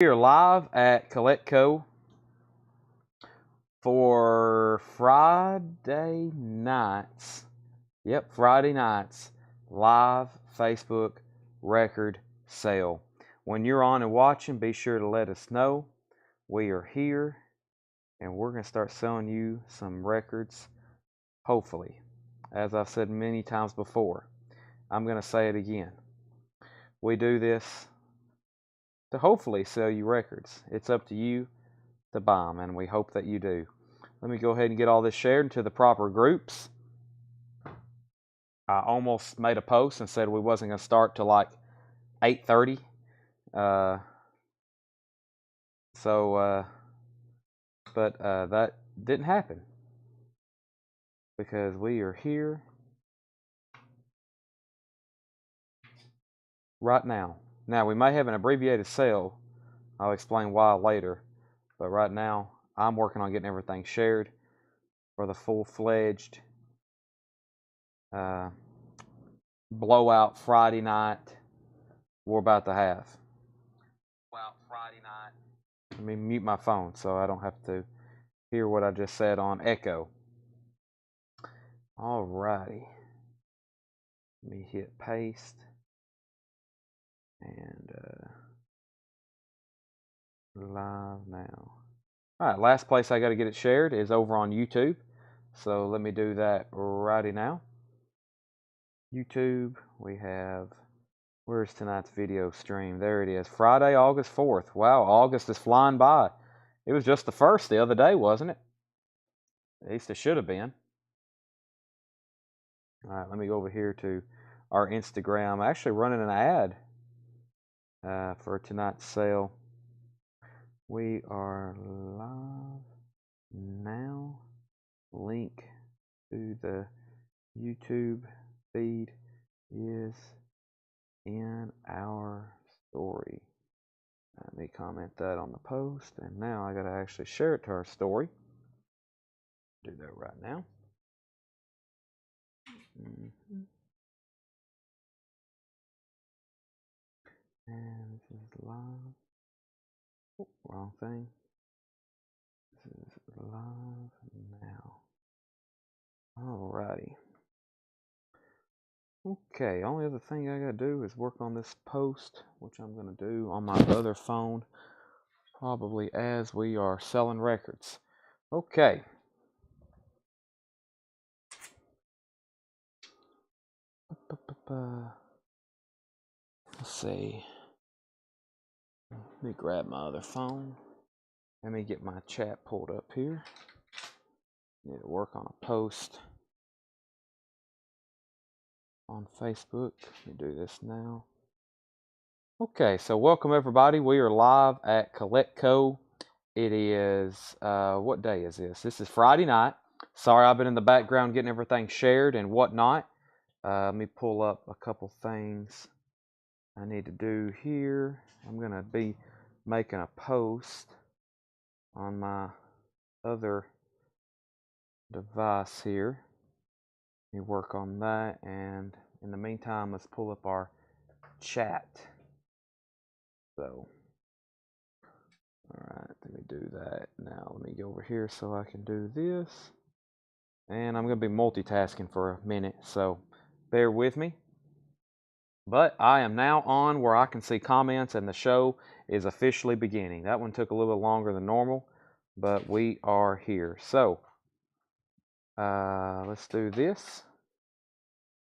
We are live at Coletco for Friday nights. Yep, Friday nights live Facebook record sale. When you're on and watching, be sure to let us know. We are here and we're going to start selling you some records, hopefully. As I've said many times before, I'm going to say it again. We do this to hopefully sell you records. It's up to you to buy them, and we hope that you do. Let me go ahead and get all this shared into the proper groups. I almost made a post and said we wasn't going to start till like 8:30. But that didn't happen because we are here right now. Now, we may have an abbreviated sale. I'll explain why later. But right now, I'm working on getting everything shared for the full-fledged blowout Friday night we're about to have. Blowout Friday night. Let me mute my phone so I don't have to hear what I just said on echo. Alrighty. Let me hit paste. And live now. Alright, last place I got to get it shared is over on YouTube. So let me do that righty now. YouTube, we have, where's tonight's video stream? There it is. Friday, August 4th. Wow, August is flying by. It was just the 1st the other day, wasn't it? At least it should have been. Alright, let me go over here to our Instagram. I'm actually running an ad for tonight's sale. We are live now. Link to the YouTube feed is in our story. Let me comment that on the post, and now I gotta actually share it to our story. Do that right now. And this is live. Oh, wrong thing. This is live now. Alrighty. Okay, only other thing I gotta do is work on this post, which I'm gonna do on my other phone, probably as we are selling records. Okay. Let's see. Let me grab my other phone. Let me get my chat pulled up here. Need to work on a post on Facebook. Let me do this now. Okay, so welcome everybody. We are live at Coletco. It is, what day is this? This is Friday night. Sorry, I've been in the background getting everything shared and whatnot. Let me pull up a couple things I need to do here. I'm going to be making a post on my other device here. Let me work on that, and in the meantime, let's pull up our chat. So, alright, let me do that. Now, let me go over here so I can do this. And I'm going to be multitasking for a minute, so bear with me. But I am now on where I can see comments, and the show is officially beginning. That one took a little bit longer than normal, but we are here. So, let's do this.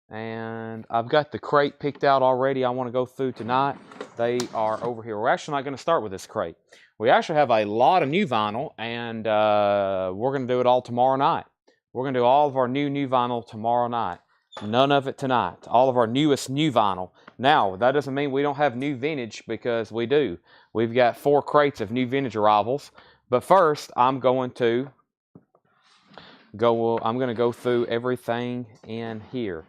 And I've got the crate picked out already I want to go through tonight. They are over here. We're actually not going to start with this crate. We actually have a lot of new vinyl, and we're going to do it all tomorrow night. We're going to do all of our new vinyl tomorrow night. None of it tonight. All of our newest new vinyl. Now, that doesn't mean we don't have new vintage, because we do. We've got 4 crates of new vintage arrivals. But first, I'm going to go through everything in here.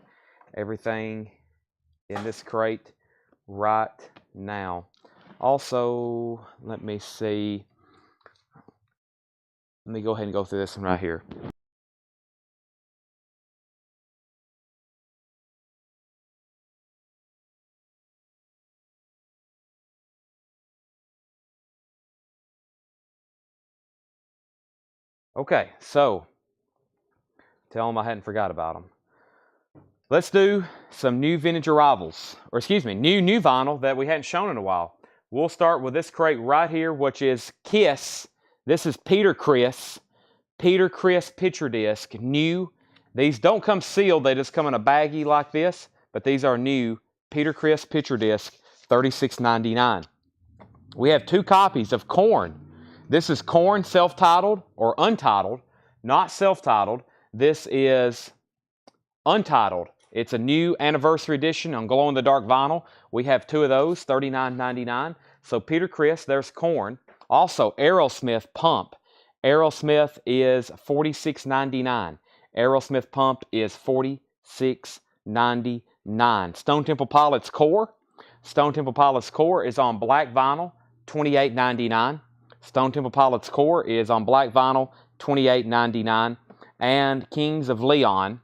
Everything in this crate right now. Also, let me see. Let me go ahead and go through this one right here. Okay, so tell them I hadn't forgot about them. Let's do some new vintage arrivals, or excuse me, new vinyl that we hadn't shown in a while. We'll start with this crate right here, which is Kiss. This is Peter Criss picture disc, new. These don't come sealed, they just come in a baggie like this, but these are new Peter Criss picture disc, $36.99. We have 2 copies of Korn. This is Korn self-titled or untitled, not self-titled. This is untitled. It's a new anniversary edition on glow-in-the-dark vinyl. We have 2 of those, $39.99. So Peter Criss, there's Korn. Also, Aerosmith Pump. Aerosmith is $46.99. Aerosmith Pump is $46.99. Stone Temple Pilots Core. Stone Temple Pilots Core is on black vinyl, $28.99. Stone Temple Pilots Core is on black vinyl, $28.99. And Kings of Leon.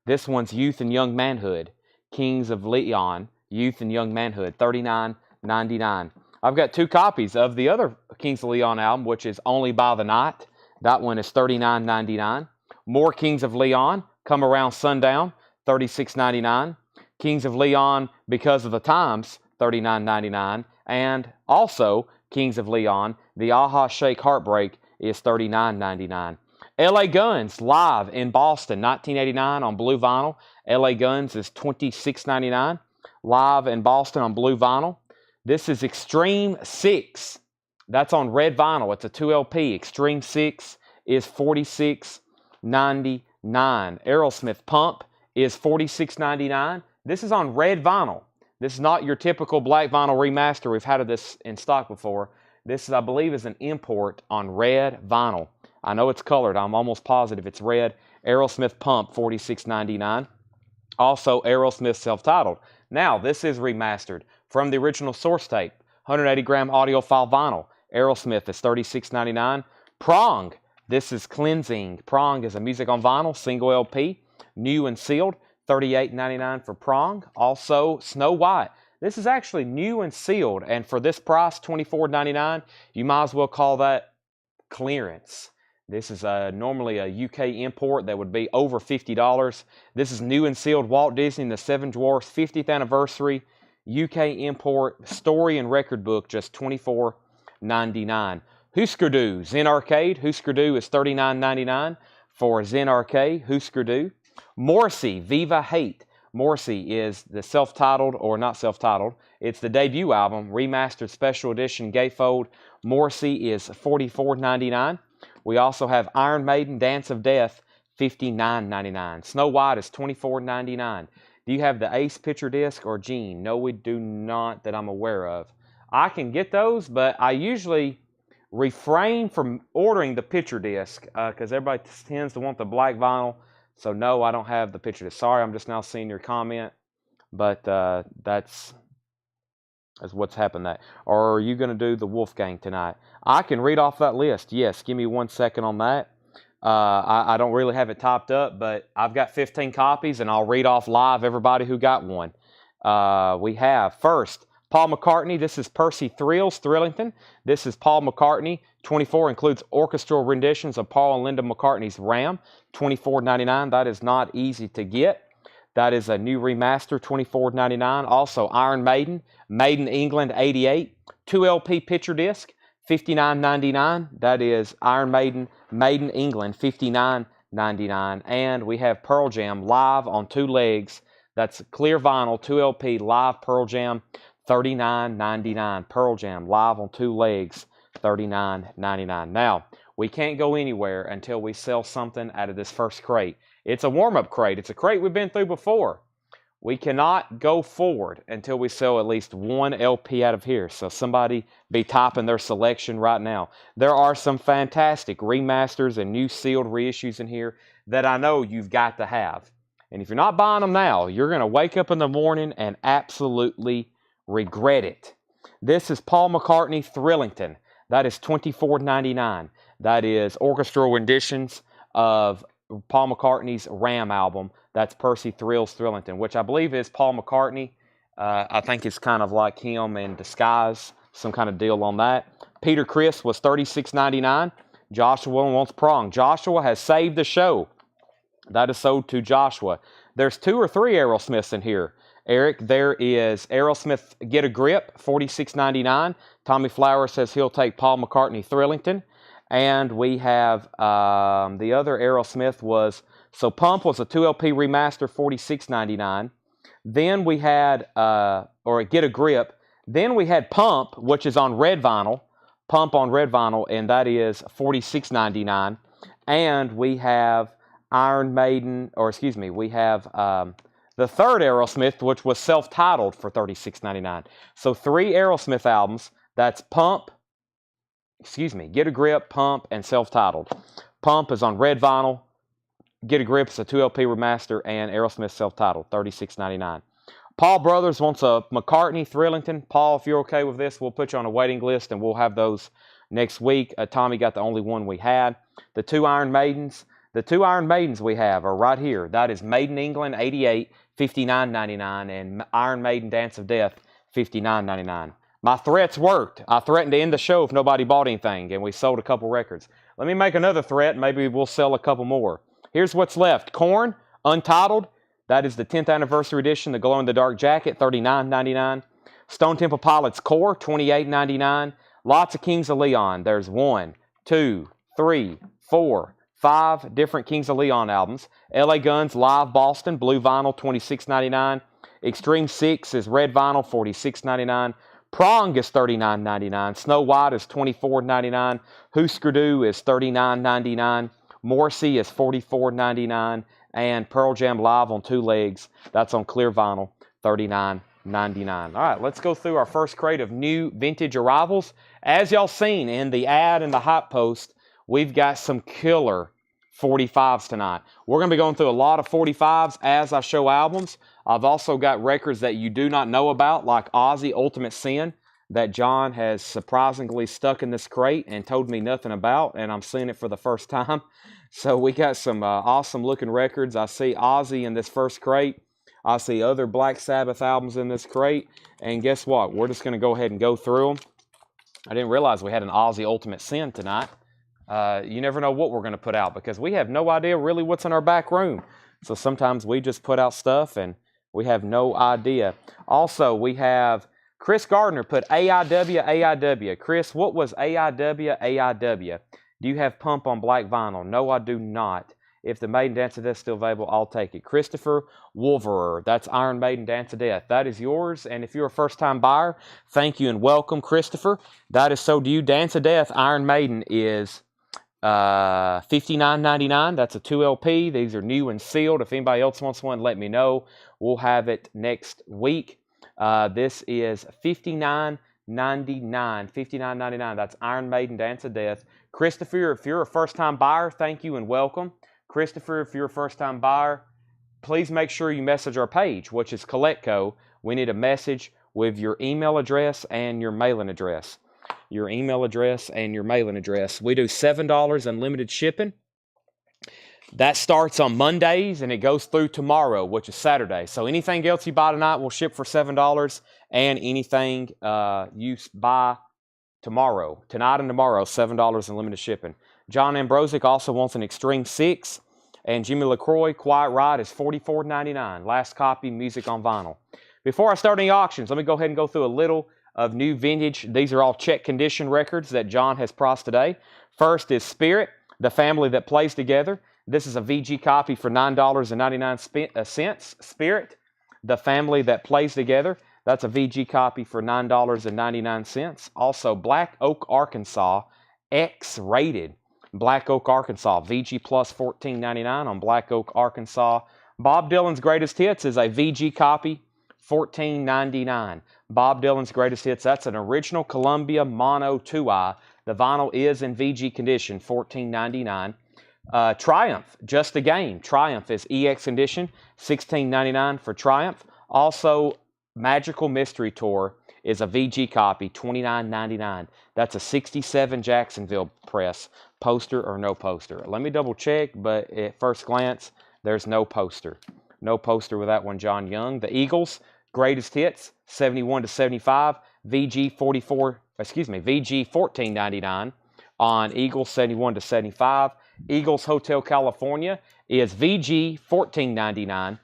This one's Youth and Young Manhood. Kings of Leon, Youth and Young Manhood, $39.99. I've got 2 copies of the other Kings of Leon album, which is Only by the Night. That one is $39.99. More Kings of Leon, Come Around Sundown, $36.99. Kings of Leon, Because of the Times, $39.99. And also Kings of Leon, The Aha Shake Heartbreak is $39.99. LA Guns, live in Boston, 1989 on blue vinyl. LA Guns is $26.99, live in Boston on blue vinyl. This is Extreme 6. That's on red vinyl. It's a 2 LP. Extreme 6 is $46.99. Aerosmith Pump is $46.99. This is on red vinyl. This is not your typical black vinyl remaster. We've had this in stock before. This, I believe, is an import on red vinyl. I know it's colored. I'm almost positive it's red. Aerosmith Pump, $46.99. Also, Aerosmith self-titled. Now, this is remastered from the original source tape. 180-gram audiophile vinyl. Aerosmith is $36.99. Prong. This is Cleansing. Prong is a music on vinyl, single LP, new and sealed. $38.99 for Prong. Also, Snow White. This is actually new and sealed, and for this price, $24.99, you might as well call that clearance. This is normally a UK import that would be over $50. This is new and sealed Walt Disney and the Seven Dwarfs 50th anniversary UK import story and record book, just $24.99. Husker Du, Zen Arcade. Husker Du is $39.99 for Zen Arcade, Husker Du. Morrissey, Viva Hate. Morrissey is the self-titled, or not self-titled, it's the debut album, remastered special edition gatefold. Morrissey is $44.99. We also have Iron Maiden, Dance of Death, $59.99. Snow White is $24.99. Do you have the Ace picture disc or Gene? No, we do not that I'm aware of. I can get those, but I usually refrain from ordering the picture disc because everybody tends to want the black vinyl. So no, I don't have the picture disc. Sorry, I'm just now seeing your comment, but that's what's happened. Or are you going to do the Wolfgang tonight? I can read off that list. Yes, give me 1 second on that. I don't really have it typed up, but I've got 15 copies, and I'll read off live everybody who got one. We have first Paul McCartney. This is Percy Thrills, Thrillington. This is Paul McCartney. 24 includes orchestral renditions of Paul and Linda McCartney's Ram. $24.99. That is not easy to get. That is a new remaster, $24.99. Also, Iron Maiden, Made in England, 88. 2 LP picture disc, $59.99. That is Iron Maiden, Made in England, $59.99. And we have Pearl Jam live on 2 legs. That's clear vinyl, 2 LP, live Pearl Jam, $39.99. Pearl Jam live on 2 legs, $39.99. Now, we can't go anywhere until we sell something out of this first crate. It's a warm-up crate. It's a crate we've been through before. We cannot go forward until we sell at least 1 LP out of here. So somebody be typing their selection right now. There are some fantastic remasters and new sealed reissues in here that I know you've got to have. And if you're not buying them now, you're going to wake up in the morning and absolutely regret it. This is Paul McCartney, Thrillington. That is $24.99. That is orchestral renditions of Paul McCartney's Ram album. That's Percy Thrills, Thrillington, which I believe is Paul McCartney. I think it's kind of like him in disguise, some kind of deal on that. Peter Criss was $36.99. Joshua wants prong. Joshua has saved the show. That is sold to Joshua. There's 2 or 3 Aerosmiths in here. Eric, there is Aerosmith Get a Grip, $46.99. Tommy Flower says he'll take Paul McCartney Thrillington. And we have the other Aerosmith was, so Pump was a 2LP remaster, $46.99. Then we had, or Get a Grip. Then we had Pump, which is on red vinyl. Pump on red vinyl, and that is $46.99. And we have Iron Maiden, or excuse me, we have the third Aerosmith, which was self-titled for $36.99. So 3 Aerosmith albums. That's Pump, Get a Grip, Pump, and self-titled. Pump is on red vinyl. Get a Grip is a 2LP remaster, and Aerosmith self-titled, $36.99. Paul Brothers wants a McCartney Thrillington. Paul, if you're okay with this, we'll put you on a waiting list, and we'll have those next week. Tommy got the only one we had. The 2 Iron Maidens. The 2 Iron Maidens we have are right here. That is Made in England, 88, $59.99, and Iron Maiden Dance of Death, $59.99. My threats worked. I threatened to end the show if nobody bought anything, and we sold a couple records. Let me make another threat. Maybe we'll sell a couple more. Here's what's left. Korn, Untitled. That is the 10th anniversary edition, the glow-in-the-dark jacket, $39.99. Stone Temple Pilots Core, $28.99. Lots of Kings of Leon. There's 1, 2, 3, 4, 5 different Kings of Leon albums. LA Guns Live Boston, blue vinyl, $26.99. Extreme 6 is red vinyl, $46.99. Prong is $39.99. Snow White is $24.99. Husker Du is $39.99. Morrissey is $44.99. And Pearl Jam Live on 2 legs. That's on clear vinyl, $39.99. All right, let's go through our first crate of new vintage arrivals. As y'all seen in the ad and the hot post, we've got some killer 45s tonight. We're going to be going through a lot of 45s as I show albums. I've also got records that you do not know about, like Ozzy Ultimate Sin, that John has surprisingly stuck in this crate and told me nothing about, and I'm seeing it for the first time. So we got some awesome looking records. I see Ozzy in this first crate. I see other Black Sabbath albums in this crate. And guess what? We're just going to go ahead and go through them. I didn't realize we had an Ozzy Ultimate Sin tonight. You never know what we're going to put out because we have no idea really what's in our back room. So sometimes we just put out stuff and we have no idea. Also, we have Chris Gardner put AIW, AIW. Chris, what was AIW, AIW? Do you have Pump on black vinyl? No, I do not. If the Maiden Dance of Death is still available, I'll take it. Christopher Wolverer, that's Iron Maiden Dance of Death. That is yours, and if you're a first-time buyer, thank you and welcome, Christopher. That is sold to you. Dance of Death, Iron Maiden is $59.99. That's a 2LP. These are new and sealed. If anybody else wants one, let me know. We'll have it next week. This is $59.99. $59.99. That's Iron Maiden Dance of Death. Christopher, if you're a first-time buyer, thank you and welcome. Christopher, if you're a first-time buyer, please make sure you message our page, which is Collectco. We need a message with your email address and your mailing address. Your email address and your mailing address. We do $7 unlimited shipping. That starts on Mondays and it goes through tomorrow, which is Saturday. So anything else you buy tonight will ship for $7, and anything you buy tomorrow, tonight and tomorrow, $7 unlimited shipping. John Ambrosic also wants an Extreme 6, and Jimmy LaCroix, Quiet Ride is $44.99. Last copy, music on vinyl. Before I start any auctions, let me go ahead and go through a little of new vintage. These are all check condition records that John has priced today. First is Spirit, The Family That Plays Together. This is a VG copy for $9.99. Spirit, The Family That Plays Together. That's a VG copy for $9.99. Also, Black Oak, Arkansas, X-rated. Black Oak, Arkansas, VG plus $14.99 on Black Oak, Arkansas. Bob Dylan's Greatest Hits is a VG copy, $14.99. Bob Dylan's Greatest Hits, that's an original Columbia Mono 2i. The vinyl is in VG condition, $14.99. Triumph, Just a Game. Triumph is EX edition, $16.99 for Triumph. Also, Magical Mystery Tour is a VG copy, $29.99. That's a 67 Jacksonville press, poster or no poster. Let me double check, but at first glance, there's no poster. No poster with that one, John Young. The Eagles, Greatest Hits, 71 to 75, VG $14.99. on Eagles 71 to 75. Eagles Hotel California is VG $14.99.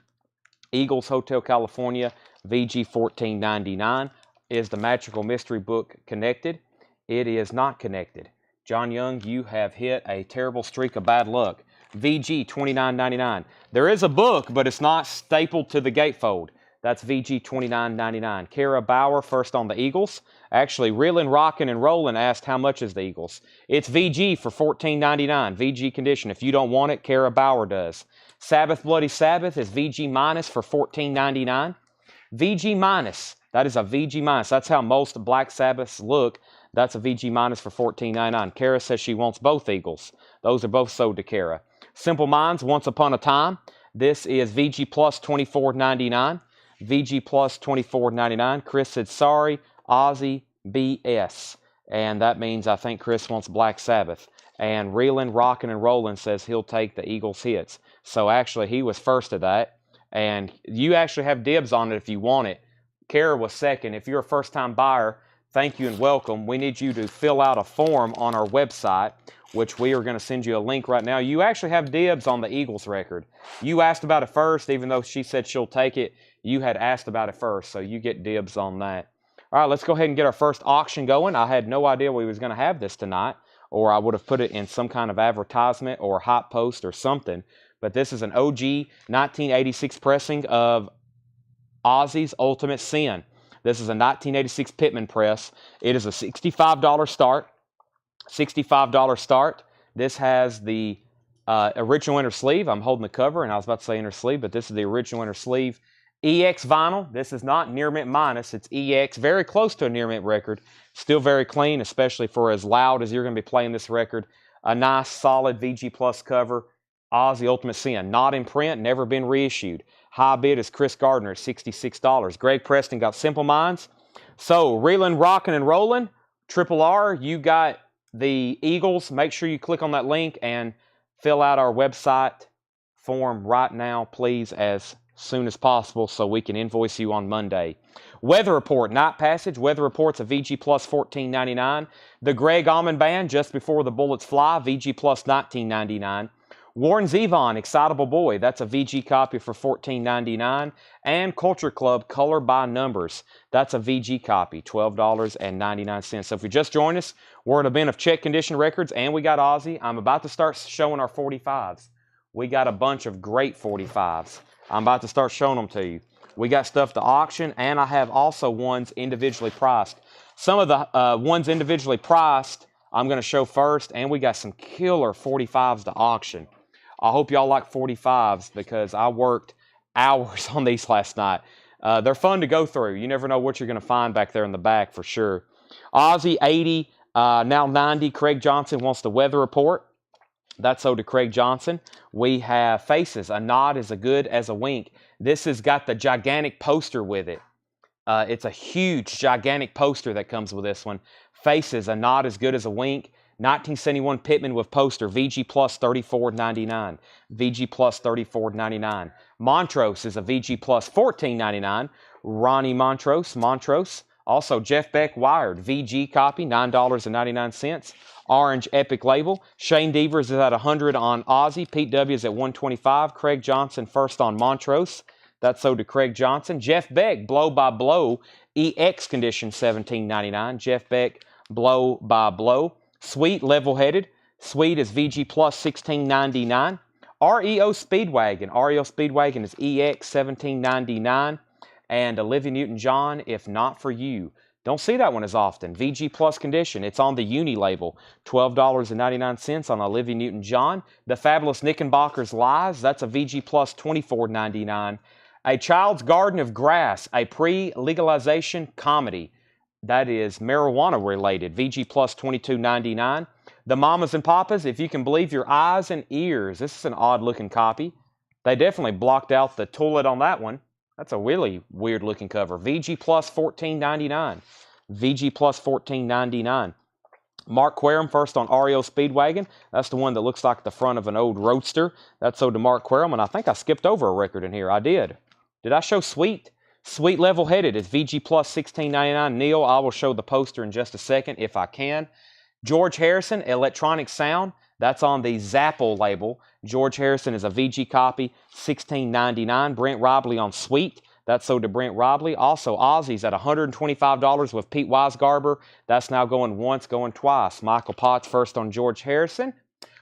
Eagles Hotel California VG $14.99. Is the Magical Mystery Book connected? It is not connected. John Young, you have hit a terrible streak of bad luck. VG $29.99. There is a book, but it's not stapled to the gatefold. That's VG $29.99. Kara Bauer, first on the Eagles. Actually, Reelin', Rockin', and Rollin' asked how much is the Eagles. It's VG for $14.99. VG condition. If you don't want it, Kara Bauer does. Sabbath Bloody Sabbath is VG minus for $14.99. VG minus. That is a VG minus. That's how most Black Sabbaths look. That's a VG minus for $14.99. Kara says she wants both Eagles. Those are both sold to Kara. Simple Minds, Once Upon a Time. This is VG plus $24.99. VG plus $24.99. Chris said, sorry, Ozzy BS. And that means I think Chris wants Black Sabbath. And Reelin', Rockin', and Rollin' says he'll take the Eagles hits. So actually, he was first to that. And you actually have dibs on it if you want it. Kara was second. If you're a first-time buyer, thank you and welcome. We need you to fill out a form on our website, which we are going to send you a link right now. You actually have dibs on the Eagles record. You asked about it first, even though she said she'll take it. You had asked about it first, so you get dibs on that. All right, let's go ahead and get our first auction going. I had no idea we was going to have this tonight, or I would have put it in some kind of advertisement or hot post or something. But this is an OG 1986 pressing of Ozzy's Ultimate Sin. This is a 1986 Pittman press. It is a $65 start. $65 start. This has the original inner sleeve. I'm holding the cover, and I was about to say inner sleeve, but this is the original inner sleeve. EX vinyl. This is not near mint minus. It's EX. Very close to a near mint record. Still very clean, especially for as loud as you're going to be playing this record. A nice, solid VG Plus cover. Ozzy Ultimate Sin. Not in print. Never been reissued. High bid is Chris Gardner, $66. Greg Preston got Simple Minds. So, Reelin', Rockin', and Rollin'. Triple R, you got the Eagles. Make sure you click on that link and fill out our website form right now, please, as soon as possible so we can invoice you on Monday. Weather Report, Night Passage. Weather Report's a VG plus $14.99. The Greg Allman Band, Just Before the Bullets Fly, VG plus $19.99. Warren Zevon, Excitable Boy, that's a VG copy for $14.99. And Culture Club, Color by Numbers, that's a VG copy, $12.99. So if you just joined us, we're at a bin of check condition records, and we got Ozzy. I'm about to start showing our 45s. We got a bunch of great 45s. I'm about to start showing them to you. We got stuff to auction, and I have also ones individually priced. Some of the ones individually priced I'm going to show first, and we got some killer 45s to auction. I hope y'all like 45s because I worked hours on these last night. They're fun to go through. You never know what you're going to find back there in the back for sure. Ozzy 80, now 90. Craig Johnson wants the weather report. That's owed to Craig Johnson. We have Faces. A nod is as good as a wink. This has got the gigantic poster with it. It's a huge, gigantic poster that comes with this one. Faces. A nod as good as a wink. 1971 Pittman with poster, VG plus $34.99. VG plus $34.99. Montrose is a VG plus $14.99. Ronnie Montrose. Also, Jeff Beck Wired, VG copy, $9.99. Orange Epic label. Shane Devers is at 100 on Ozzy. Pete W is at 125. Craig Johnson first on Montrose. That's sold to Craig Johnson. Jeff Beck, Blow by Blow, EX condition, $17.99. Jeff Beck, Blow by Blow. Sweet, level-headed. Sweet is VG plus $16.99. REO Speedwagon. REO Speedwagon is EX $17.99. And Olivia Newton-John, If Not For You. Don't see that one as often. VG plus condition. It's on the Uni label. $12.99 on Olivia Newton-John. The Fabulous Knickerbocker's Lies. That's a VG plus $24.99. A Child's Garden of Grass. A pre-legalization comedy. That is marijuana related. VG plus $22.99. The Mamas and Papas, If You Can Believe Your Eyes and Ears. This is an odd looking copy. They definitely blocked out the toilet on that one. That's a really weird looking cover. VG plus $14.99. VG plus $14.99. Mark Querum first on REO Speedwagon. That's the one that looks like the front of an old Roadster. That's sold to Mark Querum, and I think I skipped over a record in here. I did. Did I show Sweet? Sweet Level Headed is VG plus $16.99. Neil, I will show the poster in just a second if I can. George Harrison, Electronic Sound. That's on the Zapple label. George Harrison is a VG copy, $16.99. Brent Robley on Sweet. That's sold to Brent Robley. Also, Ozzy's at $125 with Pete Weisgarber. That's now going once, going twice. Michael Potts first on George Harrison.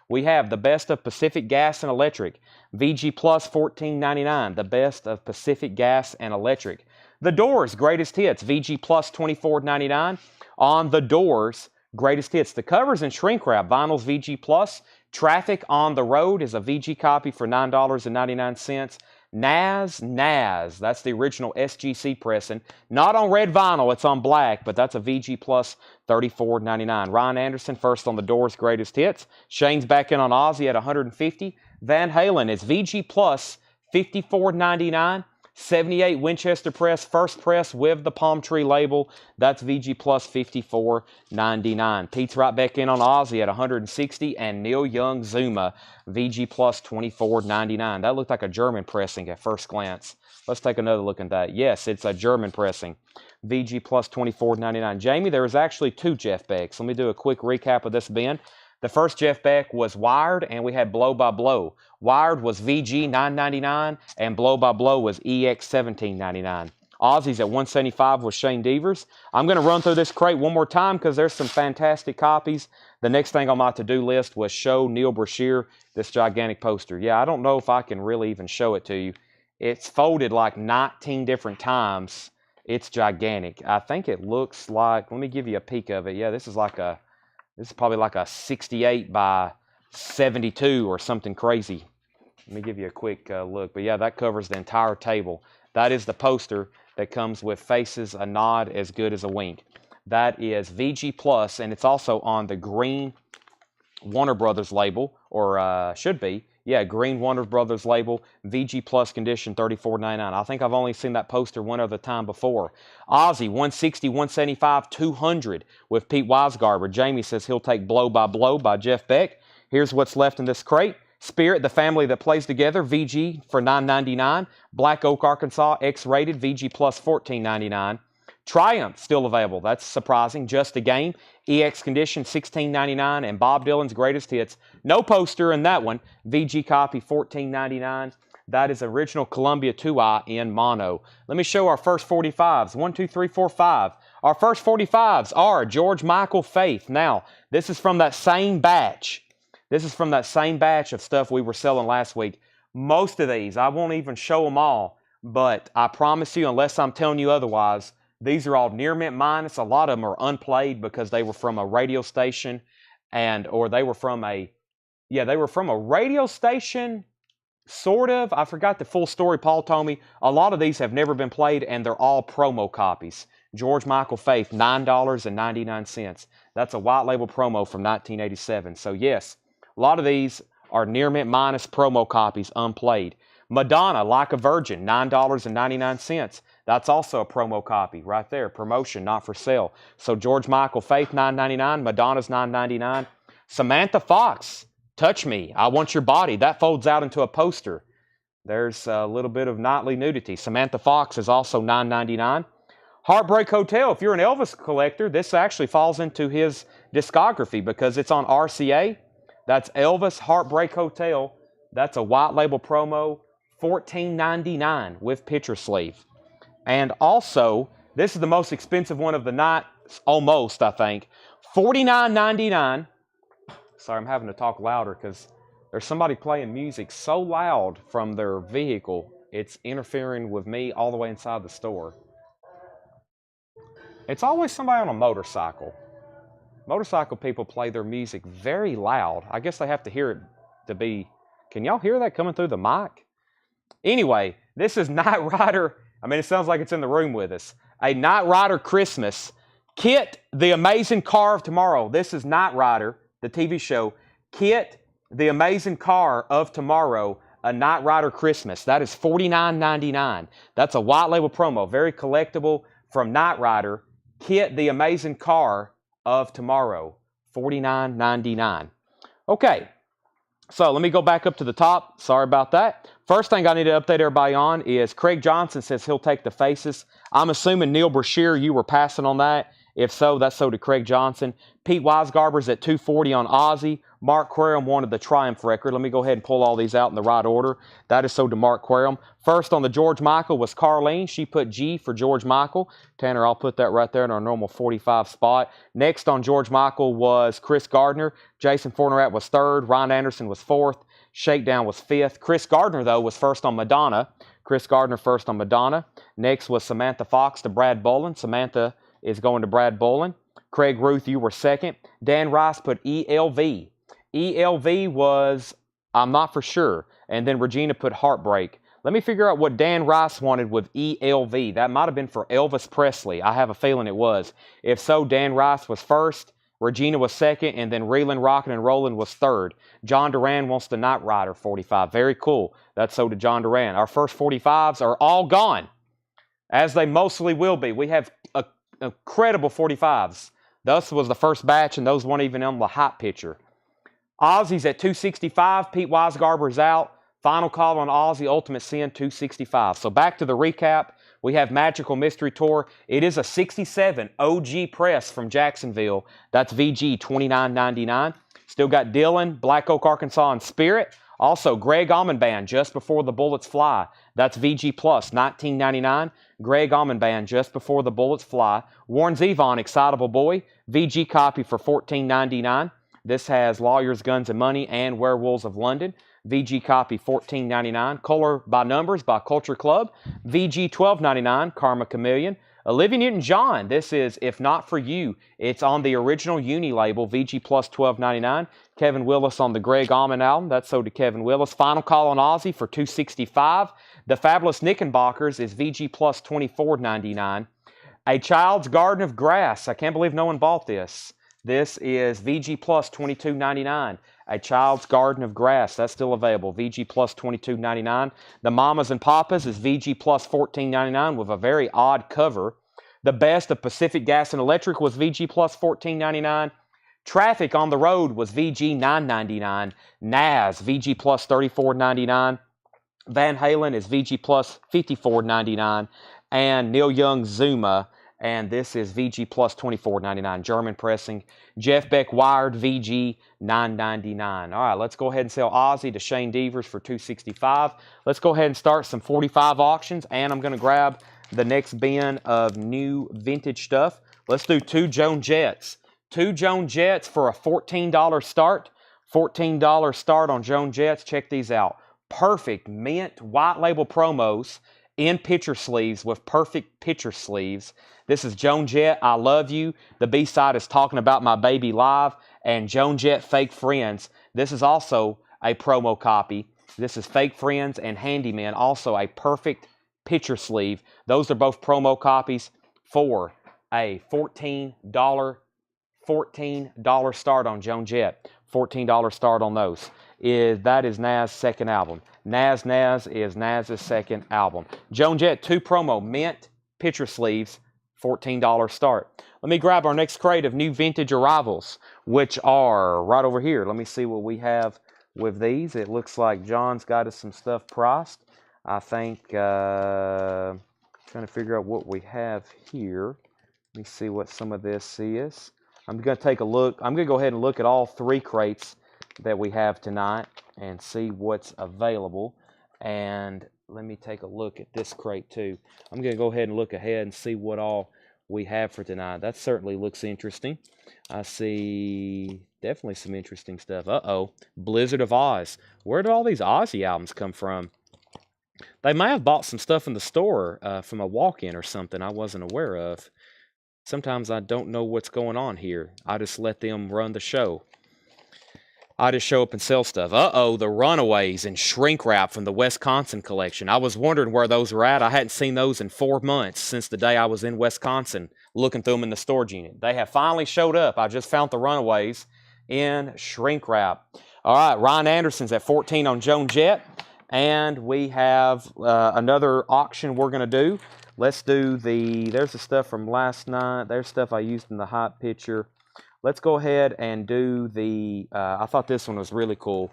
We have the Best of Pacific Gas and Electric. VG Plus $14.99. The Best of Pacific Gas and Electric. The Doors Greatest Hits. VG Plus $24.99. On The Doors Greatest Hits. The covers in shrink wrap. Vinyl's VG Plus. Traffic on the Road is a VG copy for $9.99. Naz, that's the original SGC pressing. Not on red vinyl, it's on black, but that's a VG Plus $34.99. Ryan Anderson first on The Doors Greatest Hits. Shane's back in on Ozzy at $150. Van Halen is VG Plus $54.99. 78 Winchester Press, first press with the Palm Tree label. That's VG Plus $54.99. Pete's right back in on Ozzy at $160. And Neil Young Zuma, VG Plus $24.99. That looked like a German pressing at first glance. Let's take another look at that. Yes, it's a German pressing. VG Plus $24.99. Jamie, there was actually two Jeff Becks. Let me do a quick recap of this bin. The first Jeff Beck was Wired, and we had Blow by Blow. Wired was VG $9.99, and Blow by Blow was EX $17.99. Ozzy's at $175 with Shane Devers. I'm going to run through this crate one more time because there's some fantastic copies. The next thing on my to-do list was show Neil Brashear this gigantic poster. Yeah, I don't know if I can really even show it to you. It's folded like 19 different times. It's gigantic. I think it looks like, let me give you a peek of it. Yeah, this is probably like a 68 by 72 or something crazy. Let me give you a quick look. But yeah, that covers the entire table. That is the poster that comes with Faces, a Nod as Good as a Wink. That is VG Plus, and it's also on the green Warner Brothers label, or should be. Yeah, green Warner Brothers label, VG Plus condition, $34.99. I think I've only seen that poster one other time before. Ozzy, 160, 175, 200 with Pete Weisgarber. Jamie says he'll take Blow by Blow by Jeff Beck. Here's what's left in this crate. Spirit, the family that plays together, VG for $9.99. Black Oak, Arkansas, X-rated, VG Plus $14.99. Triumph, still available. That's surprising. Just a Game, EX condition, $16.99. And Bob Dylan's Greatest Hits. No poster in that one. VG copy, $14.99. That is original Columbia 2i in mono. Let me show our first 45s. 1, 2, 3, 4, 5. Our first 45s are George Michael Faith. Now, this is from that same batch. This is from that same batch of stuff we were selling last week. Most of these, I won't even show them all, but I promise you, unless I'm telling you otherwise, these are all near mint minus. A lot of them are unplayed because they were from a radio station or they were from a radio station, sort of. I forgot the full story Paul told me. A lot of these have never been played, and they're all promo copies. George Michael Faith, $9.99. That's a white label promo from 1987. So yes, a lot of these are near mint minus promo copies, unplayed. Madonna, Like a Virgin, $9.99. That's also a promo copy right there. Promotion, not for sale. So George Michael Faith, $9.99. Madonna's $9.99. Samantha Fox, Touch Me, I Want Your Body. That folds out into a poster. There's a little bit of nightly nudity. Samantha Fox is also $9.99. Heartbreak Hotel, if you're an Elvis collector, this actually falls into his discography because it's on RCA. That's Elvis Heartbreak Hotel. That's a white label promo, $14.99 with picture sleeve. And also, this is the most expensive one of the night, almost, I think. $49.99. Sorry, I'm having to talk louder because there's somebody playing music so loud from their vehicle, it's interfering with me all the way inside the store. It's always somebody on a motorcycle. Motorcycle people play their music very loud. I guess they have to hear it to be... Can y'all hear that coming through the mic? Anyway, this is Knight Rider. I mean, it sounds like it's in the room with us. A Knight Rider Christmas. Kit, the Amazing Car of Tomorrow. This is Knight Rider, the TV show. Kit, the Amazing Car of Tomorrow. A Knight Rider Christmas. That is $49.99. That's a white label promo. Very collectible from Knight Rider. Kit, the Amazing Car of Tomorrow, $49.99. Okay, so let me go back up to the top. Sorry about that. First thing I need to update everybody on is Craig Johnson says he'll take the Faces. I'm assuming Neil Brashear, you were passing on that, If so, that's sold to Craig Johnson. Pete Weisgarber's at $240 on Ozzy. Mark Querum wanted the Triumph record. Let me go ahead and pull all these out in the right order. That is sold to Mark Querum. First on the George Michael was Carlene. She put G for George Michael. Tanner, I'll put that right there in our normal 45 spot. Next on George Michael was Chris Gardner. Jason Fornerat was third. Ryan Anderson was fourth. Shakedown was fifth. Chris Gardner, though, was first on Madonna. Chris Gardner first on Madonna. Next was Samantha Fox to Brad Bolin. Samantha is going to Brad Bolin. Craig Ruth, you were second. Dan Rice put ELV. ELV was, I'm not for sure. And then Regina put Heartbreak. Let me figure out what Dan Rice wanted with ELV. That might have been for Elvis Presley. I have a feeling it was. If so, Dan Rice was first. Regina was second, and then Reelin', Rockin' and Rollin' was third. John Duran wants the Knight Rider 45. Very cool. That's so to John Duran. Our first 45s are all gone, as they mostly will be. We have incredible 45s. Thus was the first batch, and those weren't even on the hot picture. Ozzy's at 265. Pete Weisgarber's out. Final call on Ozzy, Ultimate Sin, 265. So back to the recap. We have Magical Mystery Tour. It is a 67 OG press from Jacksonville. That's VG $29.99. Still got Dylan, Black Oak, Arkansas, and Spirit. Also, Greg Almond Band, Just Before the Bullets Fly. That's VG Plus, $19.99. Greg Almond Band, Just Before the Bullets Fly. Warren Zevon, Excitable Boy. VG copy for $14.99. This has Lawyers, Guns, and Money and Werewolves of London. VG copy $14.99. Color by Numbers by Culture Club. VG $12.99. Karma Chameleon. Olivia Newton-John. This is If Not For You. It's on the original Uni label. VG Plus $12.99. Kevin Willis on the Greg Allman album. That's sold to Kevin Willis. Final Call on Ozzy for $265. The Fabulous Knickenbockers is VG Plus $24.99. A Child's Garden of Grass. I can't believe no one bought this. This is VG Plus $22.99. A Child's Garden of Grass. That's still available. VG Plus $22.99. The Mamas and Papas is VG Plus $14.99 with a very odd cover. The Best of Pacific Gas and Electric was VG Plus $14.99. Traffic on the Road was VG $9.99. Nas, VG Plus $34.99. Van Halen is VG Plus $54.99. And Neil Young Zuma, and this is VG Plus $24.99. German pressing. Jeff Beck Wired, VG $9.99. All right, let's go ahead and sell Ozzy to Shane Devers for $265. Let's go ahead and start some 45 auctions, and I'm going to grab the next bin of new vintage stuff. Let's do two Joan Jetts. Two Joan Jetts for a $14 start. $14 start on Joan Jetts. Check these out. Perfect mint white label promos in picture sleeves with perfect picture sleeves. This is Joan Jett, I Love You. The B-side is Talking About My Baby Live. And Joan Jett, Fake Friends. This is also a promo copy. This is Fake Friends and Handyman, also a perfect picture sleeve. Those are both promo copies for a $14 start on Joan Jett. $14 start on those. That is Nas' second album. Nas is Nas' second album. Joan Jett 2 promo mint picture sleeves, $14 start. Let me grab our next crate of new vintage arrivals, which are right over here. Let me see what we have with these. It looks like John's got us some stuff priced. I think, trying to figure out what we have here. Let me see what some of this is. I'm going to take a look. I'm going to go ahead and look at all 3 crates that we have tonight and see what's available. And let me take a look at this crate too. I'm going to go ahead and look ahead and see what all we have for tonight. That certainly looks interesting. I see definitely some interesting stuff. Uh-oh. Blizzard of Oz. Where did all these Ozzy albums come from? They may have bought some stuff in the store from a walk-in or something I wasn't aware of. Sometimes I don't know what's going on here. I just let them run the show. I just show up and sell stuff. Uh-oh, the Runaways and Shrink Wrap from the Wisconsin collection. I was wondering where those were at. I hadn't seen those in 4 months since the day I was in Wisconsin looking through them in the storage unit. They have finally showed up. I just found the Runaways in Shrink Wrap. All right, Ryan Anderson's at 14 on Joan Jett. And we have another auction we're going to do. Let's do there's the stuff from last night. There's stuff I used in the hot picture. Let's go ahead and do I thought this one was really cool.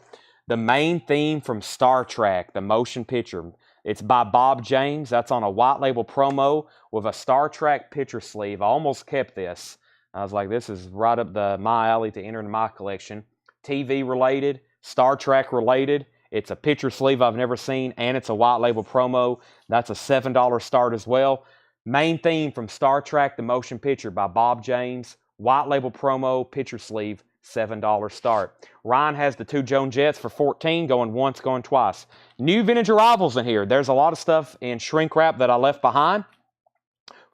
The main theme from Star Trek, the motion picture. It's by Bob James. That's on a white label promo with a Star Trek picture sleeve. I almost kept this. I was like, this is right up my alley to enter into my collection. TV related, Star Trek related. It's a picture sleeve I've never seen, and it's a white label promo. That's a $7 start as well. Main theme from Star Trek, the motion picture by Bob James. White label promo, picture sleeve, $7 start. Ryan has the 2 Joan Jetts for $14, going once, going twice. New vintage arrivals in here. There's a lot of stuff in shrink wrap that I left behind.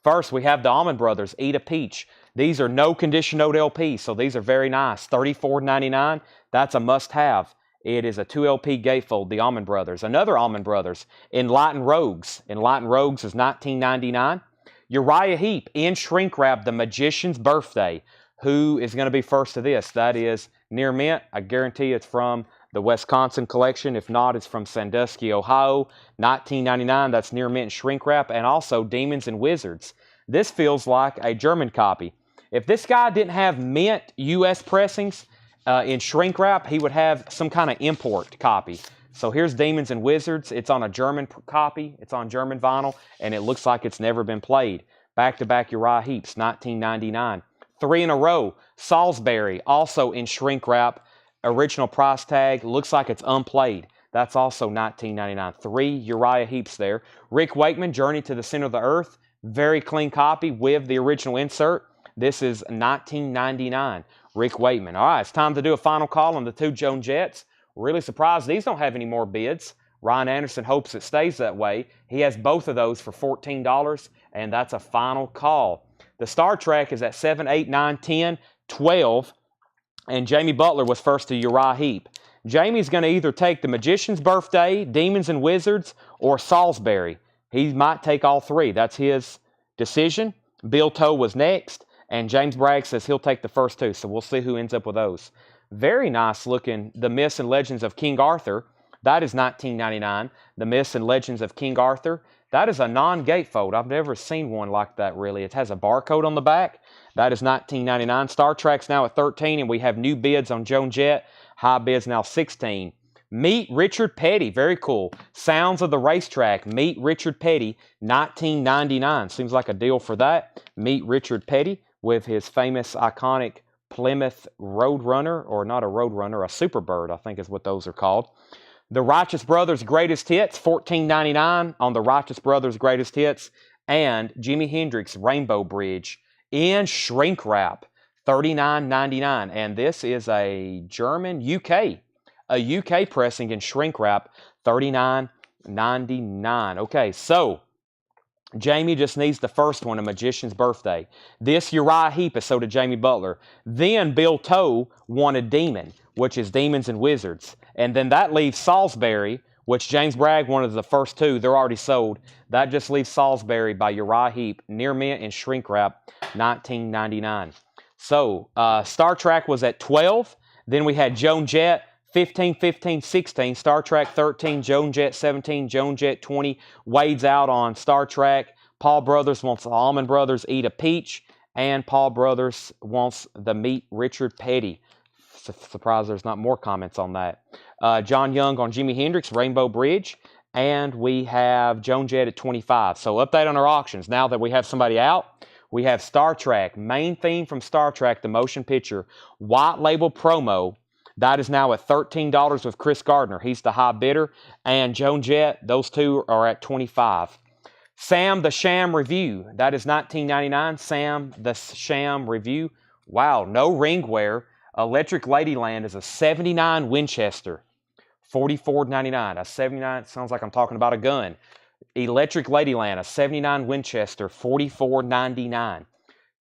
First, we have the Allman Brothers, Eat a Peach. These are no condition note LPs, so these are very nice. $34.99, that's a must-have. It is a 2 LP gatefold, the Allman Brothers. Another Allman Brothers, Enlightened Rogues. Enlightened Rogues is $19.99. Uriah Heep in shrink wrap, The Magician's Birthday. Who is going to be first to this? That is Near Mint. I guarantee it's from the Wisconsin collection. If not, it's from Sandusky, Ohio. $19.99. That's Near Mint shrink wrap. And also Demons and Wizards. This feels like a German copy. If this guy didn't have Mint U.S. pressings in shrink wrap, he would have some kind of import copy. So here's Demons and Wizards. It's on a German copy. It's on German vinyl, and it looks like it's never been played. Back-to-back Uriah Heeps, $19.99. 3 in a row, Salisbury, also in shrink wrap. Original price tag, looks like it's unplayed. That's also $19.99. 3 Uriah Heeps there. Rick Wakeman, Journey to the Center of the Earth. Very clean copy with the original insert. This is $19.99. Rick Wakeman. All right, it's time to do a final call on the 2 Joan Jetts. Really surprised these don't have any more bids. Ryan Anderson hopes it stays that way. He has both of those for $14, and that's a final call. The Star Trek is at 7, 8, 9, 10, 12, and Jamie Butler was first to Uriah Heep. Jamie's going to either take The Magician's Birthday, Demons and Wizards, or Salisbury. He might take all 3. That's his decision. Bill Toe was next, and James Bragg says he'll take the first 2, so we'll see who ends up with those. Very nice looking, The Myths and Legends of King Arthur. That is $19.99. The Myths and Legends of King Arthur. That is a non-gatefold. I've never seen one like that, really. It has a barcode on the back. That is $19.99. Star Trek's now at $13, and we have new bids on Joan Jett. High bids now $16. Meet Richard Petty. Very cool. Sounds of the Racetrack. Meet Richard Petty. $19.99. Seems like a deal for that. Meet Richard Petty with his famous, iconic Plymouth Roadrunner, or not a Roadrunner, a Superbird, I think is what those are called. The Righteous Brothers Greatest Hits, $14.99 on the Righteous Brothers Greatest Hits, and Jimi Hendrix Rainbow Bridge in shrink wrap, $39.99. And this is a German UK pressing in shrink wrap, $39.99. Okay, so Jamie just needs the first one, A Magician's Birthday. This Uriah Heep is sold to Jamie Butler. Then Bill Toe wanted Demon, which is Demons and Wizards. And then that leaves Salisbury, which James Bragg wanted the first 2. They're already sold. That just leaves Salisbury by Uriah Heep, Near Mint and shrink wrap, $19.99. So Star Trek was at 12. Then we had Joan Jett, 15, 15, 16. Star Trek 13, Joan Jett 17, Joan Jett 20. Wade's out on Star Trek. Paul Brothers wants the Allman Brothers Eat a Peach. And Paul Brothers wants the Meet Richard Petty. Surprised there's not more comments on that. John Young on Jimi Hendrix, Rainbow Bridge. And we have Joan Jett at 25. So update on our auctions. Now that we have somebody out, we have Star Trek. Main theme from Star Trek, the motion picture. White label promo. That is now at $13 with Chris Gardner. He's the high bidder. And Joan Jett, those 2 are at $25. Sam the Sham Review. That is $19.99. Sam the Sham Review. Wow, no ring wear. Electric Ladyland is a 79 Winchester. $44.99. A 79, sounds like I'm talking about a gun. Electric Ladyland, a 79 Winchester, $44.99.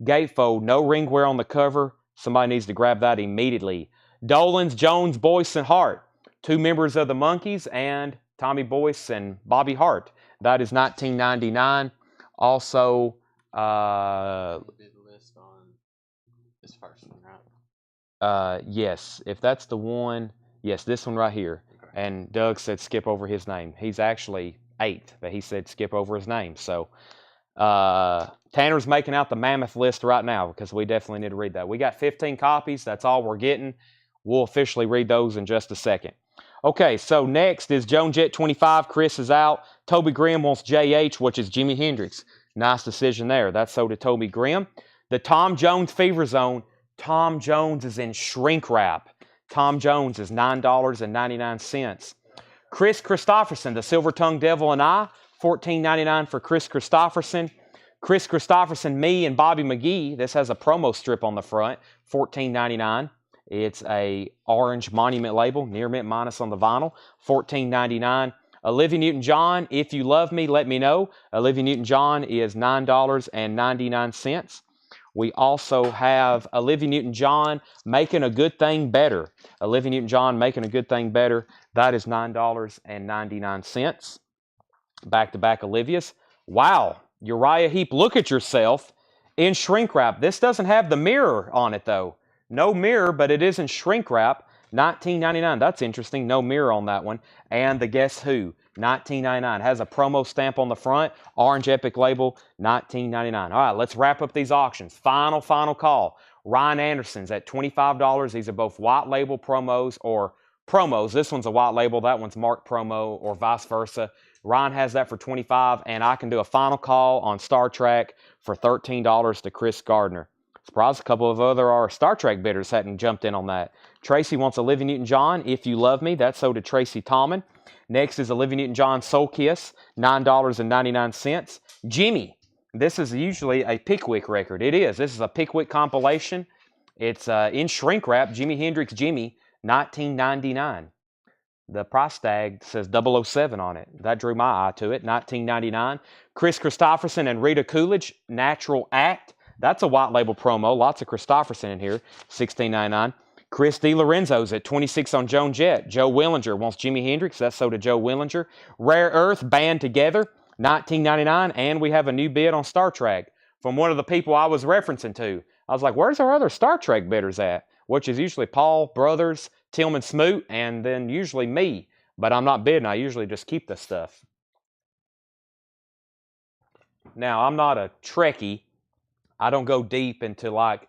Gatefold, no ring wear on the cover. Somebody needs to grab that immediately. Dolan's, Jones, Boyce, and Hart. 2 members of the Monkees, and Tommy Boyce and Bobby Hart. That is $19.99. Also, bid list on this first one, right? Yes, if that's the one, yes, this one right here. Okay. And Doug said skip over his name. He's actually 8th, but he said skip over his name. So Tanner's making out the Mammoth list right now because we definitely need to read that. We got 15 copies. That's all we're getting. We'll officially read those in just a second. Okay, so next is Joan Jett 25. Chris is out. Toby Grimm wants JH, which is Jimi Hendrix. Nice decision there. That's sold to Toby Grimm. The Tom Jones Fever Zone. Tom Jones is in shrink wrap. Tom Jones is $9.99. Chris Christopherson, the Silver Tongue Devil and I, $14.99 for Chris Christopherson. Chris Christopherson, me, and Bobby McGee. This has a promo strip on the front, $14.99. It's a orange monument label, near mint minus on the vinyl, $14.99. Olivia Newton-John, If You Love Me, Let Me Know. Olivia Newton-John is $9.99. We also have Olivia Newton-John, Making a Good Thing Better. Olivia Newton-John, Making a Good Thing Better. That is $9.99. Back-to-back Olivia's. Wow, Uriah Heep, Look at Yourself in shrink wrap. This doesn't have the mirror on it, though. No mirror, but it is in shrink wrap. $19.99. That's interesting. No mirror on that one. And the Guess Who, $19.99. Has a promo stamp on the front. Orange Epic label, $19.99. All right, let's wrap up these auctions. Final call. Ryan Anderson's at $25. These are both white label promos or promos. This one's a white label. That one's marked promo or vice versa. Ryan has that for $25, and I can do a final call on Star Trek for $13 to Chris Gardner. Surprised a couple of other Star Trek bidders hadn't jumped in on that. Tracy wants Olivia Newton-John, If You Love Me. That's sold to Tracy Tallman. Next is Olivia Newton-John, Soul Kiss, $9.99. Jimmy. This is usually a Pickwick record. It is. This is a Pickwick compilation. It's in shrink wrap. Jimi Hendrix Jimmy, $19.99. The price tag says 007 on it. That drew my eye to it, $19.99. Chris Christopherson and Rita Coolidge, Natural Act. That's a white label promo. Lots of Christopherson in here, $16.99. Chris DiLorenzo's at $26 on Joan Jett. Joe Willinger wants Jimi Hendrix. That's sold to Joe Willinger. Rare Earth, Band Together, $19.99. And we have a new bid on Star Trek from one of the people I was referencing to. I was like, where's our other Star Trek bidders at? Which is usually Paul Brothers, Tillman Smoot, and then usually me. But I'm not bidding. I usually just keep this stuff. Now, I'm not a Trekkie. I don't go deep into like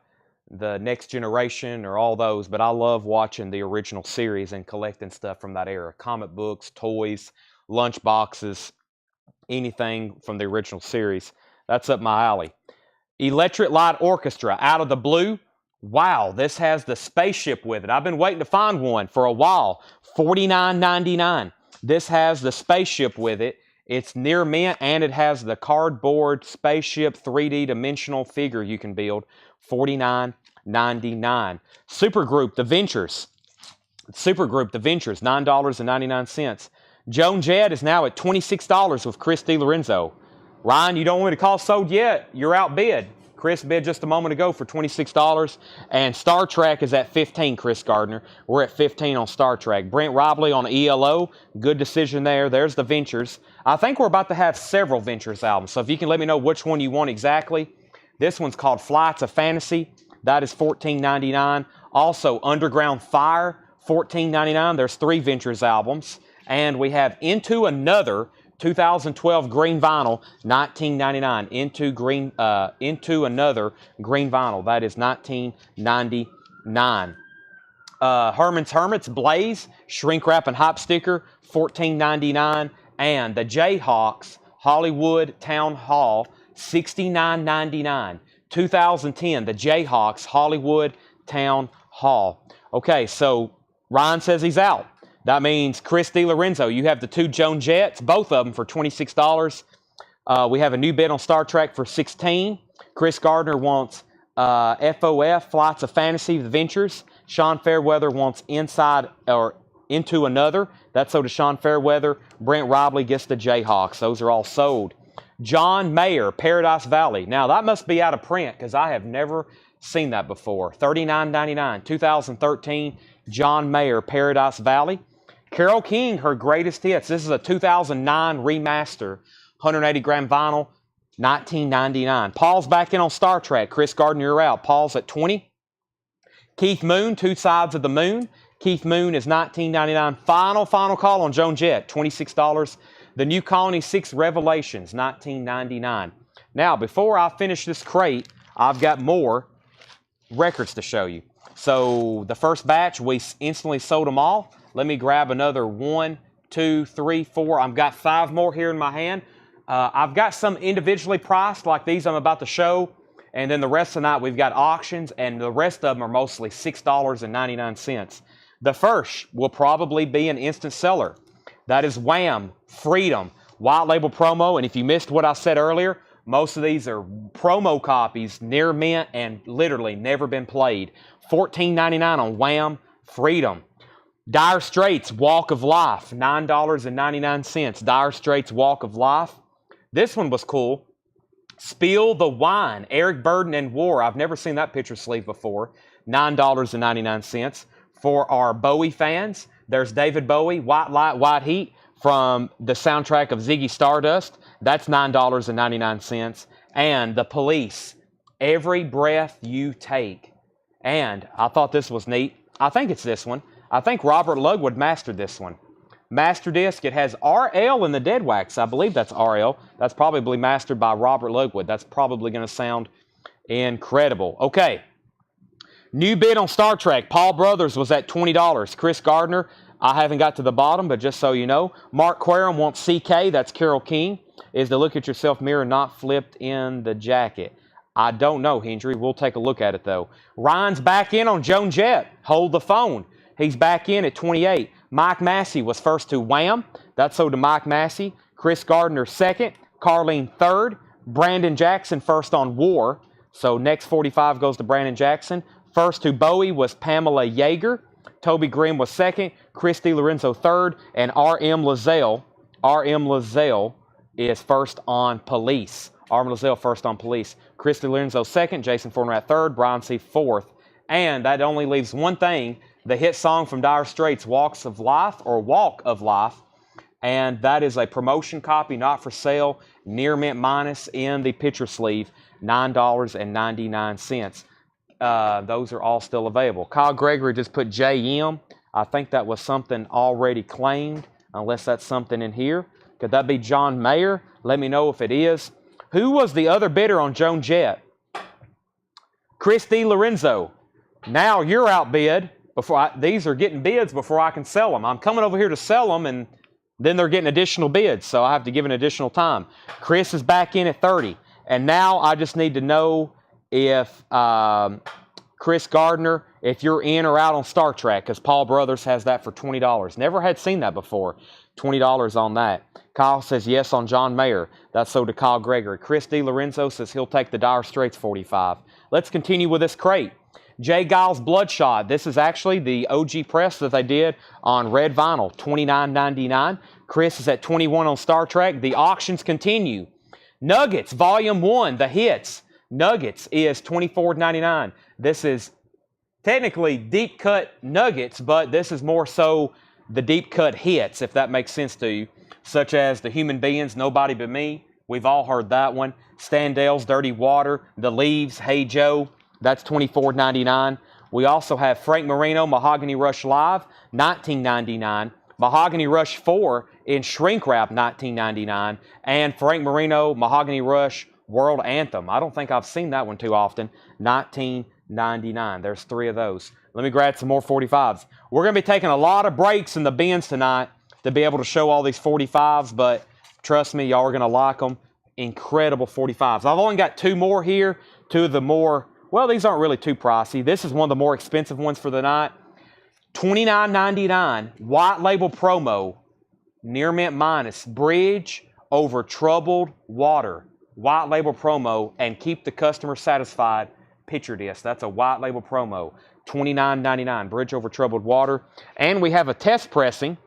the Next Generation or all those, but I love watching the original series and collecting stuff from that era. Comic books, toys, lunch boxes, anything from the original series. That's up my alley. Electric Light Orchestra, Out of the Blue. Wow, this has the spaceship with it. I've been waiting to find one for a while. $49.99. This has the spaceship with it. It's near mint, and it has the cardboard spaceship 3D dimensional figure you can build. $49.99. Supergroup, The Ventures. $9.99. Joan Jett is now at $26 with Chris DiLorenzo. Ryan, you don't want me to call sold yet. You're outbid. Chris bid just a moment ago for $26. And Star Trek is at $15, Chris Gardner. We're at $15 on Star Trek. Brent Robley on ELO. Good decision there. There's the Ventures. I think we're about to have several Ventures albums. So if you can let me know which one you want exactly. This one's called Flights of Fantasy. That is $14.99. Also, Underground Fire, $14.99. There's 3 Ventures albums. And we have Into Another, 2012 green vinyl, $19.99. Into Another green vinyl. That is $19.99. Herman's Hermits, Blaze, shrink wrap and hop sticker, $14.99. And the Jayhawks, Hollywood Town Hall, $69.99. 2010, the Jayhawks, Hollywood Town Hall. Okay, so Ryan says he's out. That means Chris DiLorenzo, you have the 2 Joan Jetts, both of them for $26. We have a new bid on Star Trek for $16. Chris Gardner wants FOF, Flights of Fantasy, The Ventures. Sean Fairweather wants Inside or Into Another. That's sold to Sean Fairweather. Brent Robley gets the Jayhawks. Those are all sold. John Mayer, Paradise Valley. Now, that must be out of print because I have never seen that before. $39.99. 2013, John Mayer, Paradise Valley. Carole King, her greatest hits. This is a 2009 remaster, 180-gram vinyl, $19.99. Paul's back in on Star Trek. Chris Gardner, you're out. Paul's at $20. Keith Moon, Two Sides of the Moon. Keith Moon is $19.99. Final call on Joan Jett, $26. The New Colony 6 Revelations, $19.99. Now, before I finish this crate, I've got more records to show you. So the first batch, we instantly sold them all. Let me grab another 1, 2, 3, 4. I've got 5 more here in my hand. I've got some individually priced like these I'm about to show. And then the rest of the night we've got auctions, and the rest of them are mostly $6.99. The first will probably be an instant seller. That is Wham! Freedom, white label promo. And if you missed what I said earlier, most of these are promo copies, near mint, and literally never been played. $14.99 on Wham! Freedom. Dire Straits, Walk of Life, $9.99. Dire Straits, Walk of Life. This one was cool. Spill the Wine, Eric Burden and War. I've never seen that picture sleeve before. $9.99. For our Bowie fans, there's David Bowie, White Light, White Heat, from the soundtrack of Ziggy Stardust. That's $9.99. And The Police, Every Breath You Take. And I thought this was neat. I think it's this one. I think Robert Lugwood mastered this one. Master disc. It has RL in the dead wax. I believe that's RL. That's probably mastered by Robert Lugwood. That's probably going to sound incredible. Okay. New bid on Star Trek. Paul Brothers was at $20. Chris Gardner, I haven't got to the bottom, but just so you know. Mark Quarum wants CK. That's Carol King. Is the look at yourself mirror not flipped in the jacket? I don't know, Hendry. We'll take a look at it, though. Ryan's back in on Joan Jett. Hold the phone. He's back in at 28. Mike Massey was first to Wham! That's sold to Mike Massey. Chris Gardner second. Carlene third. Brandon Jackson first on War. So next 45 goes to Brandon Jackson. First to Bowie was Pamela Yeager. Toby Grimm was second. Christy Lorenzo third. And R.M. Lazelle is first on Police. R.M. Lazelle first on Police. Christy Lorenzo second. Jason Fornrat third. Brian C. fourth. And that only leaves one thing. The hit song from Dire Straits, Walk of Life. And that is a promotion copy, not for sale, near mint minus in the picture sleeve, $9.99. Those are all still available. Kyle Gregory just put JM. I think that was something already claimed, unless that's something in here. Could that be John Mayer? Let me know if it is. Who was the other bidder on Joan Jett? Chris D. Lorenzo. Now you're outbid. These are getting bids before I can sell them. I'm coming over here to sell them, and then they're getting additional bids, so I have to give an additional time. Chris is back in at 30. And now I just need to know if Chris Gardner, if you're in or out on Star Trek, because Paul Brothers has that for $20. Never had seen that before. $20 on that. Kyle says yes on John Mayer. That's sold to Kyle Gregory. Chris D. Lorenzo says he'll take the Dire Straits 45. Let's continue with this crate. Jay Giles Bloodshot. This is actually the OG press that they did on red vinyl, $29.99. Chris is at 21 on Star Trek. The auctions continue. Nuggets, Volume 1, the hits. Nuggets is $24.99. This is technically deep cut Nuggets, but this is more so the deep cut hits, if that makes sense to you, such as The Human Beings, Nobody But Me. We've all heard that one. Standell's Dirty Water, The Leaves, Hey Joe. That's $24.99. We also have Frank Marino, Mahogany Rush Live, $19.99. Mahogany Rush 4 in shrink wrap, $19.99. And Frank Marino, Mahogany Rush World Anthem. I don't think I've seen that one too often. $19.99. There's 3 of those. Let me grab some more 45s. We're going to be taking a lot of breaks in the bins tonight to be able to show all these 45s, but trust me, y'all are going to like them. Incredible 45s. I've only got 2 more here. 2 of the more... Well, these aren't really too pricey. This is one of the more expensive ones for the night. $29.99, white label promo, near mint minus, bridge over troubled water. White label promo, and keep the customer satisfied picture disc. That's a white label promo. $29.99, bridge over troubled water. And we have a test pressing.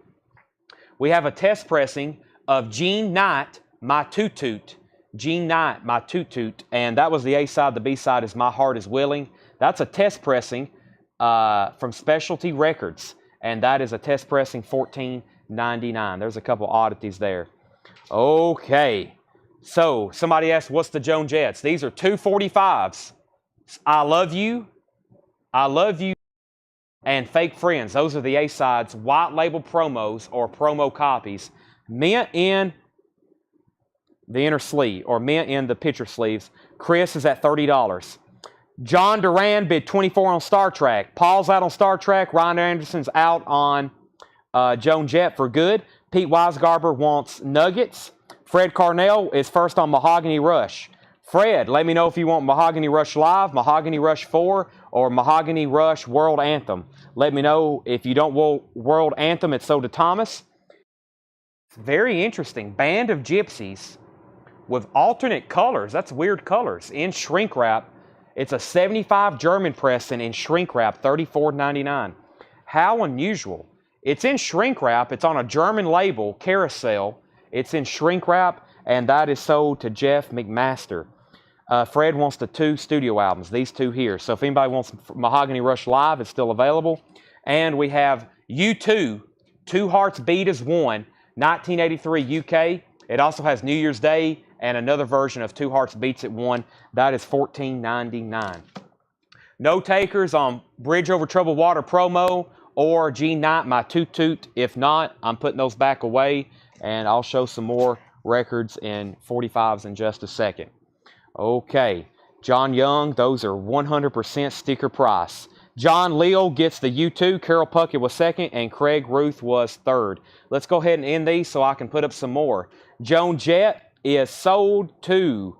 We have a test pressing of Gene Knight, My Toot Toot. Gene Knight, My Toot Toot, and that was the A side. The B side is My Heart Is Willing. That's a test pressing from Specialty Records, and that is a test pressing $14.99. There's a couple oddities there. Okay, so somebody asked, what's the Joan Jetts? These are 245s. I Love You, and Fake Friends. Those are the A sides, white label promos or promo copies, mint in the inner sleeve, or mint in the picture sleeves. Chris is at $30. John Duran bid $24 on Star Trek. Paul's out on Star Trek. Ryan Anderson's out on Joan Jett for good. Pete Weisgarber wants Nuggets. Fred Carnell is first on Mahogany Rush. Fred, let me know if you want Mahogany Rush Live, Mahogany Rush 4, or Mahogany Rush World Anthem. Let me know if you don't want World Anthem. It's sold to Thomas. It's very interesting. Band of Gypsies with alternate colors. That's weird colors. In shrink wrap. It's a 75 German pressing in shrink wrap, $34.99. How unusual. It's in shrink wrap. It's on a German label, Carousel. It's in shrink wrap, and that is sold to Jeff McMaster. Fred wants the 2 studio albums, these 2 here. So if anybody wants Mahogany Rush Live, it's still available. And we have U2, Two Hearts Beat as One, 1983 UK. It also has New Year's Day and another version of Two Hearts Beats at One. That is $14.99. No takers on Bridge Over Troubled Water promo or G Knight, my Toot Toot. If not, I'm putting those back away, and I'll show some more records in 45s in just a second. Okay, John Young, those are 100% sticker price. John Leal gets the U2, Carol Puckett was second, and Craig Ruth was third. Let's go ahead and end these so I can put up some more. Joan Jett is sold to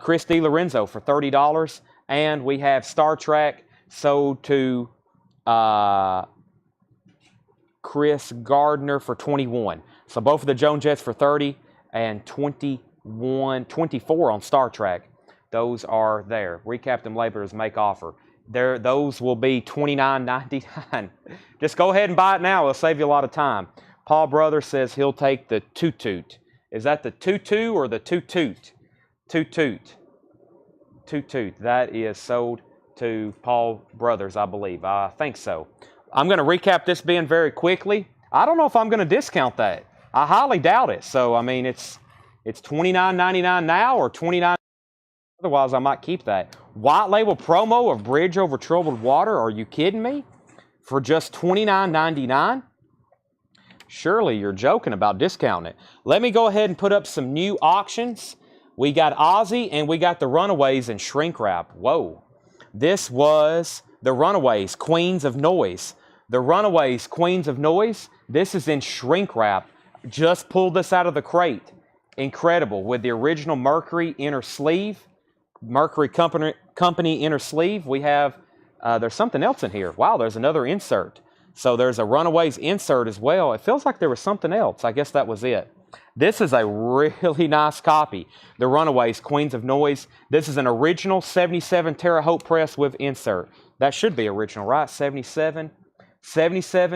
Chris DiLorenzo for $30, and we have Star Trek sold to Chris Gardner for $21. So both of the Joan Jetts for $30 and $24 on Star Trek. Those are there. Recap them later as make offer. Those will be $29.99. Just go ahead and buy it now. It'll save you a lot of time. Paul Brothers says he'll take the Toot Toot. Is that the Tutu or the Toot Toot? Toot Toot. Toot Toot. That is sold to Paul Brothers, I believe. I think so. I'm going to recap this bin very quickly. I don't know if I'm going to discount that. I highly doubt it. So, I mean, it's $29.99 now or $29. Otherwise, I might keep that. White label promo of Bridge Over Troubled Water. Are you kidding me? For just $29.99? Surely you're joking about discounting it. Let me go ahead and put up some new auctions. We got Ozzy and we got the Runaways in shrink wrap. Whoa. This was the Runaways, Queens of Noise. The Runaways, Queens of Noise. This is in shrink wrap. Just pulled this out of the crate. Incredible. With the original Mercury inner sleeve. Mercury Company inner sleeve. We have, there's something else in here. Wow, there's another insert. So there's a Runaways insert as well. It feels like there was something else. I guess that was it. This is a really nice copy. The Runaways, Queens of Noise. This is an original 77 Terre Haute press with insert. That should be original, right? 77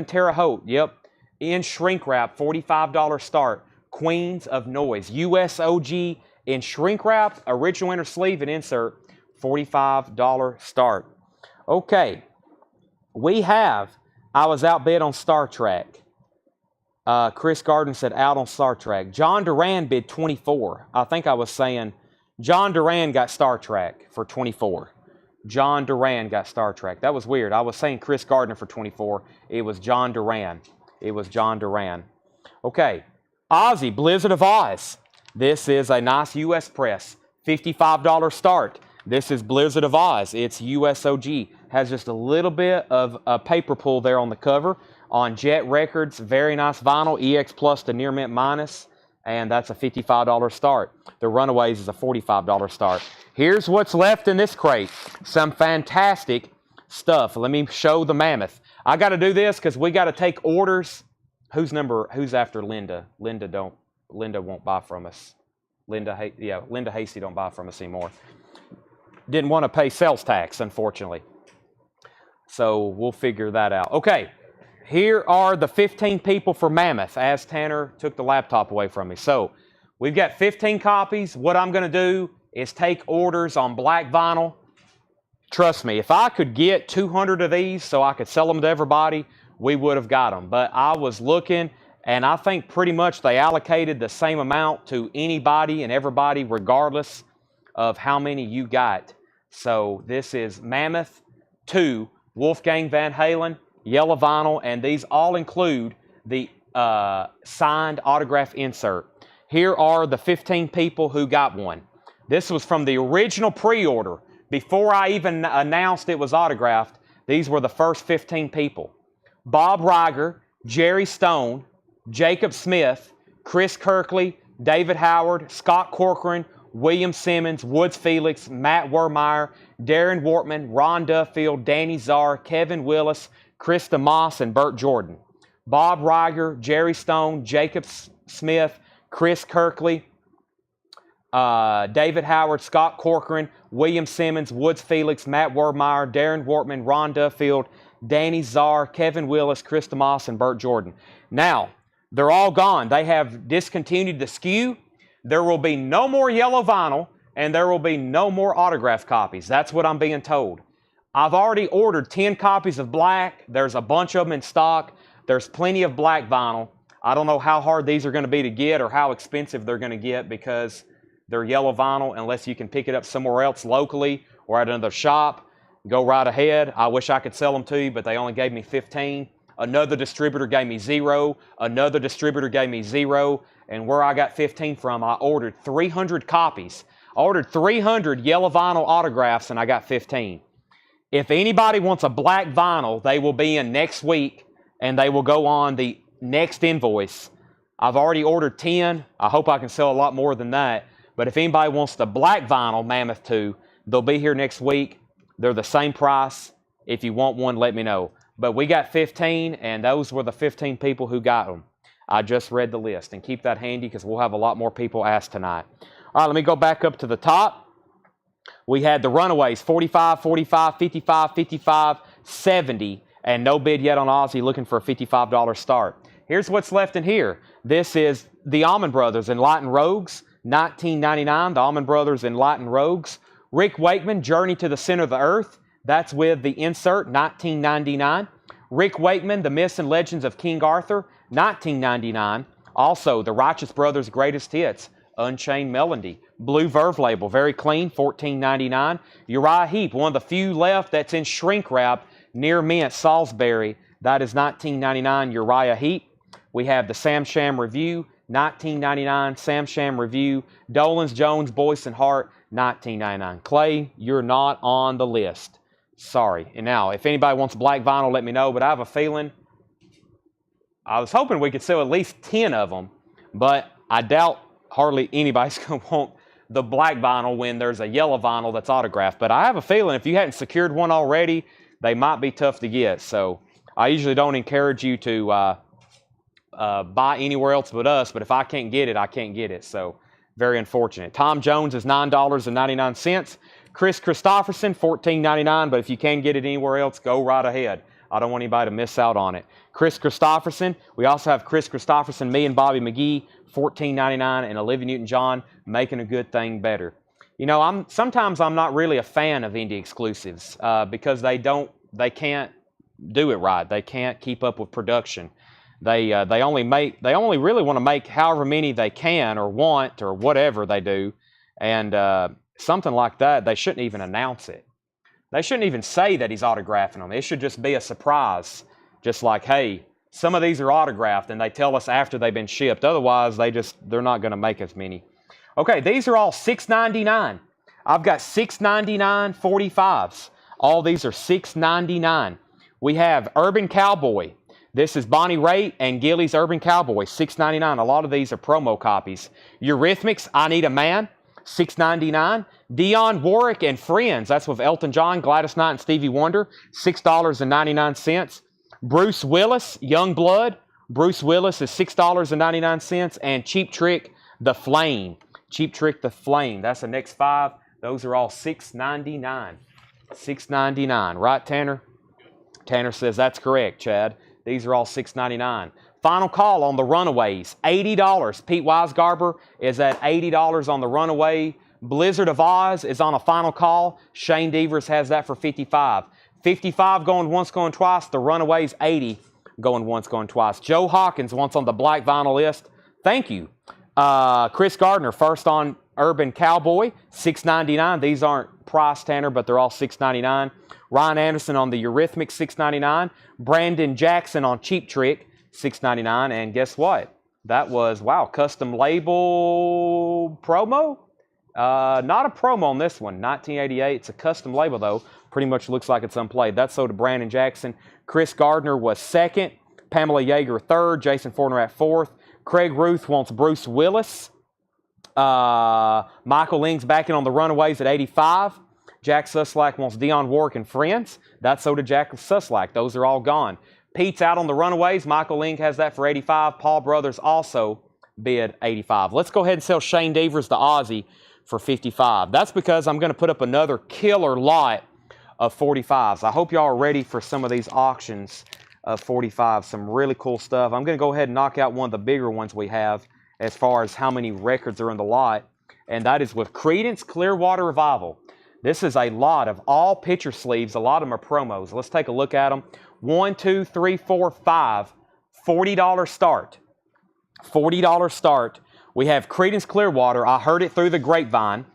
Terre Haute. Yep. In shrink wrap, $45 start. Queens of Noise. USOG in shrink wrap, original inner sleeve and insert, $45 start. Okay. We have, I was outbid on Star Trek. Chris Gardner said out on Star Trek. John Duran bid 24. I think I was saying John Duran got Star Trek for 24. John Duran got Star Trek. That was weird. I was saying Chris Gardner for 24. It was John Duran. It was John Duran. Okay. Ozzy, Blizzard of Oz. This is a nice U.S. press. $55 start. This is Blizzard of Oz. It's USOG. Has just a little bit of a paper pull there on the cover. On Jet Records, very nice vinyl. EX Plus to Near Mint Minus. And that's a $55 start. The Runaways is a $45 start. Here's what's left in this crate. Some fantastic stuff. Let me show the Mammoth. I got to do this because we got to take orders. Who's after Linda? Linda won't buy from us. Linda Hasty don't buy from us anymore. Didn't want to pay sales tax, unfortunately. So we'll figure that out. Okay, here are the 15 people for Mammoth, as Tanner took the laptop away from me. So we've got 15 copies. What I'm going to do is take orders on black vinyl. Trust me, if I could get 200 of these so I could sell them to everybody, we would have got them. But I was looking, and I think pretty much they allocated the same amount to anybody and everybody regardless of how many you got. So this is Mammoth 2, Wolfgang Van Halen, yellow vinyl, and these all include the signed autograph insert. Here are the 15 people who got one. This was from the original pre-order. Before I even announced it was autographed, these were the first 15 people. Bob Riger Jerry Stone, Jacob Smith, Chris Kirkley, David Howard, Scott Corcoran, William Simmons, Woods Felix, Matt Wermeyer, Darren Wortman, Ron Duffield, Danny Czar, Kevin Willis, Krista Moss, and Burt Jordan. Bob Reiger, Jerry Stone, Jacob Smith, Chris Kirkley, David Howard, Scott Corcoran, William Simmons, Woods Felix, Matt Wermeyer, Darren Wortman, Ron Duffield, Danny Czar, Kevin Willis, Krista Moss, and Burt Jordan. Now, they're all gone. They have discontinued the SKU. There will be no more yellow vinyl, and there will be no more autograph copies. That's what I'm being told. I've already ordered 10 copies of black. There's a bunch of them in stock. There's plenty of black vinyl. I don't know how hard these are going to be to get or how expensive they're going to get because they're yellow vinyl unless you can pick it up somewhere else locally or at another shop. Go right ahead. I wish I could sell them to you, but they only gave me 15. Another distributor gave me 0. Another distributor gave me 0. And where I got 15 from, I ordered 300 copies. I ordered 300 yellow vinyl autographs and I got 15. If anybody wants a black vinyl, they will be in next week and they will go on the next invoice. I've already ordered 10. I hope I can sell a lot more than that. But if anybody wants the black vinyl, Mammoth 2, they'll be here next week. They're the same price. If you want one, let me know. But we got 15, and those were the 15 people who got them. I just read the list, and keep that handy because we'll have a lot more people ask tonight. All right, let me go back up to the top. We had the Runaways, 45, 45, 55, 55, 70, and no bid yet on Ozzy, looking for a $55 start. Here's what's left in here. This is the Allman Brothers, Enlightened Rogues, $19.99, the Allman Brothers, Enlightened Rogues. Rick Wakeman, Journey to the Center of the Earth. That's with the insert, $19.99. Rick Wakeman, The Myths and Legends of King Arthur, $19.99. Also, the Righteous Brothers' Greatest Hits, Unchained Melody. Blue Verve label, very clean, $14.99. Uriah Heep, one of the few left that's in shrink wrap, near mint, Salisbury. That is $19.99, Uriah Heep. We have the Sam Sham Review, $19.99, Sam Sham Review. Dolan's, Jones, Boyce and Hart, $19.99. Clay, you're not on the list. Sorry. And now, if anybody wants black vinyl, let me know. But I have a feeling, I was hoping we could sell at least 10 of them. But I doubt hardly anybody's going to want the black vinyl when there's a yellow vinyl that's autographed. But I have a feeling if you hadn't secured one already, they might be tough to get. So I usually don't encourage you to buy anywhere else but us. But if I can't get it, I can't get it. So very unfortunate. Tom Jones is $9.99. Chris Christopherson, $14.99. But if you can get it anywhere else, go right ahead. I don't want anybody to miss out on it. Chris Christopherson. We also have Chris Christopherson, me and Bobby McGee, $14.99, and Olivia Newton-John, Making a Good Thing Better. You know, sometimes I'm not really a fan of indie exclusives because they can't do it right. They can't keep up with production. They only really want to make however many they can or want or whatever they do, and something like that, they shouldn't even announce it. They shouldn't even say that he's autographing them. It should just be a surprise, just like, hey, some of these are autographed, and they tell us after they've been shipped. Otherwise, they're not going to make as many. Okay, these are all $6.99. I've got $6.99 45s. All these are $6.99. We have Urban Cowboy. This is Bonnie Raitt and Gilly's Urban Cowboy, $6.99. A lot of these are promo copies. Eurythmics, I Need a Man, $6.99. Dionne Warwick and Friends, that's with Elton John, Gladys Knight, and Stevie Wonder, $6.99. Bruce Willis, Young Blood. Bruce Willis is $6.99. And Cheap Trick, The Flame. Cheap Trick, The Flame. That's the next 5. Those are all $6.99. $6.99. Right, Tanner? Tanner says that's correct, Chad. These are all $6.99. Final call on the Runaways, $80. Pete Weisgarber is at $80 on the Runaway. Blizzard of Oz is on a final call. Shane Devers has that for $55. $55 going once, going twice. The Runaways, $80 going once, going twice. Joe Hawkins wants on the black vinyl list. Thank you. Chris Gardner, first on Urban Cowboy, $6.99. These aren't price, Tanner, but they're all $6.99. Ryan Anderson on the Eurythmics, $6.99. Brandon Jackson on Cheap Trick, $6.99. And guess what? That was, wow, custom label promo? Not a promo on this one, 1988. It's a custom label, though. Pretty much looks like it's unplayed. That's so to Brandon Jackson. Chris Gardner was second. Pamela Yeager third, Jason Fortner at fourth. Craig Ruth wants Bruce Willis. Michael Ling's back in on the Runaways at 85. Jack Suslak wants Dionne Warwick and Friends. That's so did Jack Suslak. Those are all gone. Pete's out on the Runaways. Michael Ling has that for 85. Paul Brothers also bid 85. Let's go ahead and sell Shane Devers to Ozzy for 55. That's because I'm going to put up another killer lot of 45s. I hope y'all are ready for some of these auctions of 45. Some really cool stuff. I'm going to go ahead and knock out one of the bigger ones we have as far as how many records are in the lot, and that is with Creedence Clearwater Revival. This is a lot of all picture sleeves. A lot of them are promos. Let's take a look at them. 1, 2, 3, 4, 5. $40 start. $40 start. We have Creedence Clearwater. I heard it through the grapevine.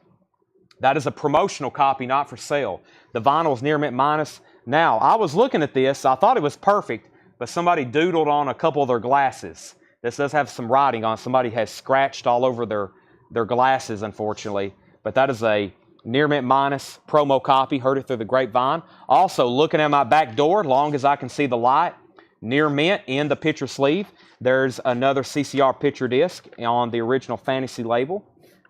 That is a promotional copy, not for sale. The vinyl is near mint minus. Now, I was looking at this. I thought it was perfect, but somebody doodled on a couple of their glasses. This does have some writing on it. Somebody has scratched all over their glasses, unfortunately. But that is a near mint minus promo copy. Heard it through the grapevine. Also, looking at my back door, long as I can see the light, near mint in the picture sleeve. There's another CCR picture disc on the original Fantasy label.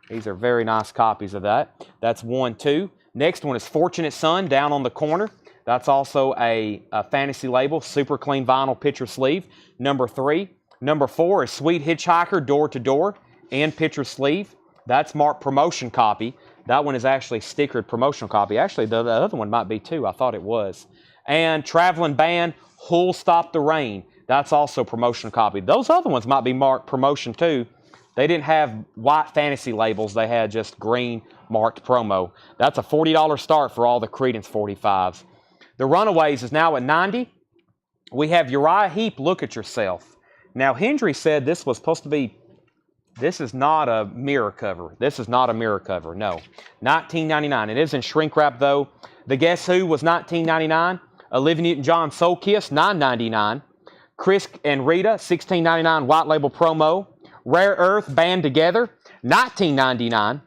These are very nice copies of that. That's 1, 2. Next one is Fortunate Son down on the corner. That's also a Fantasy label, super clean vinyl picture sleeve. Number 3. Number 4 is Sweet Hitchhiker Door to Door and picture sleeve. That's marked promotion copy. That one is actually stickered promotional copy. Actually, the other one might be too. I thought it was. And Traveling Band, Who'll Stop the Rain. That's also promotional copy. Those other ones might be marked promotion too. They didn't have white Fantasy labels. They had just green marked promo. That's a $40 start for all the Creedence 45s. The Runaways is now at 90. We have Uriah Heep, Look at Yourself. Now, Hendry said this was supposed to be, this is not a mirror cover. This is not a mirror cover, no. $19.99. It is in shrink wrap, though. The Guess Who was $19.99. Olivia Newton-John Soul Kiss, $9.99. Chris and Rita, $16.99 white label promo. Rare Earth Band Together, $19.99.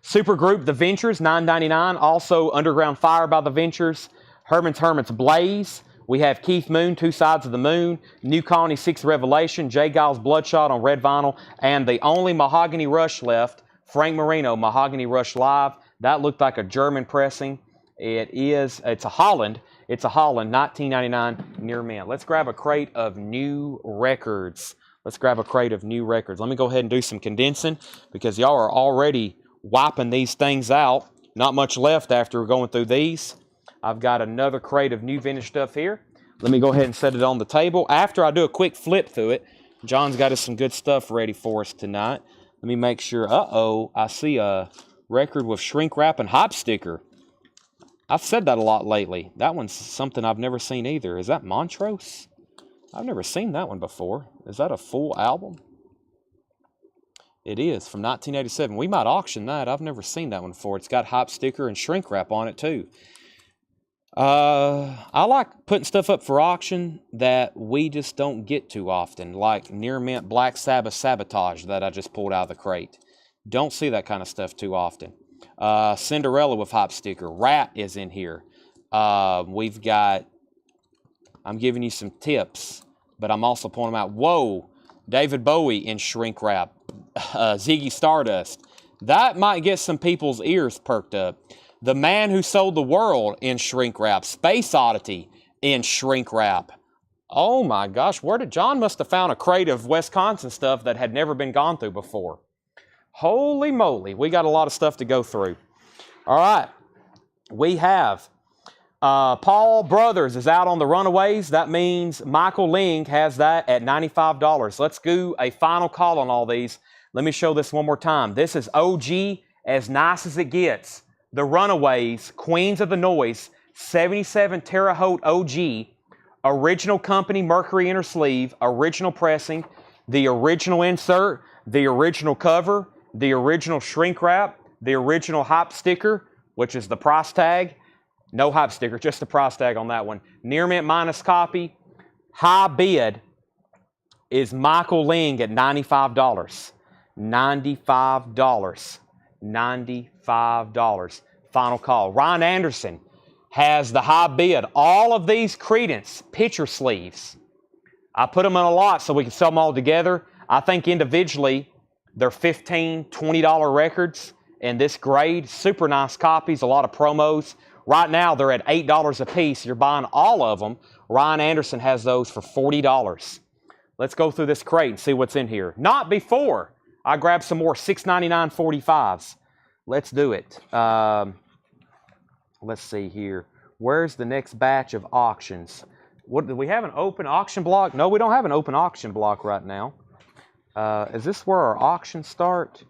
Supergroup The Ventures, $9.99. Also Underground Fire by The Ventures. Herman's Blaze. We have Keith Moon, Two Sides of the Moon. New Colony, Sixth Revelation. Jay Giles Bloodshot on red vinyl. And the only Mahogany Rush left, Frank Marino, Mahogany Rush Live. That looked like a German pressing. It's a Holland. It's a Holland, $19.99 near mint. Let's grab a crate of new records. Let's grab a crate of new records. Let me go ahead and do some condensing because y'all are already wiping these things out. Not much left after going through these. I've got another crate of new vintage stuff here. Let me go ahead and set it on the table. After I do a quick flip through it, John's got us some good stuff ready for us tonight. Let me make sure. Uh-oh, I see a record with shrink wrap and hop sticker. I've said that a lot lately. That one's something I've never seen either. Is that Montrose? I've never seen that one before. Is that a full album? It is, from 1987. We might auction that. I've never seen that one before. It's got hop sticker and shrink wrap on it, too. I like putting stuff up for auction that we just don't get too often, like Near Mint Black Sabbath Sabotage that I just pulled out of the crate. Don't see that kind of stuff too often. Cinderella with hop sticker. Rat is in here. We've got, I'm giving you some tips, but I'm also pointing them out. Whoa, David Bowie in shrink wrap. Ziggy Stardust. That might get some people's ears perked up. The Man Who Sold the World in shrink wrap. Space Oddity in shrink wrap. Oh my gosh, John must have found a crate of Wisconsin stuff that had never been gone through before. Holy moly, we got a lot of stuff to go through. All right, we have Paul Brothers is out on the Runaways. That means Michael Ling has that at $95. Let's do a final call on all these. Let me show this one more time. This is OG, as nice as it gets. The Runaways, Queens of the Noise, 77 Terre Haute OG, original company Mercury inner sleeve, original pressing, the original insert, the original cover, the original shrink wrap, the original hop sticker, which is the price tag. No hop sticker, just the price tag on that one. Near mint minus copy. High bid is Michael Ling at $95. $95. $95. Final call. Ryan Anderson has the high bid. All of these Creedence picture sleeves I put them in a lot so we can sell them all together. I think individually they're $15, $20 records in this grade. Super nice copies, a lot of promos. Right now they're at $8 a piece. You're buying all of them. Ryan Anderson has those for $40. Let's go through this crate and see what's in here. Not before I grab some more $6.99 45s. Let's do it. Let's see here. Where's the next batch of auctions? What, do we have an open auction block? No, we don't have an open auction block right now. Is this where our auctions start?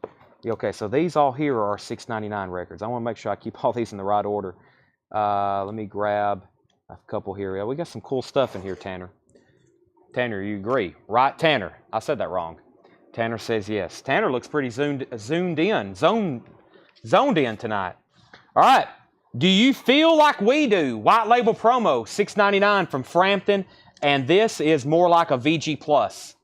Okay, so these all here are our $6.99 records. I want to make sure I keep all these in the right order. Let me grab a couple here. Yeah, we got some cool stuff in here, Tanner. Tanner, you agree? Right, Tanner? I said that wrong. Tanner says yes. Tanner looks pretty zoned in tonight. All right. Do you feel like we do? White label promo, $6.99 from Frampton, and this is more like a VG Plus.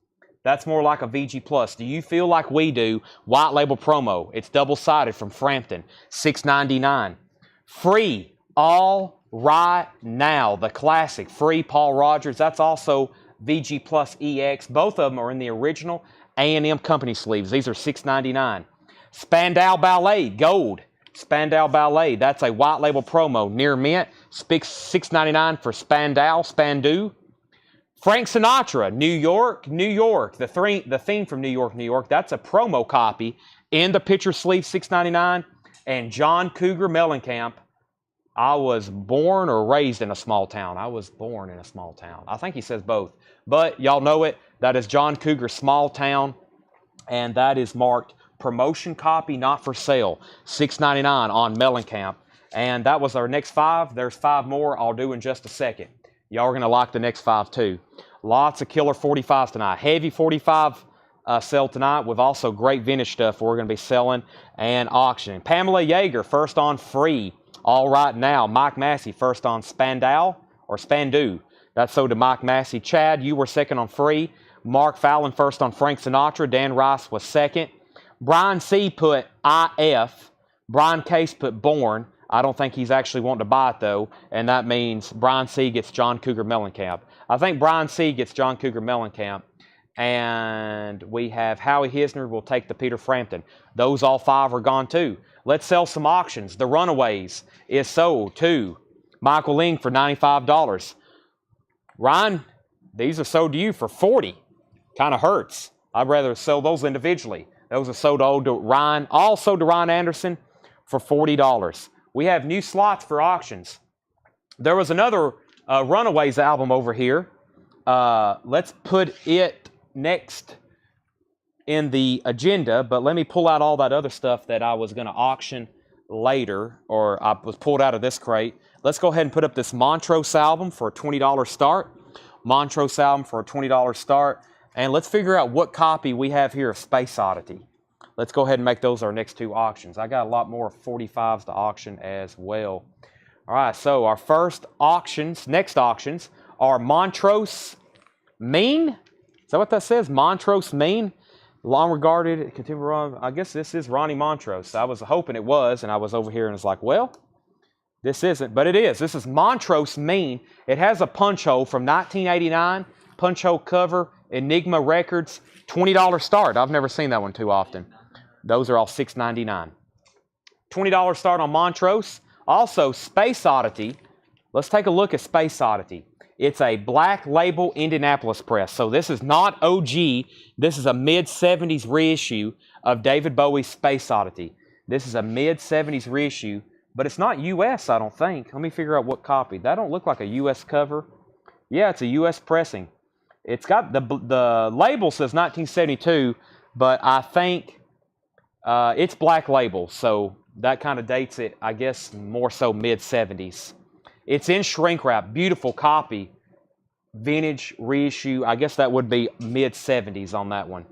That's more like a VG Plus. Do you feel like we do? White label promo. It's double-sided from Frampton, $6.99. Free all right now. The classic free Paul Rogers. That's also VG Plus EX. Both of them are in the original A&M company sleeves. These are $6.99. Spandau Ballet Gold. Spandau Ballet. That's a white label promo. Near mint. $6.99 for Spandau. Frank Sinatra, New York, New York. The theme from New York, New York. That's a promo copy in the picture sleeve, $6.99. And John Cougar Mellencamp. I was born or raised in a small town. I was born in a small town. I think he says both. But y'all know it. That is John Cougar Small Town. And that is marked promotion copy, not for sale. $6.99 on Mellencamp. And that was our next 5. There's 5 more I'll do in just a second. Y'all are going to like the next 5 too. Lots of killer 45s tonight. Heavy 45 sell tonight with also great vintage stuff we're going to be selling and auctioning. Pamela Yeager, first on free. All right now. Mike Massey, first on Spandau. That's so to Mike Massey. Chad, you were second on free. Mark Fallon, first on Frank Sinatra. Dan Rice was second. Brian C. put IF. Brian Case put Born. I don't think he's actually wanting to buy it, though, and that means Brian C. gets John Cougar Mellencamp. I think Brian C. gets John Cougar Mellencamp, and we have Howie Hisner will take the Peter Frampton. Those all 5 are gone, too. Let's sell some auctions. The Runaways is sold to Michael Ling for $95. Ryan, these are sold to you for $40. Kind of hurts. I'd rather sell those individually. Those are sold to Ryan, also to Ryan Anderson for $40. We have new slots for auctions. There was another Runaways album over here. Let's put it next in the agenda, but let me pull out all that other stuff that I was going to auction later, or I was pulled out of this crate. Let's go ahead and put up this Montrose album for a $20 start. Montrose album for a $20 start. And let's figure out what copy we have here of Space Oddity. Let's go ahead and make those our next 2 auctions. I got a lot more 45s to auction as well. All right, so our first auctions, next auctions, are Montrose Mean. Is that what that says? Montrose Mean? Long regarded contemporary. I guess this is Ronnie Montrose. I was hoping it was, and I was over here and it's like, well, this isn't, but it is. This is Montrose Mean. It has a punch hole from 1989, punch hole cover, Enigma Records, $20 start. I've never seen that one too often. Those are all $6.99. $20 start on Montrose. Also, Space Oddity. Let's take a look at Space Oddity. It's a black label Indianapolis press. So this is not OG. This is a mid-70s reissue of David Bowie's Space Oddity. This is a mid-70s reissue, but it's not US, I don't think. Let me figure out what copy. That don't look like a US cover. Yeah, it's a US pressing. It's got the label says 1972, but I think it's black label, so that kind of dates it, I guess, more so mid-70s. It's in shrink wrap, beautiful copy, vintage reissue. I guess that would be mid-70s on that one.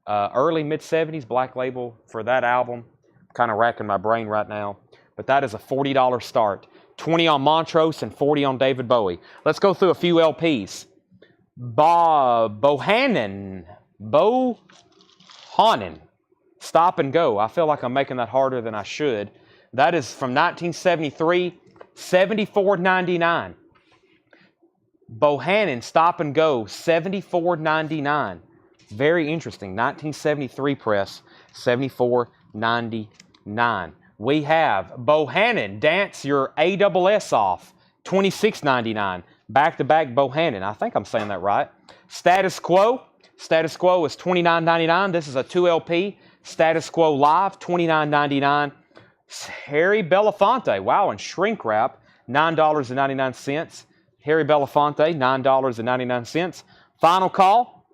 Early mid-70s, black label for that album. Kind of racking my brain right now, but that is a $40 start. 20 on Montrose and 40 on David Bowie. Let's go through a few LPs. Bohannon. Stop and Go. I feel like I'm making that harder than I should. That is from 1973, $74.99. Bohannon Stop and Go, $74.99. Very interesting. 1973 press, $74.99. We have Bohannon Dance Your ASS Off, $26.99. Back-to-back Bohannon. I think I'm saying that right. Status Quo. Status Quo is $29.99. This is a 2LP. Status Quo Live, $29.99. Harry Belafonte. Wow, and shrink wrap, $9.99. Harry Belafonte, $9.99. Final call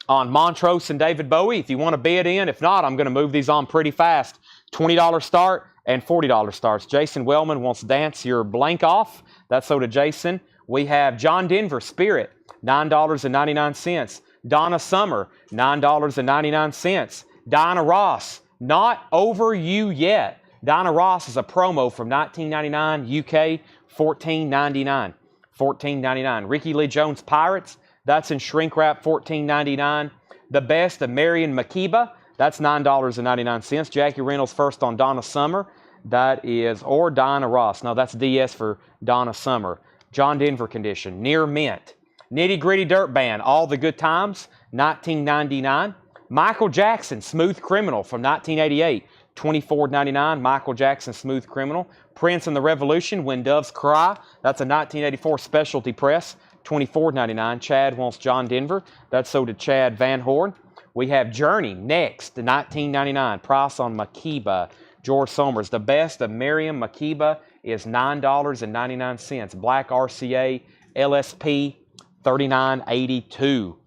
on Montrose and David Bowie. If you want to bid in, if not, I'm going to move these on pretty fast. $20 start and $40 starts. Jason Wellman wants Dance Your Blank Off. That's so to Jason. We have John Denver, Spirit, $9.99. Donna Summer, $9.99. Dinah Ross, Not Over You Yet. Dinah Ross is a promo from 1999, UK, $14.99. $14.99. Ricky Lee Jones Pirates, that's in shrink wrap, $14.99. The Best of Marion Makeba, that's $9.99. Jackie Reynolds First on Donna Summer, that is, or Dinah Ross. No, that's DS for Donna Summer. John Denver Condition, Near Mint. Nitty Gritty Dirt Band, All the Good Times, $19.99. Michael Jackson, Smooth Criminal from 1988, $24.99. Michael Jackson, Smooth Criminal. Prince and the Revolution, When Doves Cry. That's a 1984 specialty press, $24.99. Chad wants John Denver. That's so to Chad Van Horn. We have Journey next, $19.99. Price on Makeba. George Somers. The Best of Miriam Makeba is $9.99. Black RCA LSP, $39.82.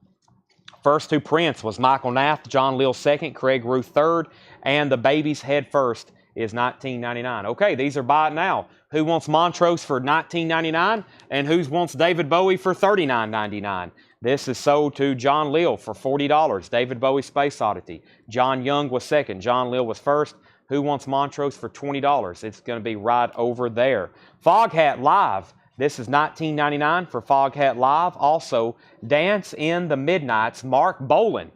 First to Prince was Michael Nath, John Lill second, Craig Ruth third, and The Baby's Head First is $19.99. Okay, these are buy it now. Who wants Montrose for $19.99 and who wants David Bowie for $39.99? This is sold to John Lill for $40. David Bowie Space Oddity. John Young was second. John Lill was first. Who wants Montrose for $20? It's going to be right over there. Foghat Live. This is $19.99 for Foghat Live. Also, Dance in the Midnights, Mark Bolan.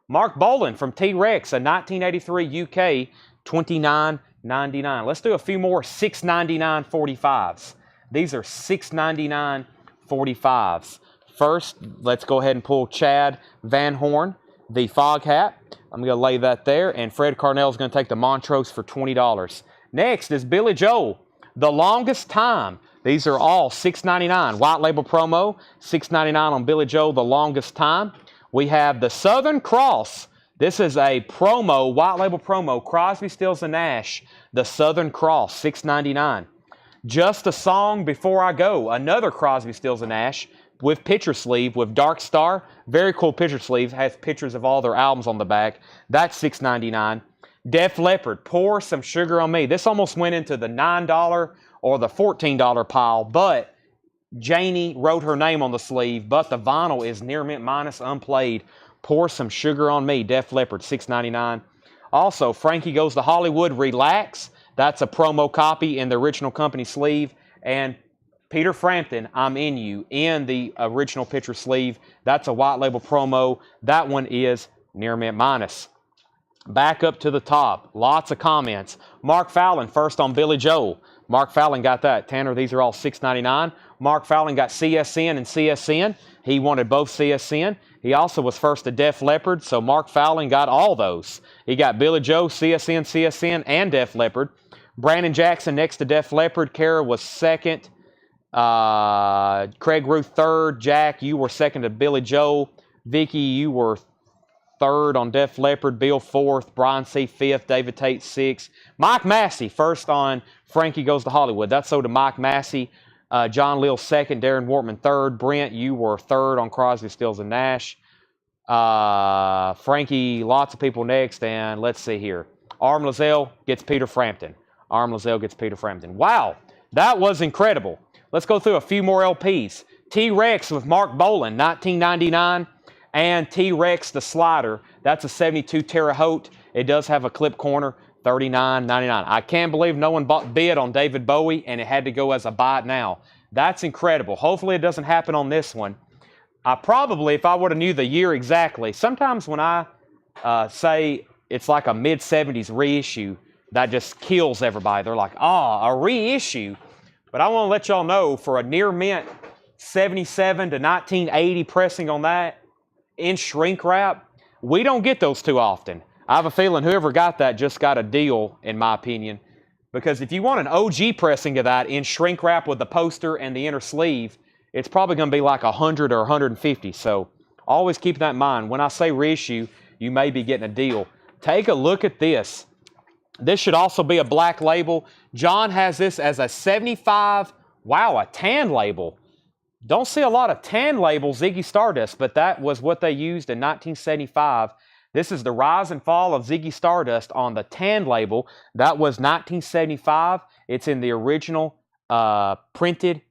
Mark Bolan from T-Rex, a 1983 UK, $29.99. Let's do a few more $6.99 45s. These are $6.99 45s. First, let's go ahead and pull Chad Van Horn, the Foghat. I'm going to lay that there, and Fred Carnell is going to take the Montrose for $20. Next is Billy Joel, The Longest Time. These are all $6.99. White label promo, $6.99 on Billy Joel, The Longest Time. We have the Southern Cross. This is a promo, white label promo, Crosby, Stills, and Nash, the Southern Cross, $6.99. Just a Song Before I Go, another Crosby, Stills, and Nash with picture sleeve with Dark Star. Very cool picture sleeve, has pictures of all their albums on the back. That's $6.99. Def Leppard, Pour Some Sugar on Me. This almost went into the $9 or the $14 pile, but Janie wrote her name on the sleeve, but the vinyl is near mint minus unplayed. Pour Some Sugar on Me, Def Leppard, $6.99. Also, Frankie Goes to Hollywood, Relax. That's a promo copy in the original company sleeve. And Peter Frampton, I'm In You, in the original picture sleeve. That's a white label promo. That one is near mint minus. Back up to the top, lots of comments. Mark Fallon, first on Billy Joel. Mark Fallon got that. Tanner, these are all $6.99. Mark Fallon got CSN and CSN. He wanted both CSN. He also was first to Def Leppard, so Mark Fallon got all those. He got Billy Joel, CSN, CSN, and Def Leppard. Brandon Jackson next to Def Leppard. Kara was second. Craig Ruth third. Jack, you were second to Billy Joel. Vicky, you were third on Def Leppard. Bill fourth. Brian C. fifth. David Tate sixth. Mike Massey first on Frankie Goes to Hollywood. That's so to Mike Massey. John Lill second. Darren Wortman third. Brent, you were third on Crosby, Stills, and Nash. Frankie, lots of people next. And let's see here. Arm Lazelle gets Peter Frampton. Arm Lazelle gets Peter Frampton. Wow, that was incredible. Let's go through a few more LPs. T-Rex with Mark Bolan, $19.99. And T-Rex the Slider, that's a 72 Terre Haute. It does have a clip corner, $39.99. I can't believe no one bid on David Bowie and it had to go as a buy it now. That's incredible. Hopefully it doesn't happen on this one. I probably, if I would have knew the year exactly, sometimes when I say it's like a mid-70s reissue, that just kills everybody. They're like, a reissue. But I want to let y'all know, for a near mint 77 to 1980 pressing on that in shrink wrap. We don't get those too often. I have a feeling whoever got that just got a deal, in my opinion. Because if you want an OG pressing of that in shrink wrap with the poster and the inner sleeve, it's probably going to be like 100 or 150. So always keep that in mind. When I say reissue, you may be getting a deal. Take a look at this. This should also be a black label. John has this as a 75. Wow, a tan label. Don't see a lot of tan labels, Ziggy Stardust, but that was what they used in 1975. This is the rise and fall of Ziggy Stardust on the tan label. That was 1975. It's in the original printed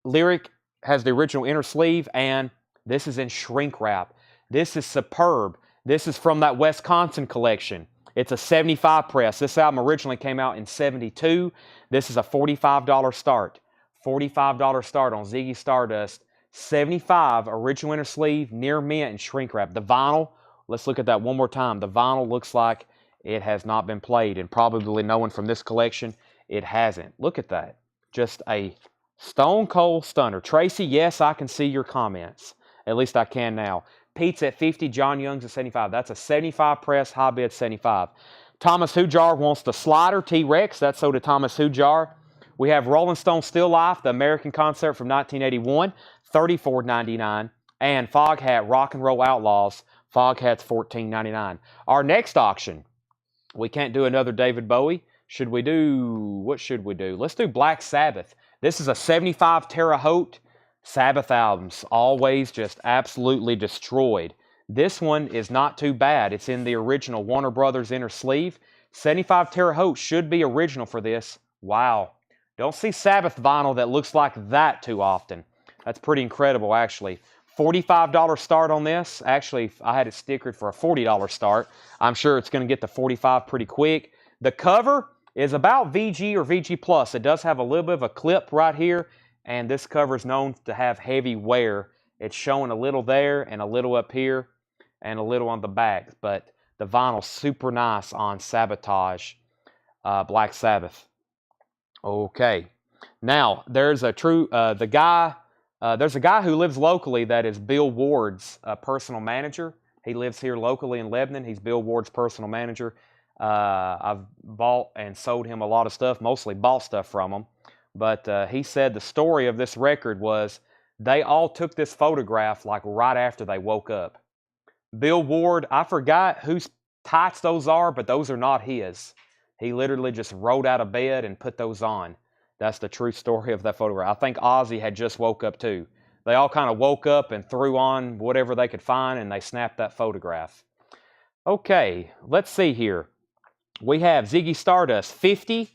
lyric, has the original inner sleeve, and this is in shrink wrap. This is superb. This is from that Wisconsin collection. It's a 75 press. This album originally came out in 72. This is a $45 start. $45 start on Ziggy Stardust. 75 original inner sleeve, near mint, and shrink wrap. The vinyl, let's look at that one more time. The vinyl looks like it has not been played, and probably no one from this collection, it hasn't. Look at that. Just a stone cold stunner. Tracy, yes, I can see your comments. At least I can now. Pete's at 50, John Young's at 75. That's a 75 press, high bid 75. Thomas Hujar wants the slider T-Rex. That's so to Thomas Hujar. We have Rolling Stone Still Life, the American concert from 1981, $34.99. And Foghat Rock and Roll Outlaws, Foghat's $14.99. Our next auction, we can't do another David Bowie. What should we do? Let's do Black Sabbath. This is a 75 Terre Haute. Sabbath albums, always just absolutely destroyed. This one is not too bad. It's in the original Warner Brothers inner sleeve. 75 Terre Haute should be original for this. Wow. Don't see Sabbath vinyl that looks like that too often. That's pretty incredible, actually. $45 start on this. Actually, I had it stickered for a $40 start. I'm sure it's going to get to $45 pretty quick. The cover is about VG or VG Plus. It does have a little bit of a clip right here. And this cover is known to have heavy wear. It's showing a little there and a little up here and a little on the back. But the vinyl's super nice on Sabotage, Black Sabbath. Okay. Now, there's a guy who lives locally that is Bill Ward's personal manager. He lives here locally in Lebanon. He's Bill Ward's personal manager. I've bought and sold him a lot of stuff, mostly bought stuff from him. But he said the story of this record was they all took this photograph like right after they woke up. Bill Ward, I forgot whose tights those are, but those are not his. He literally just rolled out of bed and put those on. That's the true story of that photograph. I think Ozzy had just woke up too. They all kind of woke up and threw on whatever they could find, and they snapped that photograph. Okay, let's see here. We have Ziggy Stardust 50.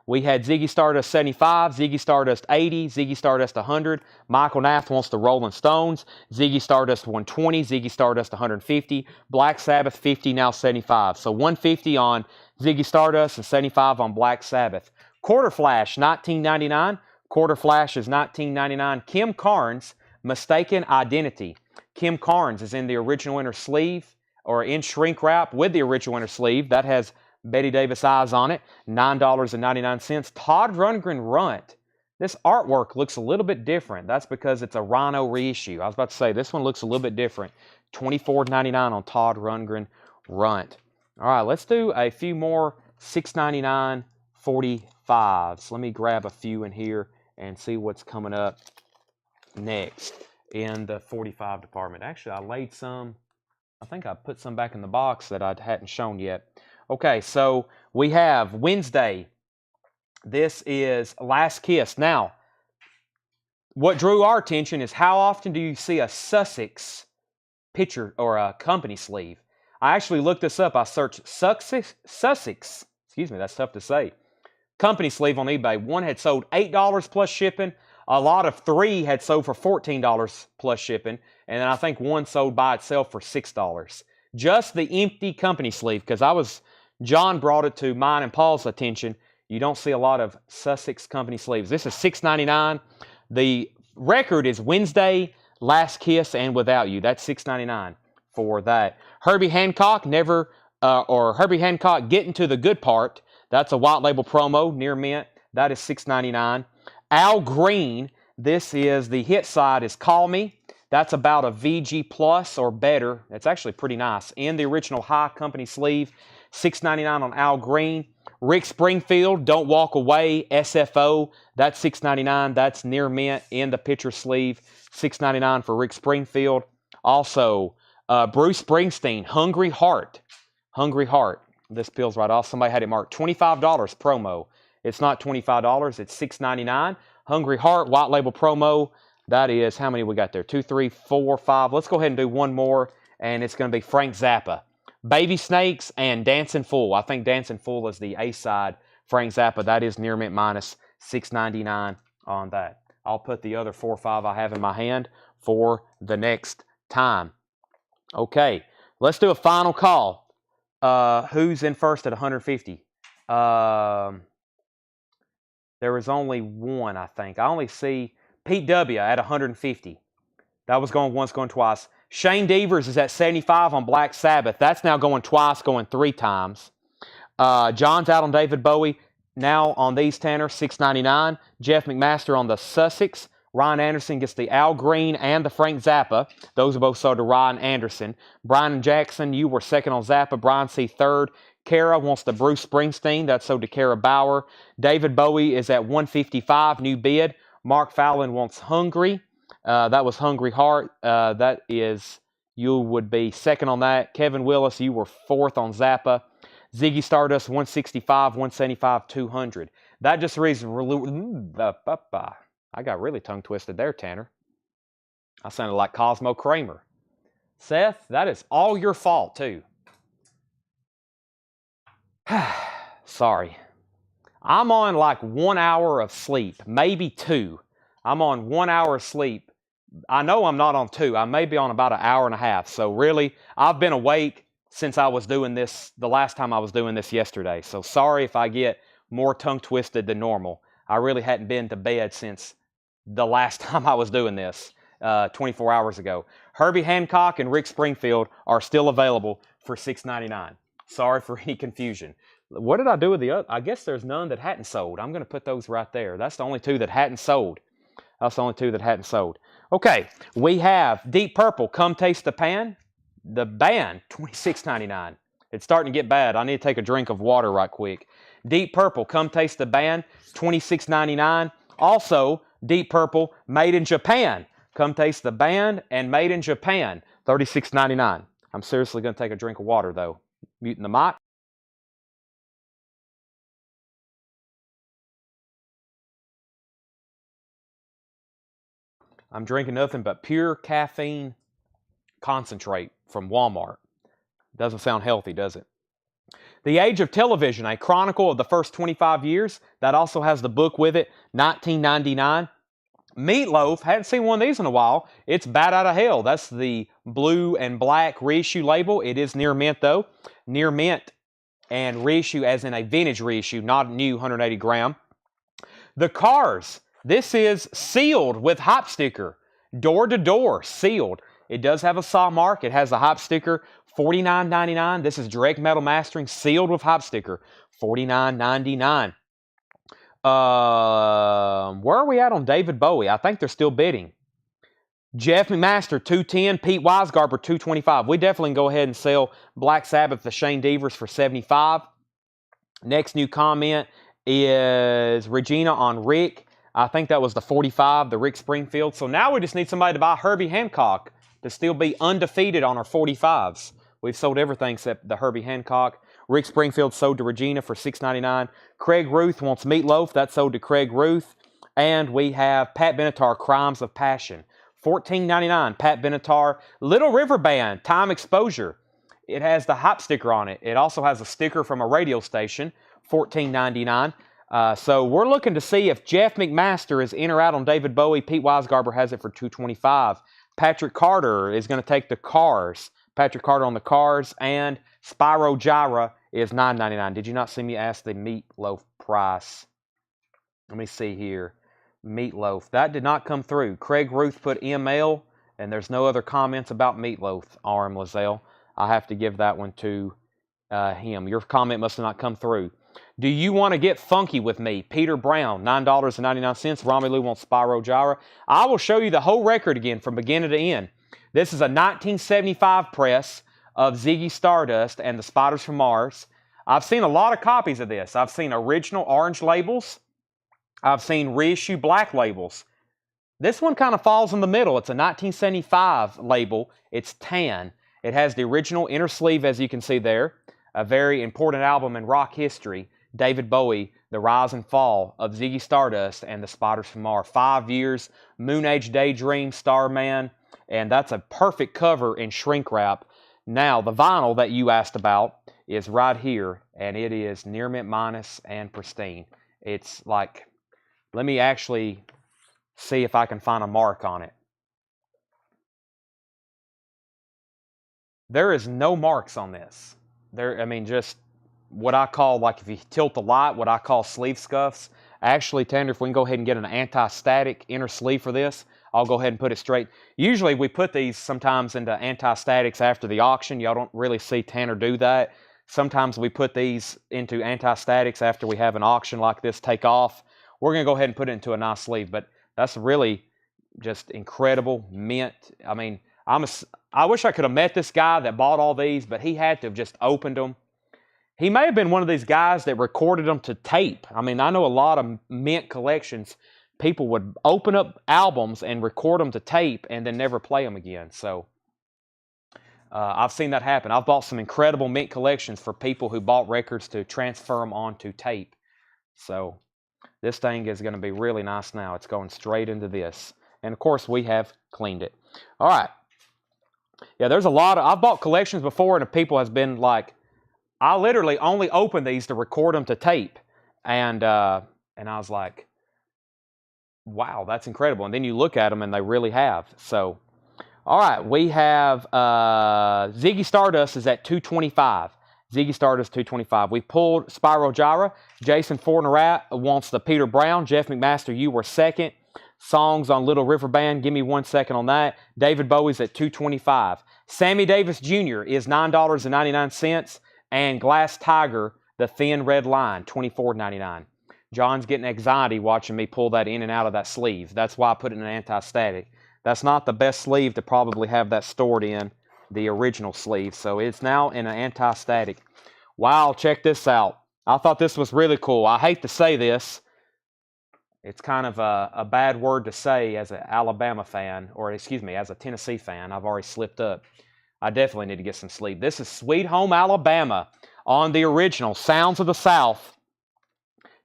We had Ziggy Stardust 75, Ziggy Stardust 80, Ziggy Stardust 100. Michael Nath wants the Rolling Stones. Ziggy Stardust 120, Ziggy Stardust 150. Black Sabbath 50, now 75. So 150 on Ziggy Stardust and 75 on Black Sabbath. Quarter Flash, 1999. Quarter Flash is 1999. Kim Carnes, Mistaken Identity. Kim Carnes is in the original inner sleeve, or in shrink wrap with the original inner sleeve. That has Betty Davis eyes on it, $9.99. Todd Rundgren Runt. This artwork looks a little bit different. That's because it's a Rhino reissue. I was about to say, this one looks a little bit different. $24.99 on Todd Rundgren Runt. All right, let's do a few more $6.99 45s. Let me grab a few in here and see what's coming up next in the 45 department. Actually, I laid some. I think I put some back in the box that I hadn't shown yet. Okay, so we have Wednesday. This is Last Kiss. Now, what drew our attention is how often do you see a Sussex picture or a company sleeve? I actually looked this up. I searched Sussex. Excuse me, that's tough to say. Company sleeve on eBay. One had sold $8 plus shipping. A lot of three had sold for $14 plus shipping. And then I think one sold by itself for $6. Just the empty company sleeve, because John brought it to mine and Paul's attention. You don't see a lot of Sussex company sleeves. This is $6.99. The record is Wednesday, Last Kiss, and Without You. That's $6.99 for that. Herbie Hancock, Herbie Hancock, Getting to the Good Part. That's a white label promo, near mint. That is $6.99. Al Green, This is the hit side is Call Me. That's about a VG plus or better. It's actually pretty nice. In the original high company sleeve, $6.99 on Al Green. Rick Springfield, Don't Walk Away, SFO. That's $6.99. That's near mint in the picture sleeve. $6.99 for Rick Springfield. Also, Bruce Springsteen, Hungry Heart. Hungry Heart. This peels right off. Somebody had it marked $25 promo. It's not $25. It's $6.99. Hungry Heart, white label promo. That is, how many we got there? 2, 3, 4, 5. Let's go ahead and do one more, and it's going to be Frank Zappa. Baby Snakes and Dancing Fool. I think Dancing Fool is the A side. Frank Zappa, that is near mint minus $6.99 on that. I'll put the other 4 or 5 I have in my hand for the next time. Okay, let's do a final call. Who's in first at 150? There was only one, I think. I only see Pete W. at 150. That was going once, going twice. Shane Devers is at 75 on Black Sabbath. That's now going twice, going 3 times. John's out on David Bowie. Now on these Tanner, $6.99. Jeff McMaster on the Sussex. Ryan Anderson gets the Al Green and the Frank Zappa. Those are both sold to Ryan Anderson. Brian and Jackson, you were second on Zappa. Brian C. third. Kara wants the Bruce Springsteen. That's sold to Kara Bauer. David Bowie is at 155, new bid. Mark Fallon wants Hungry. That was Hungry Heart. That is, you would be second on that. Kevin Willis, you were fourth on Zappa. Ziggy Stardust, 165, 175, 200. That just reads, I got really tongue twisted there, Tanner. I sounded like Cosmo Kramer. Seth, that is all your fault, too. Sorry. I'm on like 1 hour of sleep, maybe 2. I'm on 1 hour of sleep. I know I'm not on 2. I may be on about an hour and a half. So really, I've been awake since I was doing this, the last time I was doing this yesterday. So sorry if I get more tongue twisted than normal. I really hadn't been to bed since the last time I was doing this, 24 hours ago. Herbie Hancock and Rick Springfield are still available for $6.99. Sorry for any confusion. What did I do with the other? I guess there's none that hadn't sold. I'm going to put those right there. That's the only 2 that hadn't sold. That's the only 2 that hadn't sold. Okay, we have Deep Purple, Come Taste the Pan. The band, $26.99. It's starting to get bad. I need to take a drink of water right quick. Deep Purple, Come Taste the Band, $26.99. Also, Deep Purple, Made in Japan. Come Taste the Band and Made in Japan, $36.99. I'm seriously going to take a drink of water, though. Muting the mic. I'm drinking nothing but pure caffeine concentrate from Walmart. Doesn't sound healthy, does it? The Age of Television, a chronicle of the first 25 years. That also has the book with it, $19.99. Meatloaf, hadn't seen one of these in a while. It's Bat Out of Hell. That's the blue and black reissue label. It is near mint, though. Near mint and reissue as in a vintage reissue, not new 180 gram. The Cars. This is sealed with hop sticker. Door to door, sealed. It does have a saw mark. It has a hop sticker, $49.99. This is direct metal mastering, sealed with hop sticker, $49.99. Where are we at on David Bowie? I think they're still bidding. Jeff McMaster, $210. Pete Weisgarber, $225. We definitely can go ahead and sell Black Sabbath to Shane Devers for $75. Next new comment is Regina on Rick. I think that was the 45, the Rick Springfield. So now we just need somebody to buy Herbie Hancock to still be undefeated on our 45s. We've sold everything except the Herbie Hancock. Rick Springfield sold to Regina for $6.99. Craig Ruth wants Meatloaf. That's sold to Craig Ruth. And we have Pat Benatar, Crimes of Passion. $14.99. Pat Benatar. Little River Band, Time Exposure. It has the hop sticker on it. It also has a sticker from a radio station. $14.99. So we're looking to see if Jeff McMaster is in or out on David Bowie. Pete Weisgarber has it for $225. Patrick Carter is going to take the Cars. Patrick Carter on the Cars. And Spyro Gyra is $9.99. Did you not see me ask the Meatloaf price? Let me see here. Meatloaf. That did not come through. Craig Ruth put ML, and there's no other comments about Meatloaf, R.M. Lazelle. I have to give that one to him. Your comment must have not come through. Do you want to get funky with me? Peter Brown, $9.99. Romelu wants Spyro Gyra. I will show you the whole record again from beginning to end. This is a 1975 press of Ziggy Stardust and the Spiders from Mars. I've seen a lot of copies of this. I've seen original orange labels. I've seen reissue black labels. This one kind of falls in the middle. It's a 1975 label. It's tan. It has the original inner sleeve, as you can see there. A very important album in rock history. David Bowie, The Rise and Fall of Ziggy Stardust and the Spiders from Mars. 5 years, Moon Age Daydream, Starman, and that's a perfect cover in shrink wrap. Now, the vinyl that you asked about is right here, and it is near mint minus and pristine. It's like, let me actually see if I can find a mark on it. There is no marks on this. I mean, just what I call, like if you tilt the light, what I call sleeve scuffs. Actually, Tanner, if we can go ahead and get an anti-static inner sleeve for this, I'll go ahead and put it straight. Usually we put these sometimes into anti-statics after the auction. Y'all don't really see Tanner do that. Sometimes we put these into anti-statics after we have an auction like this take off. We're going to go ahead and put it into a nice sleeve, but that's really just incredible mint. I mean, I wish I could have met this guy that bought all these, but he had to have just opened them. He may have been one of these guys that recorded them to tape. I mean, I know a lot of mint collections, people would open up albums and record them to tape and then never play them again. So I've seen that happen. I've bought some incredible mint collections for people who bought records to transfer them onto tape. So this thing is going to be really nice now. It's going straight into this. And, of course, we have cleaned it. All right. Yeah, there's a lot of... I've bought collections before, and people has been like... I literally only opened these to record them to tape. And I was like, wow, that's incredible. And then you look at them, and they really have. So, all right. We have Ziggy Stardust is at $225. Ziggy Stardust, $225. We pulled Spyro Gyra. Jason Fornerat wants the Peter Brown. Jeff McMaster, you were second. Songs on Little River Band. Give me 1 second on that. David Bowie's at $225. Sammy Davis Jr. is $9.99. And Glass Tiger, The Thin Red Line, $24.99. John's getting anxiety watching me pull that in and out of that sleeve. That's why I put it in an anti-static. That's not the best sleeve to probably have that stored in, the original sleeve. So it's now in an anti-static. Wow, check this out. I thought this was really cool. I hate to say this. It's kind of a bad word to say as an Alabama fan, or excuse me, as a Tennessee fan. I've already slipped up. I definitely need to get some sleep. This is Sweet Home Alabama on the original Sounds of the South.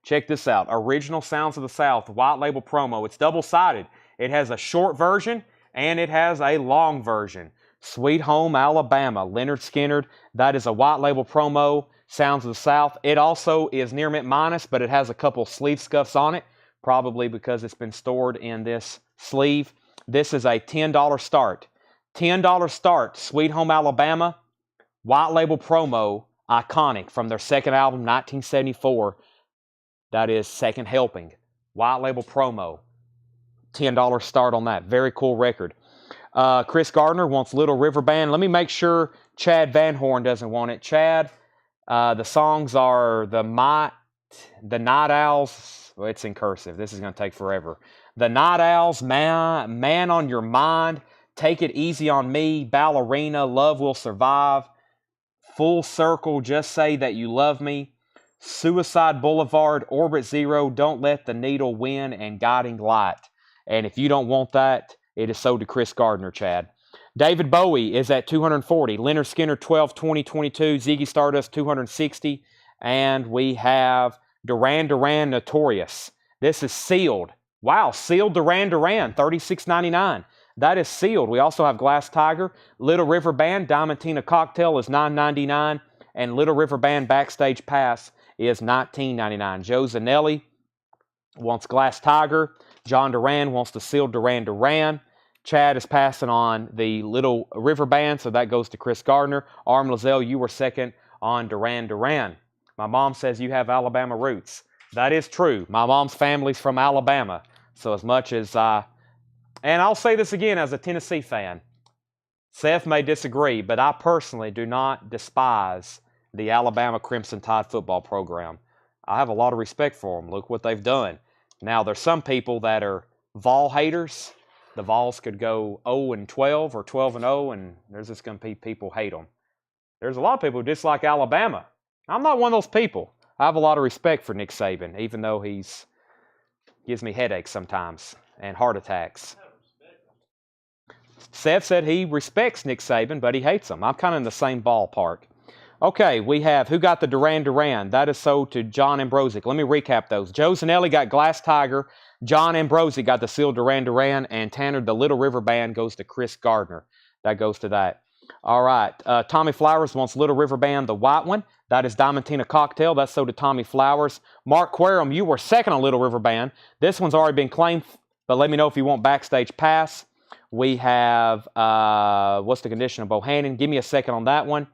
Check this out. Original Sounds of the South, white label promo. It's double-sided. It has a short version and it has a long version. Sweet Home Alabama, Leonard Skinner. That is a white label promo, Sounds of the South. It also is near mint minus, but it has a couple sleeve scuffs on it, probably because it's been stored in this sleeve. This is a $10 start. $10 start, Sweet Home Alabama, white label promo, iconic from their second album, 1974. That is Second Helping. White label promo, $10 start on that. Very cool record. Chris Gardner wants Little River Band. Let me make sure Chad Van Horn doesn't want it. Chad, the songs are The Night Owls. Well, it's in cursive. This is going to take forever. The Night Owls, Man on Your Mind, Take It Easy on Me, Ballerina, Love Will Survive, Full Circle, Just Say That You Love Me, Suicide Boulevard, Orbit Zero, Don't Let the Needle Win, and Guiding Light. And if you don't want that, it is sold to Chris Gardner, Chad. David Bowie is at $240. Leonard Skinner, $12, $20, $22. Ziggy Stardust, $260. And we have Duran Duran, Notorious. This is sealed. Wow, sealed Duran Duran, $36.99. That is sealed. We also have Glass Tiger. Little River Band, Diamantina Cocktail is $9.99. And Little River Band Backstage Pass is $19.99. Joe Zanelli wants Glass Tiger. John Duran wants the sealed Duran Duran. Chad is passing on the Little River Band, so that goes to Chris Gardner. Arm Lozelle, you were second on Duran Duran. My mom says you have Alabama roots. That is true. My mom's family's from Alabama. So as much as and I'll say this again as a Tennessee fan. Seth may disagree, but I personally do not despise the Alabama Crimson Tide football program. I have a lot of respect for them. Look what they've done. Now, there's some people that are Vol haters. The Vols could go 0-12 or 12-0, and there's just going to be people hate them. There's a lot of people who dislike Alabama. I'm not one of those people. I have a lot of respect for Nick Saban, even though he's gives me headaches sometimes and heart attacks. Seth said he respects Nick Saban, but he hates him. I'm kind of in the same ballpark. Okay, we have who got the Duran Duran. That is sold to John Ambrosic. Let me recap those. Joe Zanelli got Glass Tiger. John Ambrosic got the sealed Duran Duran. And Tanner, the Little River Band, goes to Chris Gardner. That goes to that. All right. Tommy Flowers wants Little River Band, the white one. That is Diamantina Cocktail. That's sold to Tommy Flowers. Mark Querum, you were second on Little River Band. This one's already been claimed, but let me know if you want backstage pass. We have, what's the condition of Bohannon? Give me a second on that one.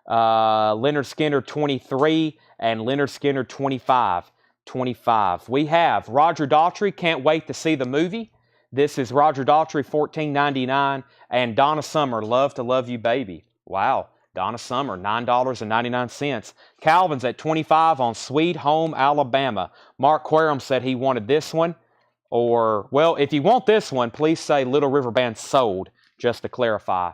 Leonard Skinner 23 and Leonard Skinner 25. We have Roger Daughtry, can't wait to see the movie. This is Roger Daughtry, $14.99, and Donna Summer, Love to Love You Baby. Wow, Donna Summer, $9.99. Calvin's at 25 on Sweet Home Alabama. Mark Querum said he wanted this one. Or, well, if you want this one, please say Little River Band sold, just to clarify.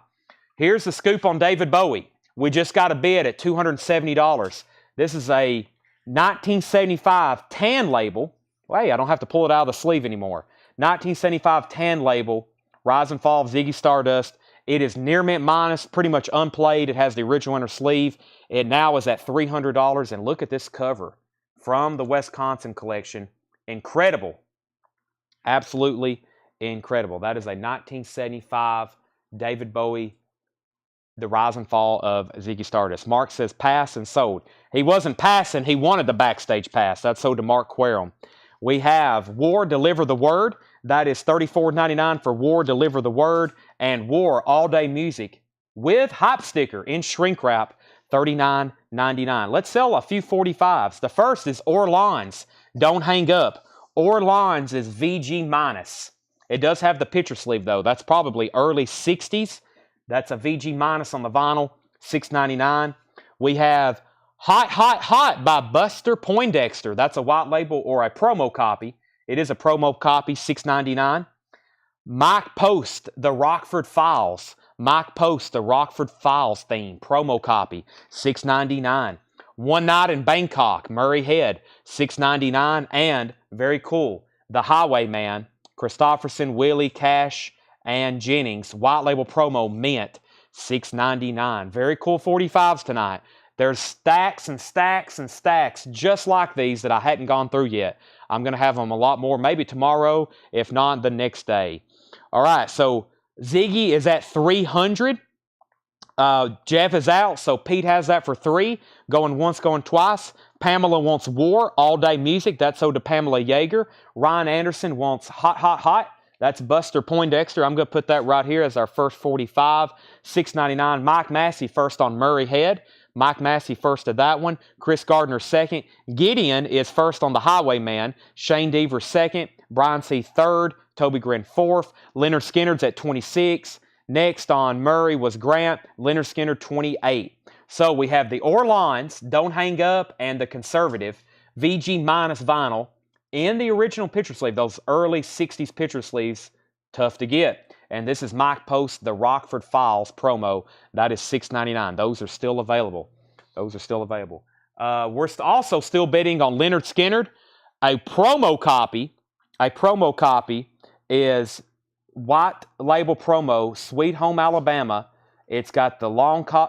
Here's the scoop on David Bowie. We just got a bid at $270. This is a 1975 tan label. Well, hey, I don't have to pull it out of the sleeve anymore. 1975 tan label, Rise and Fall of Ziggy Stardust. It is near mint minus, pretty much unplayed. It has the original inner sleeve. It now is at $300. And look at this cover from the Wisconsin collection. Incredible. Absolutely incredible. That is a 1975 David Bowie, The Rise and Fall of Ziggy Stardust. Mark says pass and sold. He wasn't passing. He wanted the backstage pass. That's sold to Mark Querum. We have War, Deliver the Word. That is $34.99 for War, Deliver the Word. And War, All Day Music with Hype Sticker in shrink wrap, $39.99. Let's sell a few 45s. The first is Orleans, Don't Hang Up. Orleans is VG minus. It does have the picture sleeve, though. That's probably early 60s. That's a VG minus on the vinyl, $6.99. We have Hot, Hot, Hot by Buster Poindexter. That's a white label or a promo copy. It is a promo copy, $6.99. Mike Post, The Rockford Files. Mike Post, The Rockford Files theme, promo copy, $6.99. One Night in Bangkok, Murray Head, $6.99. And, very cool, The Highwayman, Christopherson, Willie, Cash, and Jennings, white label promo, mint, $6.99. Very cool 45s tonight. There's stacks and stacks and stacks just like these that I hadn't gone through yet. I'm going to have them a lot more, maybe tomorrow, if not the next day. All right, so Ziggy is at 300. Jeff is out, so Pete has that for 3. Going once, going twice. Pamela wants War, All Day Music. That's sold to Pamela Yeager. Ryan Anderson wants Hot, Hot, Hot. That's Buster Poindexter. I'm going to put that right here as our first 45. $6.99. Mike Massey first on Murray Head. Mike Massey first to that one. Chris Gardner second. Gideon is first on the Highwayman. Shane Deaver second. Brian C. third. Toby Grin fourth. Leonard Skinner's at 26. Next on Murray was Grant. Leonard Skinner 28. So we have the Orleans, Don't Hang Up, and the Conservative VG minus vinyl in the original picture sleeve. Those early 60s picture sleeves, tough to get. And this is Mike Post, The Rockford Files promo. That is $6.99. Those are still available. We're also still bidding on Leonard Skinner. A promo copy is white label promo, Sweet Home Alabama. It's got the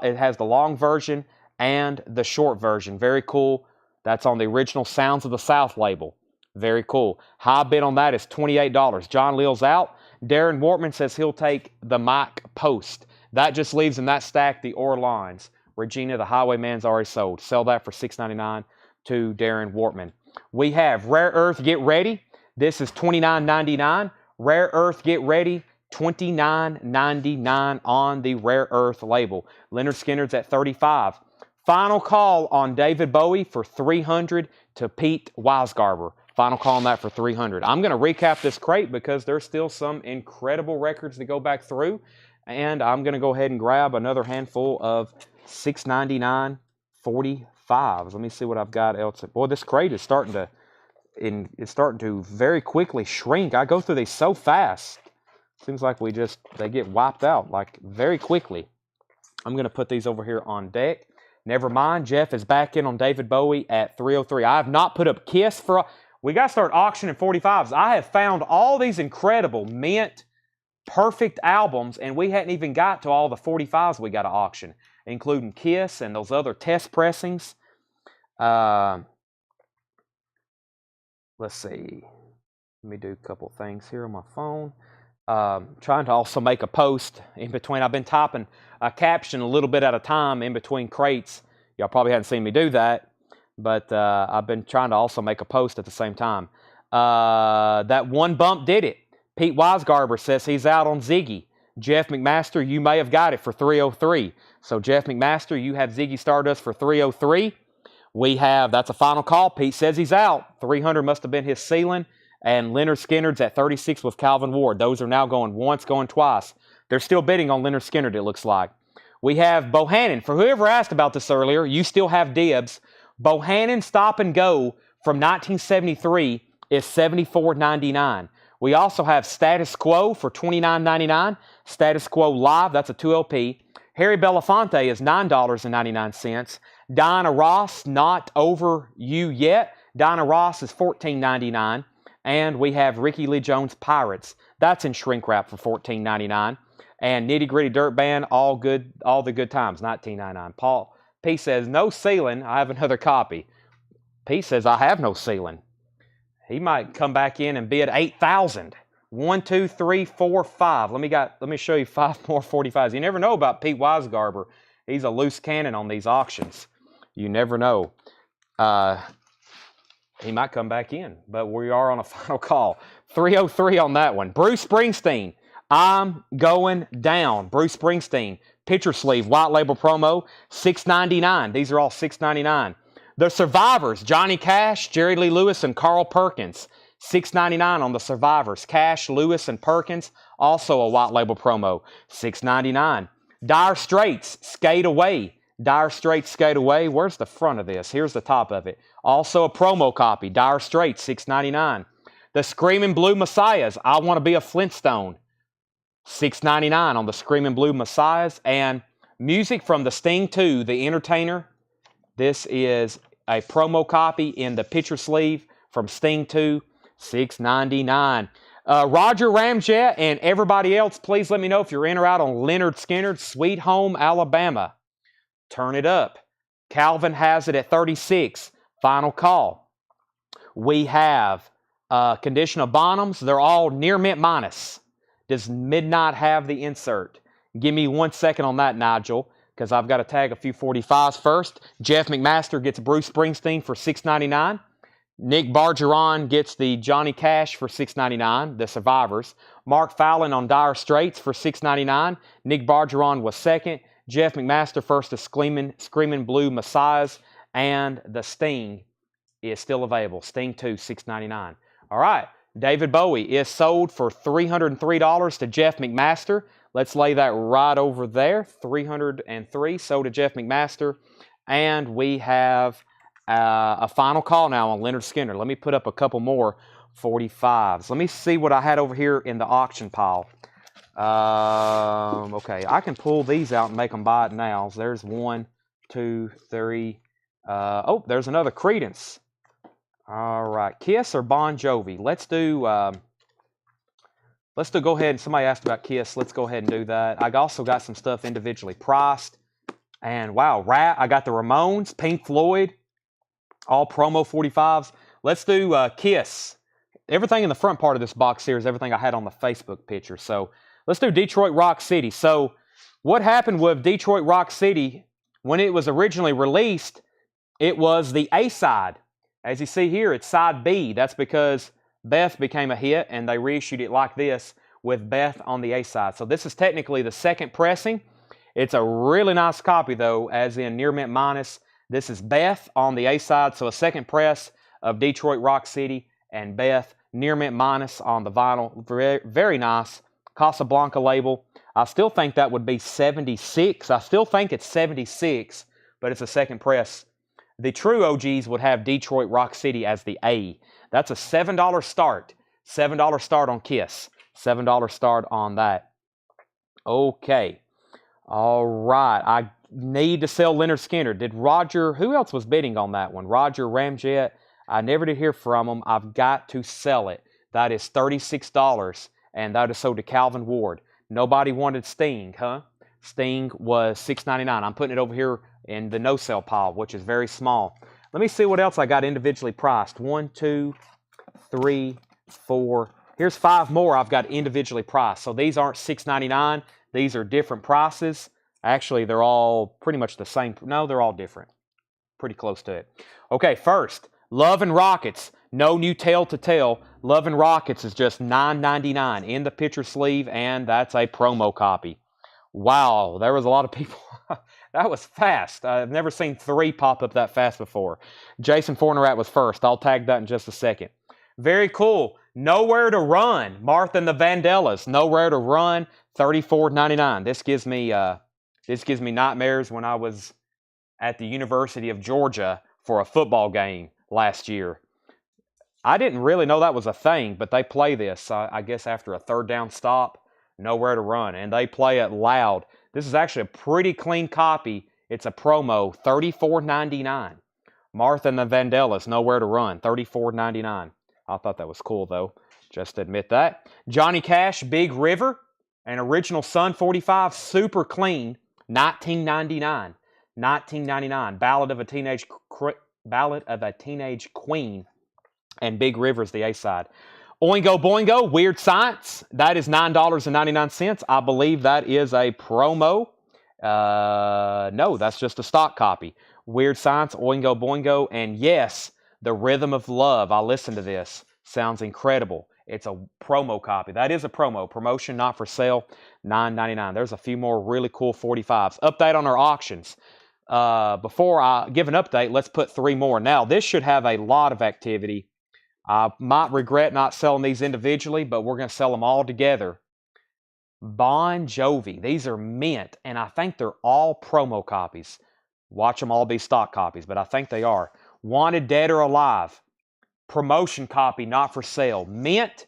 it has the long version and the short version. Very cool. That's on the original Sounds of the South label. Very cool. High bid on that is $28. John Leal's out. Darren Wortman says he'll take the Mike Post. That just leaves in that stack the Orleans. Regina, the Highwayman's already sold. Sell that for $6.99 to Darren Wortman. We have Rare Earth Get Ready. This is $29.99. Rare Earth Get Ready, $29.99 on the Rare Earth label. Leonard Skinner's at $35. Final call on David Bowie for $300 to Pete Weisgarber. Final call on that for $300. I'm going to recap this crate because there's still some incredible records to go back through. And I'm going to go ahead and grab another handful of $6.99 45 45s. Let me see what I've got else. Boy, this crate is starting to very quickly shrink. I go through these so fast. Seems like they get wiped out like very quickly. I'm going to put these over here on deck. Never mind, Jeff is back in on David Bowie at 303. I have not put up Kiss for... We got to start auctioning 45s. I have found all these incredible mint, perfect albums, and we hadn't even got to all the 45s we got to auction, including Kiss and those other test pressings. Let's see. Let me do a couple things here on my phone. Trying to also make a post in between. I've been typing a caption a little bit at a time in between crates. Y'all probably haven't seen me do that, but I've been trying to also make a post at the same time. That one bump did it. Pete Weisgarber says he's out on Ziggy. Jeff McMaster, you may have got it for 303. So Jeff McMaster, you have Ziggy Stardust for 303. That's a final call. Pete says he's out. 300 must have been his ceiling. And Leonard Skinner's at 36 with Calvin Ward. Those are now going once, going twice. They're still bidding on Leonard Skinner, it looks like. We have Bohannon. For whoever asked about this earlier, you still have dibs. Bohannon Stop and Go from 1973 is $74.99. We also have Status Quo for $29.99. Status Quo Live, that's a 2LP. Harry Belafonte is $9.99. Diana Ross, Not Over You Yet. Diana Ross is $14.99. And we have Ricky Lee Jones Pirates. That's in shrink wrap for $14.99. And Nitty Gritty Dirt Band, All the Good Times, $19.99. Paul P says, no ceiling. I have another copy. P says, I have no ceiling. He might come back in and bid $8,000. 1, 2, 3, 4, 5. Let me show you 5 more 45s. You never know about Pete Weisgarber. He's a loose cannon on these auctions. You never know. He might come back in, but we are on a final call. 303 on that one. Bruce Springsteen, I'm Going Down. Bruce Springsteen, picture sleeve, white label promo, $6.99. These are all $6.99. The Survivors, Johnny Cash, Jerry Lee Lewis, and Carl Perkins, $6.99 on the Survivors. Cash, Lewis, and Perkins, also a white label promo, $6.99. Dire Straits, Skate Away. Dire Straits, Skate Away. Where's the front of this? Here's the top of it. Also a promo copy. Dire Straits, $6.99. The Screaming Blue Messiahs, I Want to Be a Flintstone, $6.99 on the Screaming Blue Messiahs. And music from the Sting 2, The Entertainer. This is a promo copy in the picture sleeve from Sting 2, $6.99. Roger Ramjet and everybody else, please let me know if you're in or out on Leonard Skinner's Sweet Home, Alabama. Turn it up. Calvin has it at 36. Final call. We have Condition of Bonhams. They're all near mint minus. Does Midnight have the insert? Give me 1 second on that, Nigel, because I've got to tag a few 45s first. Jeff McMaster gets Bruce Springsteen for $6.99. Nick Bargeron gets the Johnny Cash for $6.99, the Survivors. Mark Fallon on Dire Straits for $6.99. Nick Bargeron was second. Jeff McMaster first to Screaming Blue Messiahs. And the Sting is still available. Sting 2, $6.99. All right. David Bowie is sold for $303 to Jeff McMaster. Let's lay that right over there. $303 sold to Jeff McMaster. And we have a final call now on Leonard Skinner. Let me put up a couple more 45s. Let me see what I had over here in the auction pile. Okay, I can pull these out and make them buy it now. So there's 1, 2, 3. There's another Creedence. All right, Kiss or Bon Jovi? Let's do go ahead. Somebody asked about Kiss. Let's go ahead and do that. I also got some stuff individually priced. And wow, I got the Ramones, Pink Floyd, all promo 45s. Let's do Kiss. Everything in the front part of this box here is everything I had on the Facebook picture. So let's do Detroit Rock City. So what happened with Detroit Rock City, when it was originally released, it was the A-side. As you see here, it's side B. That's because Beth became a hit, and they reissued it like this with Beth on the A-side. So this is technically the second pressing. It's a really nice copy, though, as in near mint minus. This is Beth on the A-side, so a second press of Detroit Rock City and Beth, near mint minus on the vinyl. Very, very nice. Casablanca label. I still think that would be 76. I still think it's 76, but it's a second press The true OGs would have Detroit Rock City as the A. That's a $7 start. $7 start on Kiss. $7 start on that. Okay. All right. I need to sell Leonard Skinner. Did Roger, who else was bidding on that one? Roger Ramjet. I never did hear from him. I've got to sell it. That is $36, and that is sold to Calvin Ward. Nobody wanted Sting, huh? Sting was $6.99. I'm putting it over here in the no-sell pile, which is very small. Let me see what else I got individually priced. 1, 2, 3, 4. Here's 5 more I've got individually priced. So these aren't $6.99. These are different prices. Actually, they're all pretty much the same. No, they're all different. Pretty close to it. Okay, first, Love and Rockets. No new tail to tell. Love and Rockets is just $9.99 in the picture sleeve, and that's a promo copy. Wow, there was a lot of people. That was fast. I've never seen 3 pop up that fast before. Jason Fornerat was first. I'll tag that in just a second. Very cool. Nowhere to Run. Martha and the Vandellas. Nowhere to Run. $34.99. This gives me nightmares when I was at the University of Georgia for a football game last year. I didn't really know that was a thing, but they play this, I guess, after a third down stop. Nowhere to Run, and they play it loud. This is actually a pretty clean copy. It's a promo, $34.99. Martha and the Vandellas, Nowhere to Run, $34.99. I thought that was cool, though, just to admit that. Johnny Cash, Big River, an original Sun 45, super clean, $19.99. $19.99. Ballad of a Teenage Queen, and Big River's the A-side. Oingo Boingo, Weird Science, that is $9.99. I believe that is a promo. No, that's just a stock copy. Weird Science, Oingo Boingo, and yes, The Rhythm of Love. I listened to this. Sounds incredible. It's a promo copy. That is a promo. Promotion, not for sale, $9.99. There's a few more really cool 45s. Update on our auctions. Before I give an update, let's put 3 more. Now, this should have a lot of activity. I might regret not selling these individually, but we're going to sell them all together. Bon Jovi. These are mint, and I think they're all promo copies. Watch them all be stock copies, but I think they are. Wanted Dead or Alive. Promotion copy, not for sale. Mint.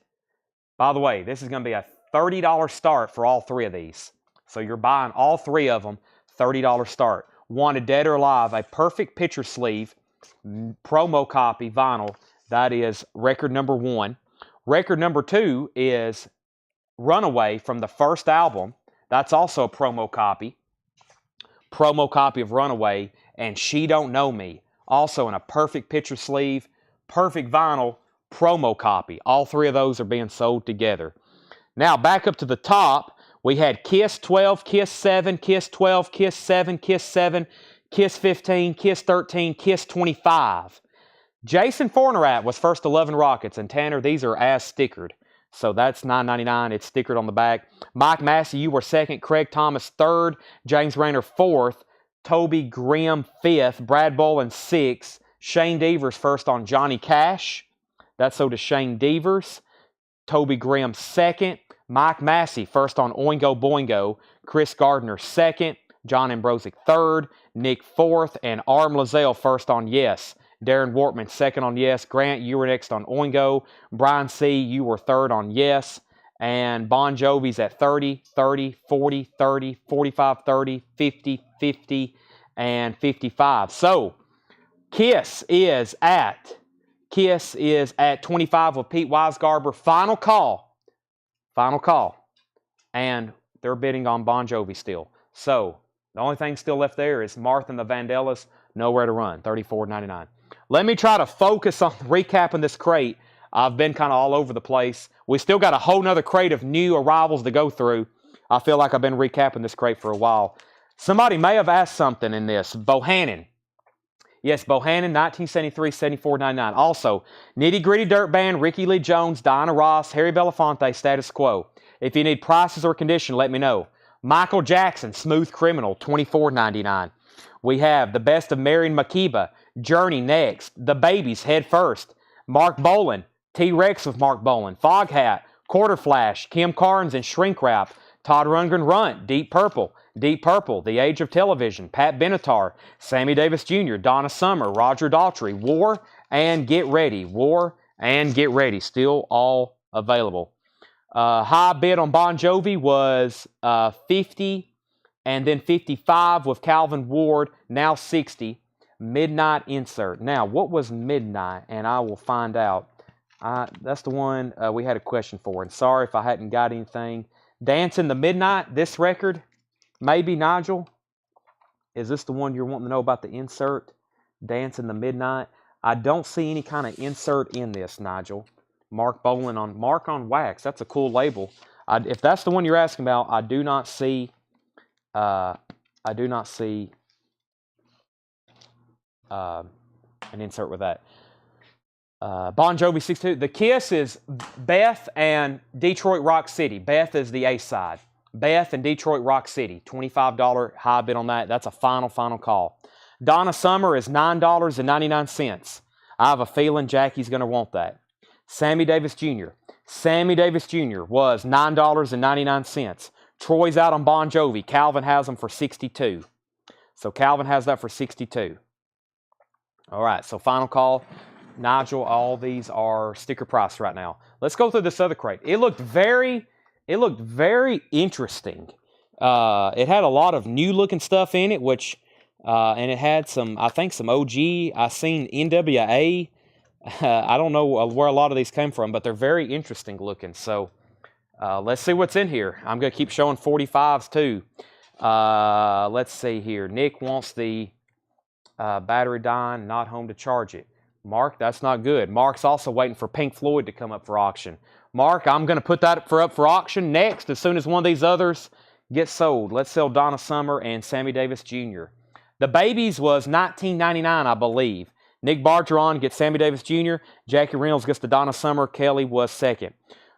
By the way, this is going to be a $30 start for all 3 of these. So you're buying all 3 of them, $30 start. Wanted Dead or Alive, a perfect picture sleeve, promo copy, vinyl. That is record number 1. Record number 2 is Runaway from the first album. That's also a promo copy. Promo copy of Runaway. And She Don't Know Me. Also in a perfect picture sleeve, perfect vinyl, promo copy. All 3 of those are being sold together. Now back up to the top, we had Kiss 12, Kiss 7, Kiss 12, Kiss 7, Kiss 7, Kiss 15, Kiss 13, Kiss 25. Jason Fornerat was first to Love and Rockets, and Tanner, these are as stickered. So that's $9.99. It's stickered on the back. Mike Massey, you were second. Craig Thomas, third. James Rayner, fourth. Toby Grimm, fifth. Brad Bolin, sixth. Shane Devers, first on Johnny Cash. That's so to Shane Devers. Toby Grimm, second. Mike Massey, first on Oingo Boingo. Chris Gardner, second. John Ambrosic, third. Nick, fourth. And Arm Lazelle, first on Yes. Darren Wortman, second on Yes. Grant, you were next on Oingo. Brian C., you were third on Yes. And Bon Jovi's at 30, 30, 40, 30, 45, 30, 50, 50, and 55. So, Kiss is at 25 with Pete Weisgarber. Final call. Final call. And they're bidding on Bon Jovi still. So, the only thing still left there is Martha and the Vandellas, Nowhere to Run, $34.99. Let me try to focus on recapping this crate. I've been kind of all over the place. We still got a whole nother crate of new arrivals to go through. I feel like I've been recapping this crate for a while. Somebody may have asked something in this. Bohannon. Yes, Bohannon, 1973, $74.99. Also, Nitty Gritty Dirt Band, Ricky Lee Jones, Diana Ross, Harry Belafonte, Status Quo. If you need prices or condition, let me know. Michael Jackson, Smooth Criminal, $24.99. We have The Best of Marion Makeba, Journey next. The Babies, Head First. Mark Bolan, T-Rex with Mark Bolan. Foghat, Quarter Flash, Kim Carnes and Shrink Wrap. Todd Rundgren Runt, Deep Purple. Deep Purple, The Age of Television, Pat Benatar, Sammy Davis Jr., Donna Summer, Roger Daltrey, War and Get Ready. War and Get Ready, still all available. High bid on Bon Jovi was 50 and then 55 with Calvin Ward, now 60. Midnight insert. Now, what was Midnight? And I will find out. That's the one we had a question for. And sorry if I hadn't got anything. Dance in the Midnight, this record, maybe, Nigel? Is this the one you're wanting to know about the insert? Dance in the Midnight. I don't see any kind of insert in this, Nigel. Mark Bolan on Mark on Wax. That's a cool label. If that's the one you're asking about, I do not see an insert with that. Bon Jovi 62. The Kiss is Beth and Detroit Rock City. Beth is the A side. Beth and Detroit Rock City. $25 high bid on that. That's a final call. Donna Summer is $9.99. I have a feeling Jackie's going to want that. Sammy Davis Jr. Sammy Davis Jr. was $9.99. Troy's out on Bon Jovi. Calvin has them for $62. So Calvin has that for $62. All right, so final call. Nigel, all these are sticker price right now. Let's go through this other crate. It looked very interesting. It had a lot of new looking stuff in it, which and it had some, I think, some OG. I seen NWA. I don't know where a lot of these came from, but they're very interesting looking. So let's see what's in here. I'm going to keep showing 45s too. Let's see here. Nick wants the battery dying, not home to charge it. Mark, that's not good. Mark's also waiting for Pink Floyd to come up for auction. Mark, I'm going to put that up for auction next as soon as one of these others gets sold. Let's sell Donna Summer and Sammy Davis Jr. The Babies was $19.99, I believe. Nick Bargeron gets Sammy Davis Jr. Jackie Reynolds gets the Donna Summer. Kelly was second.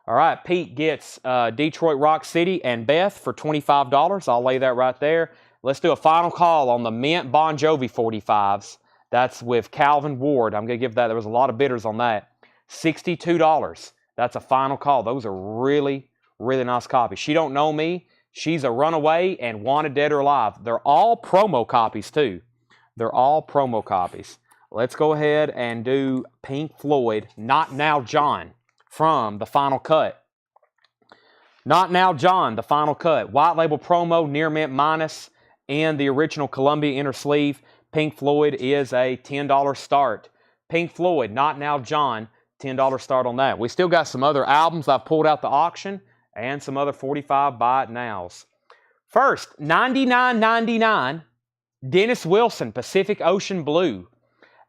All right, Pete gets Detroit Rock City and Beth for $25. I'll lay that right there. Let's do a final call on the Mint Bon Jovi 45s. That's with Calvin Ward. I'm going to give that. There was a lot of bidders on that. $62. That's a final call. Those are really, really nice copies. She don't know me. She's a runaway and wanted dead or alive. They're all promo copies too. They're all promo copies. Let's go ahead and do Pink Floyd, Not Now John, from the final cut. Not Now John, the final cut. White label promo, near mint minus, and the original Columbia inner sleeve. Pink Floyd is a $10 start. Pink Floyd, Not Now John, $10 start on that. We still got some other albums I've pulled out the auction and some other 45 buy it nows. First, $99.99, Dennis Wilson, Pacific Ocean Blue.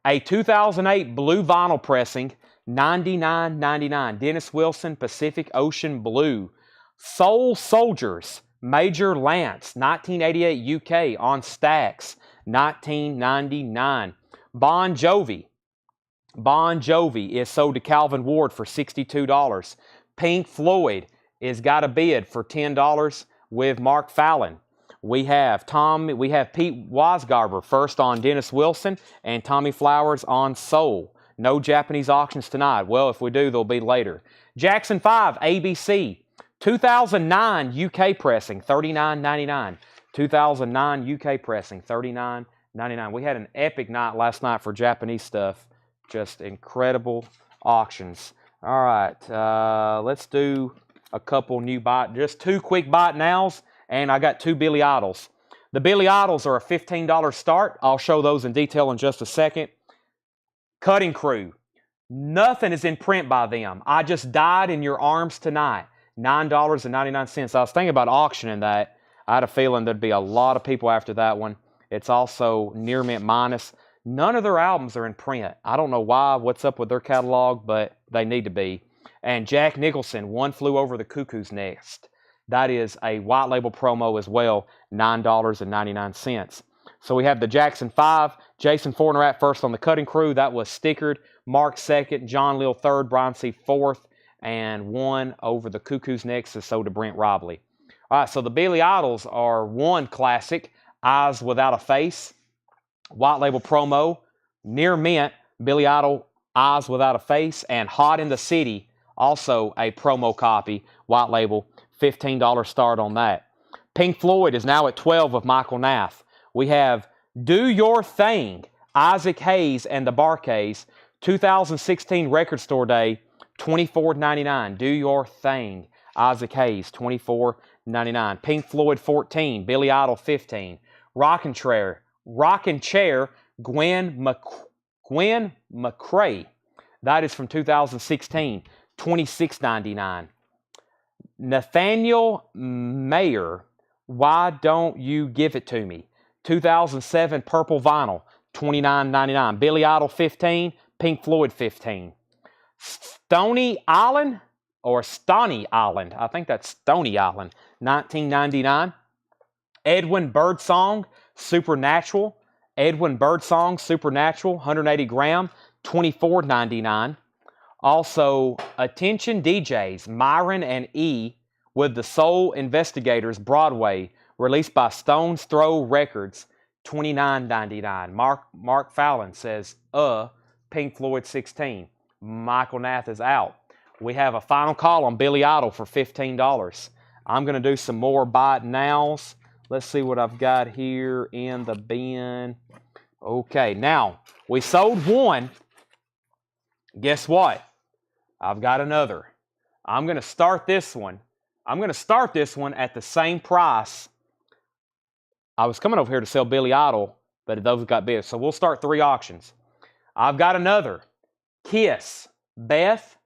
A 2008 blue vinyl pressing, $99.99. Dennis Wilson, Pacific Ocean Blue. Soul Soldiers, Major Lance, 1988 UK on Stax, $19.99. Bon Jovi. Bon Jovi is sold to Calvin Ward for $62. Pink Floyd is got a bid for $10 with Mark Fallon. We have Pete Weisgarber first on Dennis Wilson and Tommy Flowers on Soul. No Japanese auctions tonight. Well, if we do, they'll be later. Jackson 5, ABC. 2009 UK pressing, $39.99. 2009 UK pressing, $39.99. We had an epic night last night for Japanese stuff. Just incredible auctions. All right, let's do a couple new just two quick buy it nows, and I got two Billy Idols. The Billy Idols are a $15 start. I'll show those in detail in just a second. Cutting Crew. Nothing is in print by them. I Just Died in Your Arms Tonight. $9.99. I was thinking about auctioning that. I had a feeling there'd be a lot of people after that one. It's also near mint minus. None of their albums are in print. I don't know why, what's up with their catalog, but they need to be. And Jack Nicholson, One Flew Over the Cuckoo's Nest. That is a white label promo as well, $9.99. So we have the Jackson 5, Jason Fornerat first on the Cutting Crew. That was stickered. Mark second, John Lill third, Brian C. fourth, and One Over the Cuckoo's Nest is sold to Brent Robley. All right, so the Billy Idols are one classic, Eyes Without a Face, white label promo, near mint, Billy Idol, Eyes Without a Face, and Hot in the City, also a promo copy, white label, $15 start on that. Pink Floyd is now at 12 with Michael Nath. We have Do Your Thing, Isaac Hayes and the Barkays, 2016 Record Store Day, $24.99. Do Your Thing, Isaac Hayes, $24.99. Pink Floyd 14, Billy Idol 15. Rockin' Chair, Gwen McCrae. That is from 2016, $26.99. Nathaniel Mayer, Why Don't You Give It To Me? 2007 Purple Vinyl, $29.99. Billy Idol 15, Pink Floyd 15. Stony Island, or Stony Island, I think that's Stony Island, $19.99. Edwin Birdsong, Supernatural. Edwin Birdsong, Supernatural, 180 gram, $24.99. Also, Attention DJs, Myron and E with the Soul Investigators, Broadway, released by Stone's Throw Records, $29.99. Mark Fallon says, Pink Floyd 16. Michael Nath is out. We have a final call on Billy Idol for $15. I'm going to do some more buy it nows. Let's see what I've got here in the bin. Okay, now, we sold one. Guess what? I've got another. I'm going to start this one. I'm going to start this one at the same price. I was coming over here to sell Billy Idol, but those got bid. So we'll start 3 auctions. I've got another. Kiss, Beth,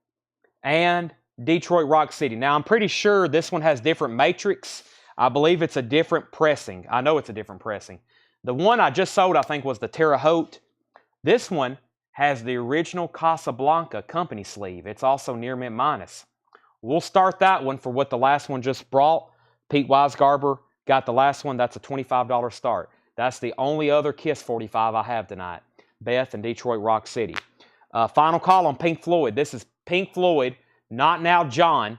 and Detroit Rock City. Now, I'm pretty sure this one has different matrix. I believe it's a different pressing. I know it's a different pressing. The one I just sold, I think, was the Terre Haute. This one has the original Casablanca company sleeve. It's also near mint minus. We'll start that one for what the last one just brought. Pete Weisgarber got the last one. That's a $25 start. That's the only other Kiss 45 I have tonight. Beth and Detroit Rock City. Final call on Pink Floyd. This is Pink Floyd, Not Now John.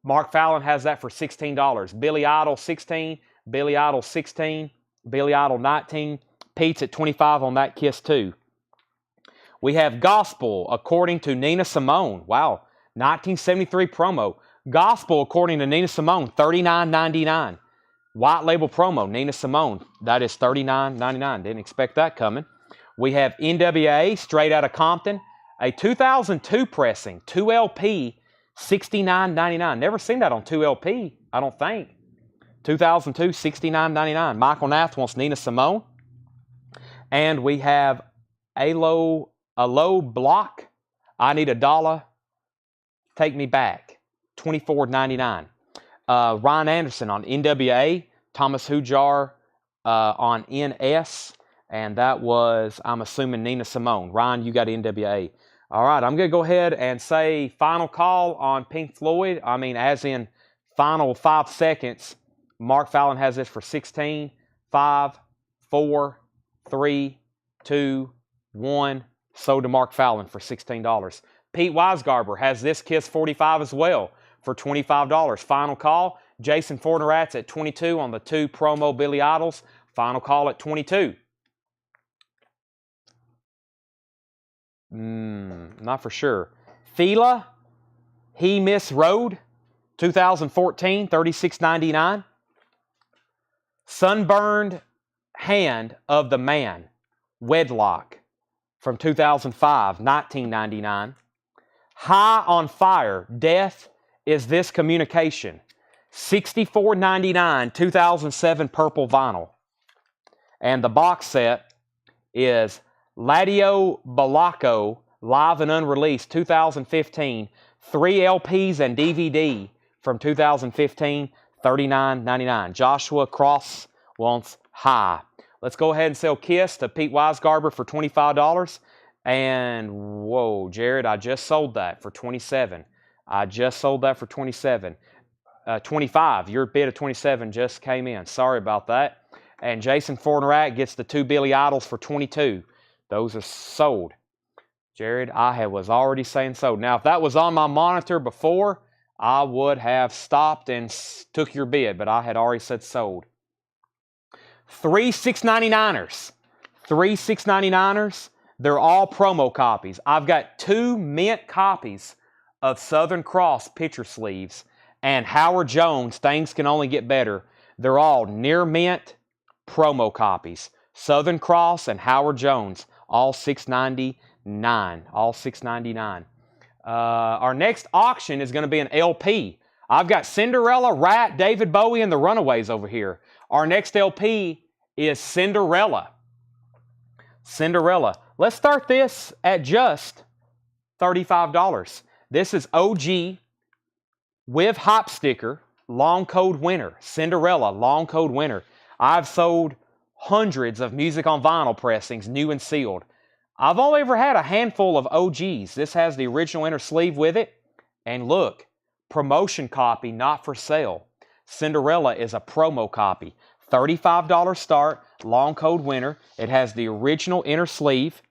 Mark Fallon has that for $16. Billy Idol 16, Billy Idol 16, Billy Idol 19. Pete's at 25 on that Kiss 2. We have Gospel according to Nina Simone. Wow, 1973 promo. Gospel according to Nina Simone, $39.99. White label promo, Nina Simone. That is $39.99. Didn't expect that coming. We have NWA, Straight Outta Compton, a 2002 pressing, 2LP, $69.99. Never seen that on 2LP, I don't think. 2002, $69.99. Michael Nath wants Nina Simone. And we have a low block, I Need a Dollar, Take Me Back, $24.99. Ryan Anderson on NWA, Thomas Hujar on NS, and that was, I'm assuming, Nina Simone. Ryan, you got NWA. All right, I'm going to go ahead and say final call on Pink Floyd. I mean, as in final 5 seconds. Mark Fallon has this for 16, 5, 4, 3, 2, 1. Sold to Mark Fallon for $16. Pete Weisgarber has this Kiss 45 as well for $25. Final call. Jason Fornerat's at 22 on the 2 promo Billy Idols. Final call at 22. Not for sure. Fila, He Miss Road, 2014, $36.99. Sunburned Hand of the Man, Wedlock, from 2005, $19.99. High on Fire, Death Is This Communication, $64.99, 2007 purple vinyl. And the box set is Ladio Balaco, live and unreleased, 2015, 3 LPs and DVD from 2015, $39.99. Joshua Cross wants High. Let's go ahead and sell Kiss to Pete Weisgarber for $25. And, whoa, Jared, I just sold that for $27. I just sold that for $27. $25. Your bid of $27 just came in. Sorry about that. And Jason Fornerat gets the 2 Billy Idols for $22. Those are sold. Jared, I was already saying sold. Now, if that was on my monitor before, I would have stopped and took your bid, but I had already said sold. 3 $6.99ers. 3 $6.99ers. They're all promo copies. I've got 2 mint copies of Southern Cross picture sleeves and Howard Jones, Things Can Only Get Better. They're all near mint promo copies. Southern Cross and Howard Jones, all $6.99. All $6.99. Our next auction is going to be an LP. I've got Cinderella, Rat, David Bowie, and the Runaways over here. Our next LP is Cinderella. Cinderella. Let's start this at just $35. This is OG with hop sticker, long code winner. Cinderella, long code winner. I've sold hundreds of music on vinyl pressings, new and sealed. I've only ever had a handful of OGs. This has the original inner sleeve with it. And look, promotion copy, not for sale. Cinderella is a promo copy. $35 start, long code winner. It has the original inner sleeve.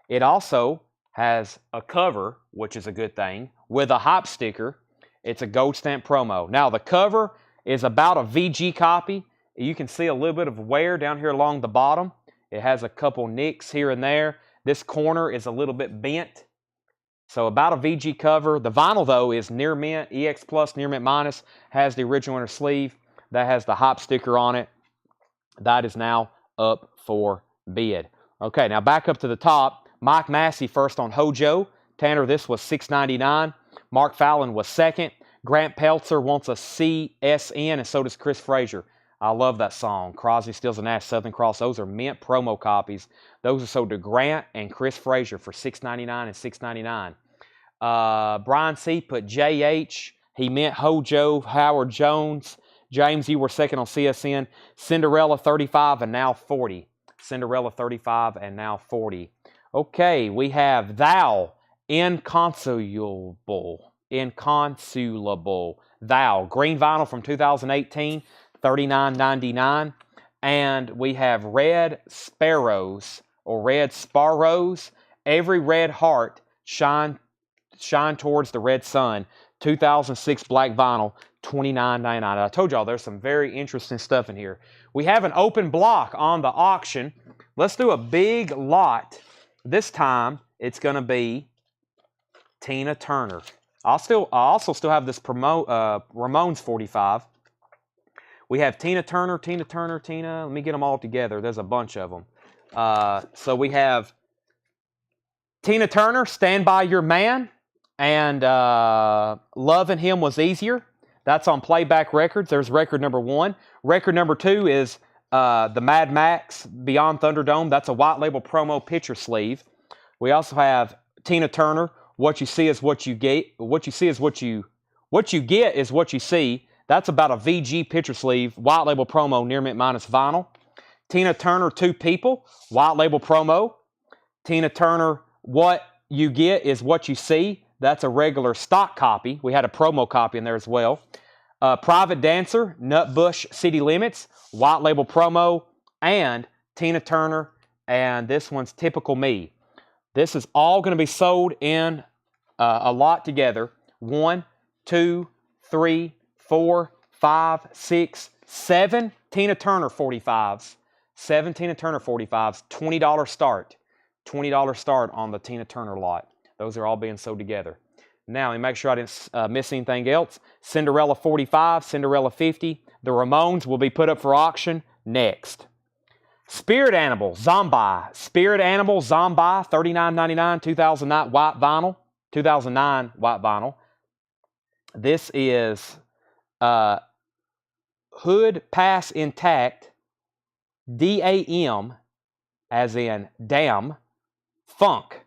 It also has a cover, which is a good thing, with a hop sticker. It's a gold stamp promo. Now, the cover is about a VG copy. You can see a little bit of wear down here along the bottom. It has a couple nicks here and there. This corner is a little bit bent. So about a VG cover. The vinyl, though, is near mint, EX Plus, near mint minus, has the original inner sleeve. That has the hop sticker on it. That is now up for bid. Okay, now back up to the top. Mike Massey first on Hojo. Tanner, this was $6.99. Mark Fallon was second. Grant Peltzer wants a CSN, and so does Chris Frazier. I love that song. Crosby, Stills, and Nash, Southern Cross. Those are mint promo copies. Those are sold to Grant and Chris Frazier for $6.99 and $6.99. Brian C. put JH. He meant Hojo, Howard Jones. James, you were second on CSN. Cinderella, 35 and now 40. Cinderella, 35 and now 40. Okay, we have Thou, Inconsolable. Inconsolable. Thou, green vinyl from 2018, $39.99. And we have Red Sparrows, or Red Sparrows. Every red heart shine towards the red sun. 2006 black vinyl, $29.99. I told y'all there's some very interesting stuff in here. We have an open block on the auction. Let's do a big lot. This time it's going to be Tina Turner. I also still have this Ramones 45. We have Tina Turner. Let me get them all together. There's a bunch of them. So we have Tina Turner, Stand By Your Man, and Loving Him Was Easier. That's on Playback Records. There's record number 1. Record number 2 is the Mad Max Beyond Thunderdome. That's a white label promo picture sleeve. We also have Tina Turner, What You See Is What You Get. What you get is what you see. That's about a VG picture sleeve, white label promo, near mint minus vinyl. Tina Turner, Two People, white label promo. Tina Turner, What You Get Is What You See. That's a regular stock copy. We had a promo copy in there as well. Private Dancer, Nutbush City Limits, white label promo, and Tina Turner, and this one's Typical Me. This is all going to be sold in a lot together. 1, 2, 3, 4, 5, 6, 7 Tina Turner 45s. 7 Tina Turner 45s, $20 start. $20 start on the Tina Turner lot. Those are all being sold together. Now, let me make sure I didn't miss anything else. Cinderella 45, Cinderella 50. The Ramones will be put up for auction next. Spirit Animal Zombie. Spirit Animal Zombie, $39.99, 2009 white vinyl. 2009 white vinyl. This is Hood Pass Intact, DAM, as in damn, Funk.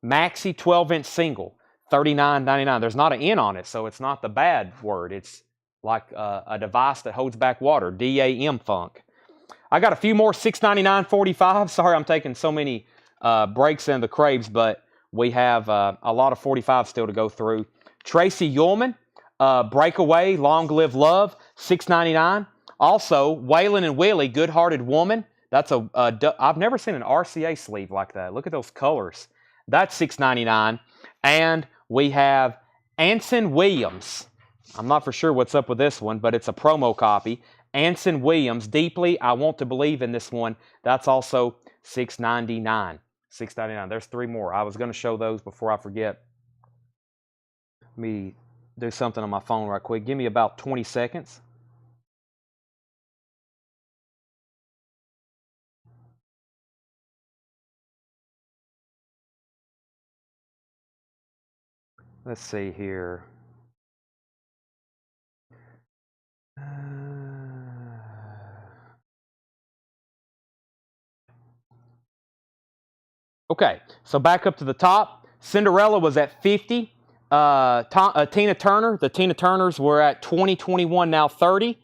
Maxi 12-inch single, $39.99. There's not an N on it, so it's not the bad word. It's like a device that holds back water, DAM Funk. I got a few more $6.99 45. Sorry I'm taking so many breaks in the craves, but we have a lot of 45 still to go through. Tracy Ullman, Breakaway, Long Live Love, $6.99. Also, Waylon and Willie, Good Hearted Woman. That's I've never seen an RCA sleeve like that. Look at those colors. That's $6.99. And we have Anson Williams. I'm not for sure what's up with this one, but it's a promo copy. Anson Williams, Deeply I Want to Believe in this one. That's also $6.99. $6.99. There's 3 more. I was going to show those before I forget. Let me do something on my phone right quick. Give me about 20 seconds. Let's see here. Okay, so back up to the top. Cinderella was at 50. Tina Turner, the Tina Turners were at 20, 21, now 30.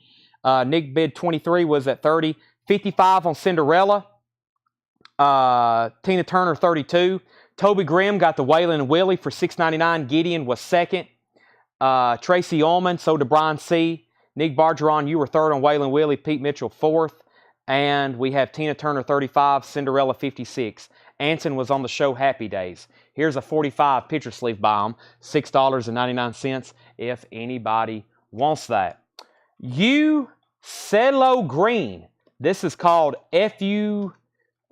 Nick bid 23, was at 30. 55 on Cinderella. Tina Turner 32. Toby Grimm got the Waylon and Willie for $6.99. Gideon was second. Tracy Ullman, so did Brian C. Nick Bargeron, you were third on Waylon Willie. Pete Mitchell fourth. And we have Tina Turner 35, Cinderella 56. Anson was on the show Happy Days. Here's a 45 picture sleeve by him, $6.99 if anybody wants that. You Celo Green. This is called FU.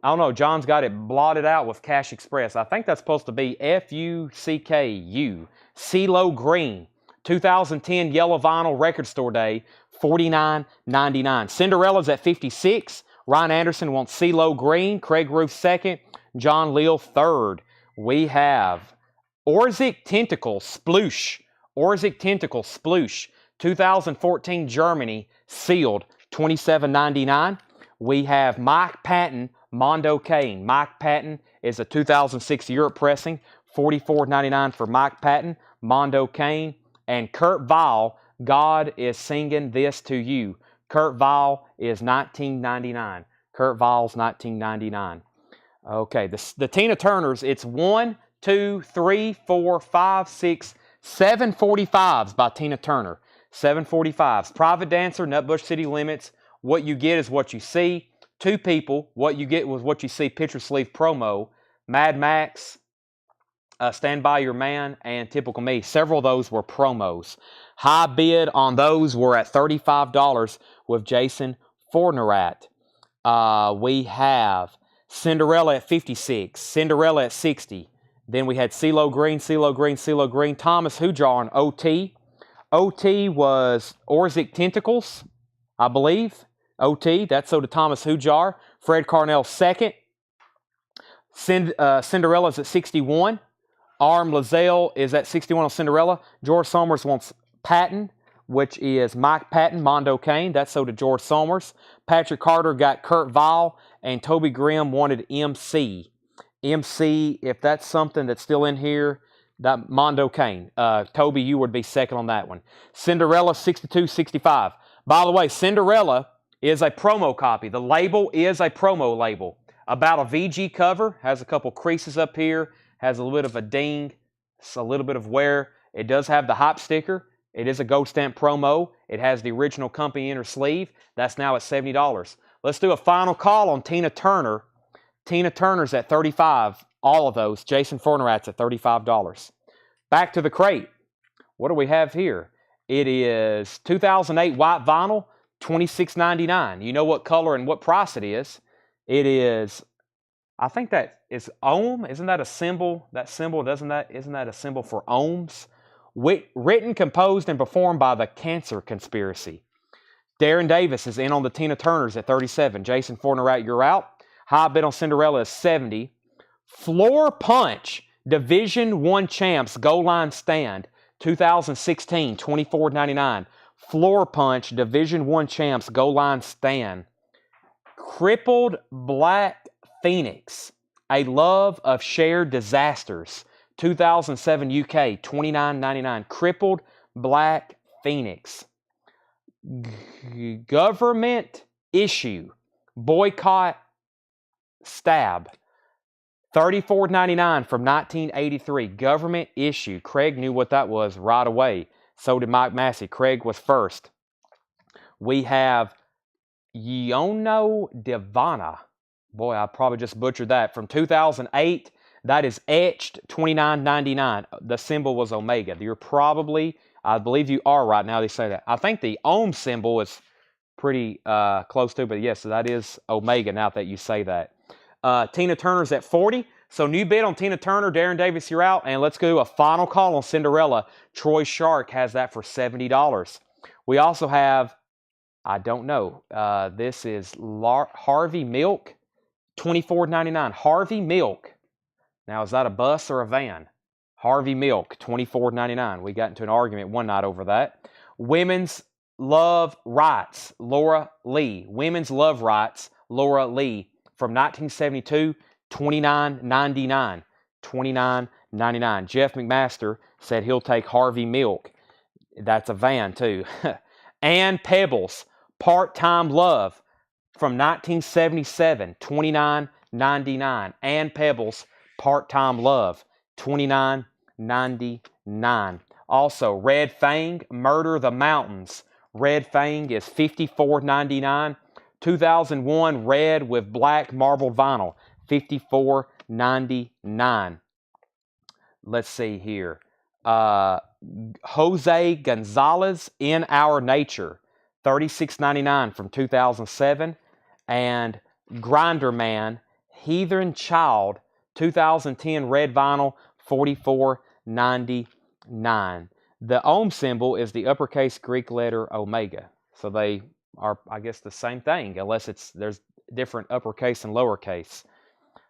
I don't know. John's got it blotted out with Cash Express. I think that's supposed to be FUCKU. CeeLo Green. 2010 Yellow Vinyl Record Store Day. $49.99. Cinderella's at 56. Ryan Anderson wants CeeLo Green. Craig Roof second. John Leal third. We have Orzik Tentacle Sploosh. Orzik Tentacle Sploosh. 2014 Germany. Sealed. $27.99. We have Mike Patton Mondo Cane. Mike Patton is a 2006 Europe pressing. $44.99 for Mike Patton. Mondo Cane. And Kurt Vile, God is Singing This to You. Kurt Vile is $19.99. Kurt Vile's $19.99. Okay, the Tina Turners, it's 1, 2, 3, 4, 5, 6, 7 45s by Tina Turner. 7 45s. Private Dancer, Nutbush City Limits. What you get is what you see. Two People, what you get was what you see. Picture sleeve promo. Mad Max, Stand By Your Man, and Typical Me. Several of those were promos. High bid on those were at $35 with Jason Fornerat. We have Cinderella at 56, Cinderella at 60. Then we had CeeLo Green, CeeLo Green, CeeLo Green. Thomas Hujar on OT. OT was Orzik Tentacles, I believe. OT, that's so to Thomas Hujar. Fred Carnell second. Cinderella's at 61. Arm Lazelle is at 61 on Cinderella. George Somers wants Patton, which is Mike Patton, Mondo Cane. That's so to George Somers. Patrick Carter got Kurt Vile, and Toby Grimm wanted MC. MC, if that's something that's still in here, that Mondo Cane. Toby, you would be second on that one. Cinderella 62-65. By the way, Cinderella is a promo copy. The label is a promo label. About a VG cover, has a couple creases up here, has a little bit of a ding, a little bit of wear. It does have the hype sticker. It is a gold stamp promo. It has the original company inner sleeve. That's now at $70. Let's do a final call on Tina Turner. Tina Turner's at $35. All of those. Jason Fornerat's at $35. Back to the crate. What do we have here? It is 2008 white vinyl, $26.99. You know what color and what price it is. It is, I think that is ohm. Isn't that a symbol? That symbol, isn't that a symbol for ohms? Written, composed, and performed by the Cancer Conspiracy. Darren Davis is in on the Tina Turners at 37. Jason Fornerat, you're out. High bid on Cinderella is 70. Floor Punch, Division I Champs, Goal Line Stand, 2016, $24.99. Floor Punch, Division I Champs, Goal Line Stand. Crippled Black Phoenix, A Love of Shared Disasters, 2007 UK, $29.99. Crippled Black Phoenix. Government Issue, Boycott Stab, $34.99 from 1983. Government Issue. Craig knew what that was right away. So did Mike Massey. Craig was first. We have Yono Divana. Boy, I probably just butchered that. From 2008, that is etched, $29.99. The symbol was Omega. You're probably, I believe you are right now, they say that. I think the ohm symbol is pretty close to, but yes, that is Omega now that you say that. Tina Turner's at 40. So new bid on Tina Turner. Darren Davis, you're out. And let's go a final call on Cinderella. Troy Shark has that for $70. We also have, I don't know, this is Harvey Milk, $24.99. Harvey Milk. Now, is that a bus or a van? Harvey Milk, $24.99. We got into an argument one night over that. Women's Love Rights, Laura Lee. Women's Love Rights, Laura Lee. From 1972, $29.99. $29.99. Jeff McMaster said he'll take Harvey Milk. That's a van, too. Ann Pebbles, Part-Time Love. From 1977, $29.99. Ann Pebbles, Part-Time Love, $29.99. Also, Red Fang, Murder the Mountains. Red Fang is $54.99. 2001 red with black marbled vinyl, $54.99. Let's see here. Jose Gonzalez, In Our Nature, $36.99 from 2007. And Grinder Man, Heathen Child, 2010 red vinyl, $44.99. The ohm symbol is the uppercase Greek letter omega. So they are, I guess, the same thing, unless there's different uppercase and lowercase.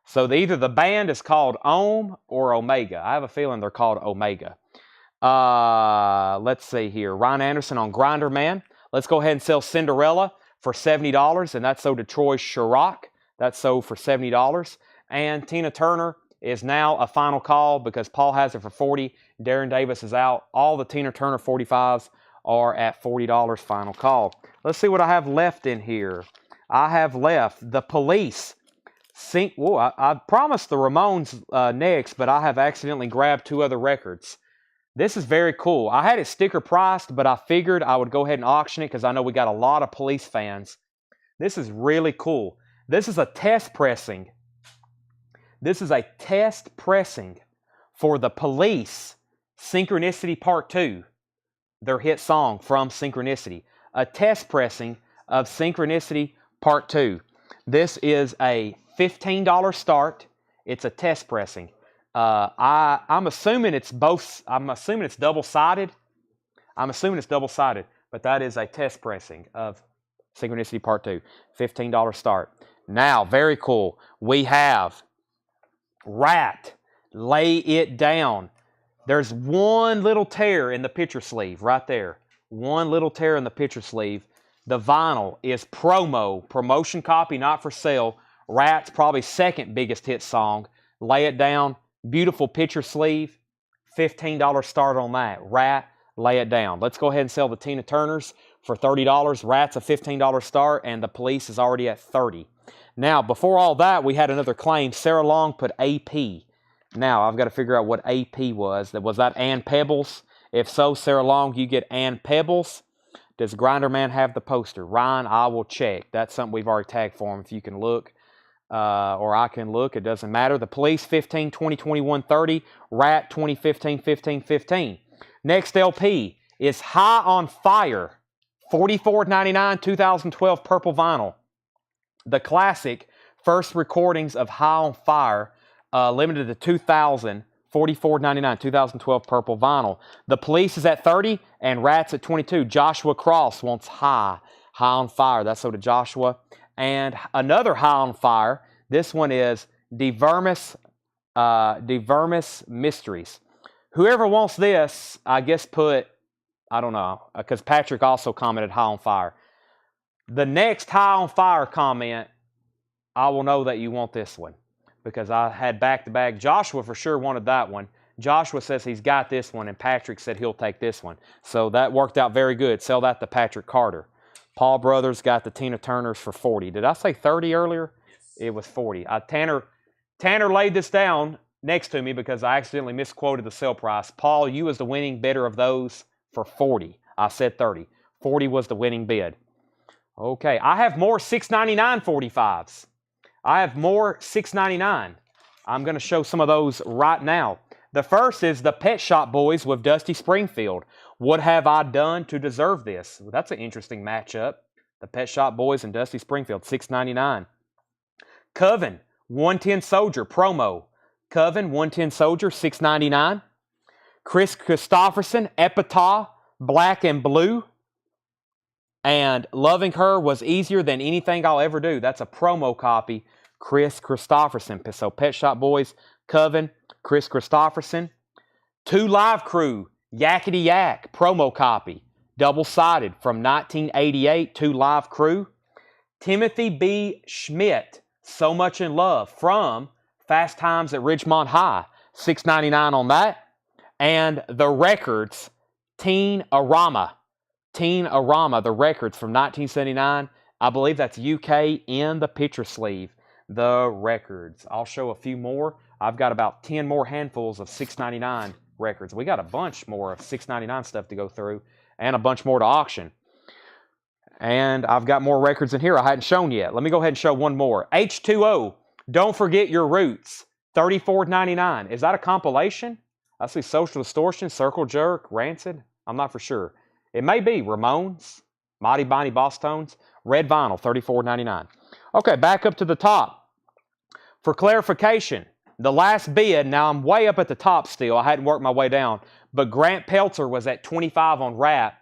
So either the band is called Ohm or Omega. I have a feeling they're called Omega. Let's see here. Ryan Anderson on Grinder Man. Let's go ahead and sell Cinderella for $70, and that's sold to Troy Chirac. That's sold for $70. And Tina Turner is now a final call because Paul has it for $40. Darren Davis is out. All the Tina Turner 45s are at $40 final call. Let's see what I have left in here. I have left The Police. I promised the Ramones next, but I have accidentally grabbed two other records. This is very cool. I had it sticker priced, but I figured I would go ahead and auction it because I know we got a lot of Police fans. This is really cool. This is a test pressing. This is a test pressing for The Police, Synchronicity Part 2, their hit song from Synchronicity. A test pressing of Synchronicity Part 2. This is a $15 start. It's a test pressing. I'm assuming it's both. I'm assuming it's double-sided. But that is a test pressing of Synchronicity Part 2. $15 start. Now, very cool. We have Rat, Lay It Down. There's one little tear in the picture sleeve right there. One little tear in the picture sleeve. The vinyl is promotion copy, not for sale. Rat's probably second biggest hit song. Lay It Down. Beautiful picture sleeve, $15 start on that. Rat, Lay It Down. Let's go ahead and sell the Tina Turners for $30. Rat's a $15 start, and The Police is already at $30. Now, before all that, we had another claim. Sarah Long put AP. Now, I've got to figure out what AP was. Was that Ann Pebbles? If so, Sarah Long, you get Ann Pebbles. Does Grinder Man have the poster? Ryan, I will check. That's something we've already tagged for him if you can look. Or I can look, it doesn't matter. The Police 15, 20, 21, 30. Rat 2015, 15, 15. Next LP is High on Fire, $44.99, 2012 purple vinyl. The classic first recordings of High on Fire, limited to 2000, $44.99, 2012 purple vinyl. The Police is at 30 and Rat's at 22. Joshua Cross wants High on Fire. That's so to Joshua. And another High on Fire. This one is De Vermis Mysteries. Whoever wants this, I guess put, I don't know, because Patrick also commented High on Fire. The next High on Fire comment, I will know that you want this one because I had back-to-back. Joshua for sure wanted that one. Joshua says he's got this one, and Patrick said he'll take this one. So that worked out very good. Sell that to Patrick Carter. Paul Brothers got the Tina Turners for 40. Did I say 30 earlier? Yes. It was 40. Tanner laid this down next to me because I accidentally misquoted the sale price. Paul, you was the winning bidder of those for 40. I said 30. 40 was the winning bid. Okay, I have more $6.99 45s. I have more $6.99. I'm going to show some of those right now. The first is the Pet Shop Boys with Dusty Springfield. What have I done to deserve this? Well, that's an interesting matchup. The Pet Shop Boys and Dusty Springfield, $6.99. Coven, 110 Soldier, promo. Coven, 110 Soldier, $6.99. Chris Christopherson, Epitaph, Black and Blue. And Loving Her Was Easier Than Anything I'll Ever Do. That's a promo copy. Chris Christopherson. So Pet Shop Boys, Coven, Chris Christopherson. Two Live Crew, Yakety Yak, promo copy, double-sided from 1988, Two Live Crew. Timothy B. Schmidt, So Much in Love from Fast Times at Ridgemont High, $6.99 on that. And the records, Teen Arama, the records from 1979. I believe that's UK in the picture sleeve. The records. I'll show a few more. I've got about 10 more handfuls of $6.99 records. We got a bunch more of $6.99 stuff to go through and a bunch more to auction. And I've got more records in here I hadn't shown yet. Let me go ahead and show one more. H2O, Don't Forget Your Roots, $34.99. Is that a compilation? I see Social Distortion, Circle Jerk, Rancid. I'm not for sure. It may be Ramones, Mighty Bonnie Boss Tones, red vinyl, $34.99. Okay, back up to the top. For clarification, the last bid, now I'm way up at the top still. I hadn't worked my way down. But Grant Peltzer was at 25 on Rap.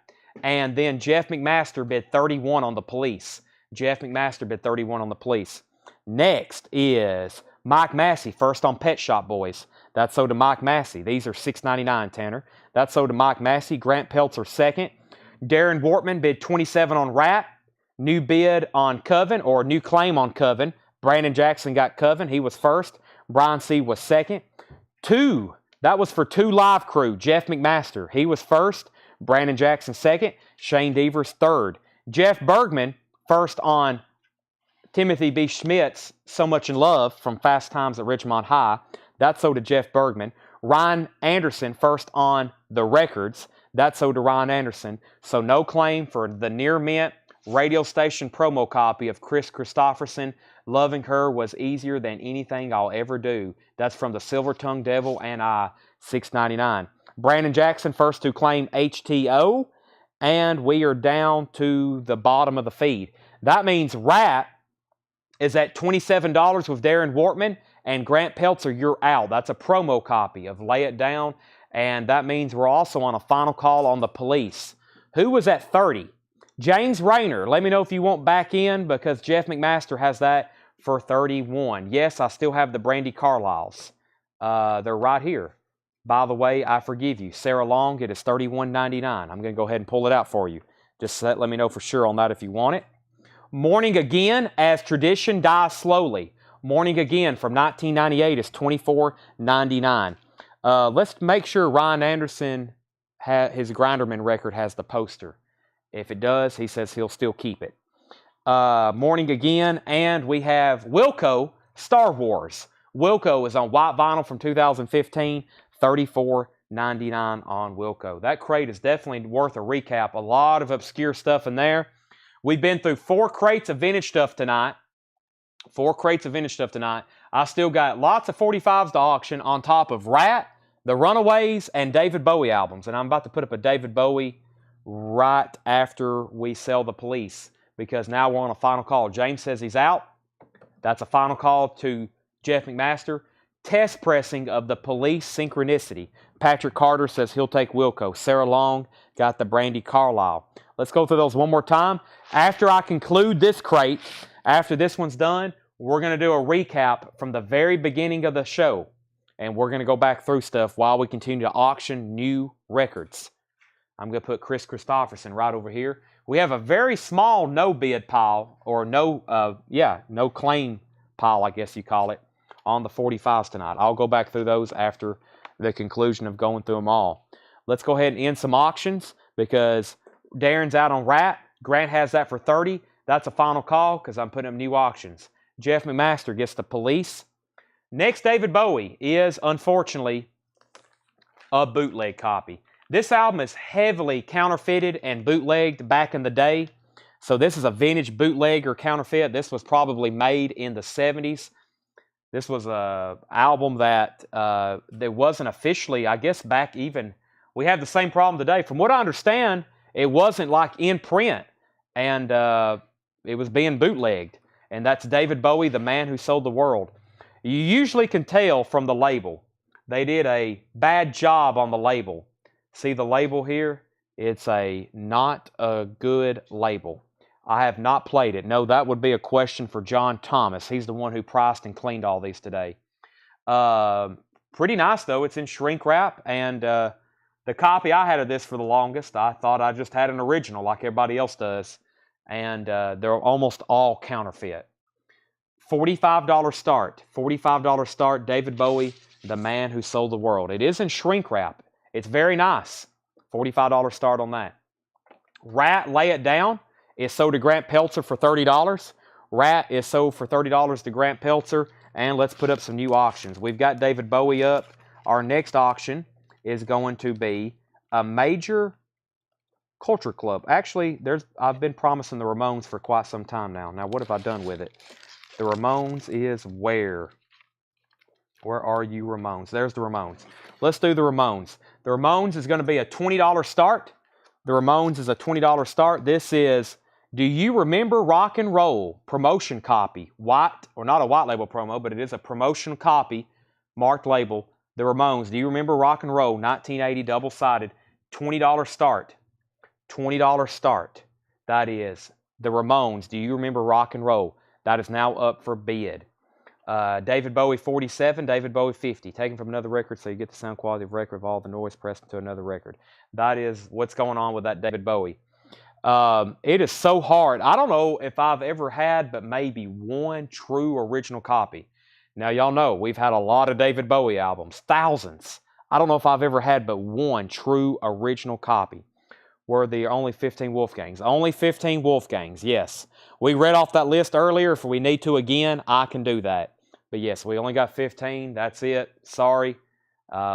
And then Jeff McMaster bid 31 on the Police. Jeff McMaster bid 31 on the Police. Next is Mike Massey, first on Pet Shop Boys. That's sold to Mike Massey. These are $6.99, Tanner. That's sold to Mike Massey. Grant Peltzer second. Darren Wortman bid 27 on Rap. New bid on Coven, or new claim on Coven. Brandon Jackson got Coven. He was first. Brian C. was second. That was for Two Live Crew. Jeff McMaster. He was first. Brandon Jackson second, Shane Devers third. Jeff Bergman first on Timothy B. Schmidt's So Much in Love from Fast Times at Ridgemont High. That's sold to Jeff Bergman. Ryan Anderson first on The Records. That's sold to Ryan Anderson. So no claim for the near mint radio station promo copy of Chris Christopherson. Loving Her Was Easier Than Anything I'll Ever Do. That's from the Silver Tongue Devil and I, $6.99. Brandon Jackson first to claim HTO, and we are down to the bottom of the feed. That means Rat is at $27 with Darren Wortman, and Grant Peltzer, you're out. That's a promo copy of Lay It Down, and that means we're also on a final call on the Police. Who was at 30? James Rayner. Let me know if you want back in, because Jeff McMaster has that for 31. Yes, I still have the Brandy Carlisles. They're right here. By the way, I forgive you. Sarah Long, it is $31.99. I'm going to go ahead and pull it out for you. Just let me know for sure on that if you want it. Morning Again, As Tradition Dies Slowly. Morning Again from 1998 is $24.99. Let's make sure Ryan Anderson, his Grinderman record, has the poster. If it does, he says he'll still keep it. Morning Again, and we have Wilco, Star Wars. Wilco is on white vinyl from 2015. $34.99 on Wilco. That crate is definitely worth a recap. A lot of obscure stuff in there. We've been through 4 crates of vintage stuff tonight. 4 crates of vintage stuff tonight. I still got lots of 45s to auction on top of Rat, The Runaways, and David Bowie albums. And I'm about to put up a David Bowie right after we sell the Police, because now we're on a final call. James says he's out. That's a final call to Jeff McMaster. Test pressing of the Police Synchronicity. Patrick Carter says he'll take Wilco. Sarah Long got the Brandy Carlisle. Let's go through those one more time. After I conclude this crate, after this one's done, we're going to do a recap from the very beginning of the show. And we're going to go back through stuff while we continue to auction new records. I'm going to put Chris Christopherson right over here. We have a very small no bid pile, or no claim pile, I guess you call it, on the 45s tonight. I'll go back through those after the conclusion of going through them all. Let's go ahead and end some auctions, because Darren's out on Rat. Grant has that for 30. That's a final call because I'm putting up new auctions. Jeff McMaster gets the Police. Next, David Bowie is, unfortunately, a bootleg copy. This album is heavily counterfeited and bootlegged back in the day. So this is a vintage bootleg or counterfeit. This was probably made in the 70s. This was an album that there wasn't officially, I guess, back even. We have the same problem today. From what I understand, it wasn't like in print, and it was being bootlegged. And that's David Bowie, The Man Who Sold the World. You usually can tell from the label. They did a bad job on the label. See the label here? It's not a good label. I have not played it. No, that would be a question for John Thomas. He's the one who priced and cleaned all these today. Pretty nice, though. It's in shrink wrap, and the copy I had of this for the longest, I thought I just had an original like everybody else does, and they're almost all counterfeit. $45 start. $45 start, David Bowie, the man who sold the world. It is in shrink wrap. It's very nice. $45 start on that. Rat, Lay It Down is sold to Grant Peltzer for $30. Rat is sold for $30 to Grant Peltzer. And let's put up some new auctions. We've got David Bowie up. Our next auction is going to be a major culture club. Actually, I've been promising the Ramones for quite some time now. Now, what have I done with it? The Ramones is where? Where are you, Ramones? There's the Ramones. Let's do the Ramones. The Ramones is going to be a $20 start. The Ramones is a $20 start. This is, do you remember rock and roll? Promotion copy. White, or not a white label promo, but it is a promotion copy, marked label. The Ramones. Do you remember rock and roll? 1980, double-sided. $20 start. $20 start. That is the Ramones. Do you remember rock and roll? That is now up for bid. David Bowie 47, David Bowie 50. Taken from another record so you get the sound quality of record of all the noise pressed into another record. That is what's going on with that David Bowie. It is so hard. I don't know if I've ever had but maybe one true original copy. Now, y'all know we've had a lot of David Bowie albums, thousands. I don't know if I've ever had but one true original copy. Were the only 15 Wolfgangs. Only 15 Wolfgangs, yes. We read off that list earlier. If we need to again, I can do that. But yes, we only got 15. That's it. Sorry.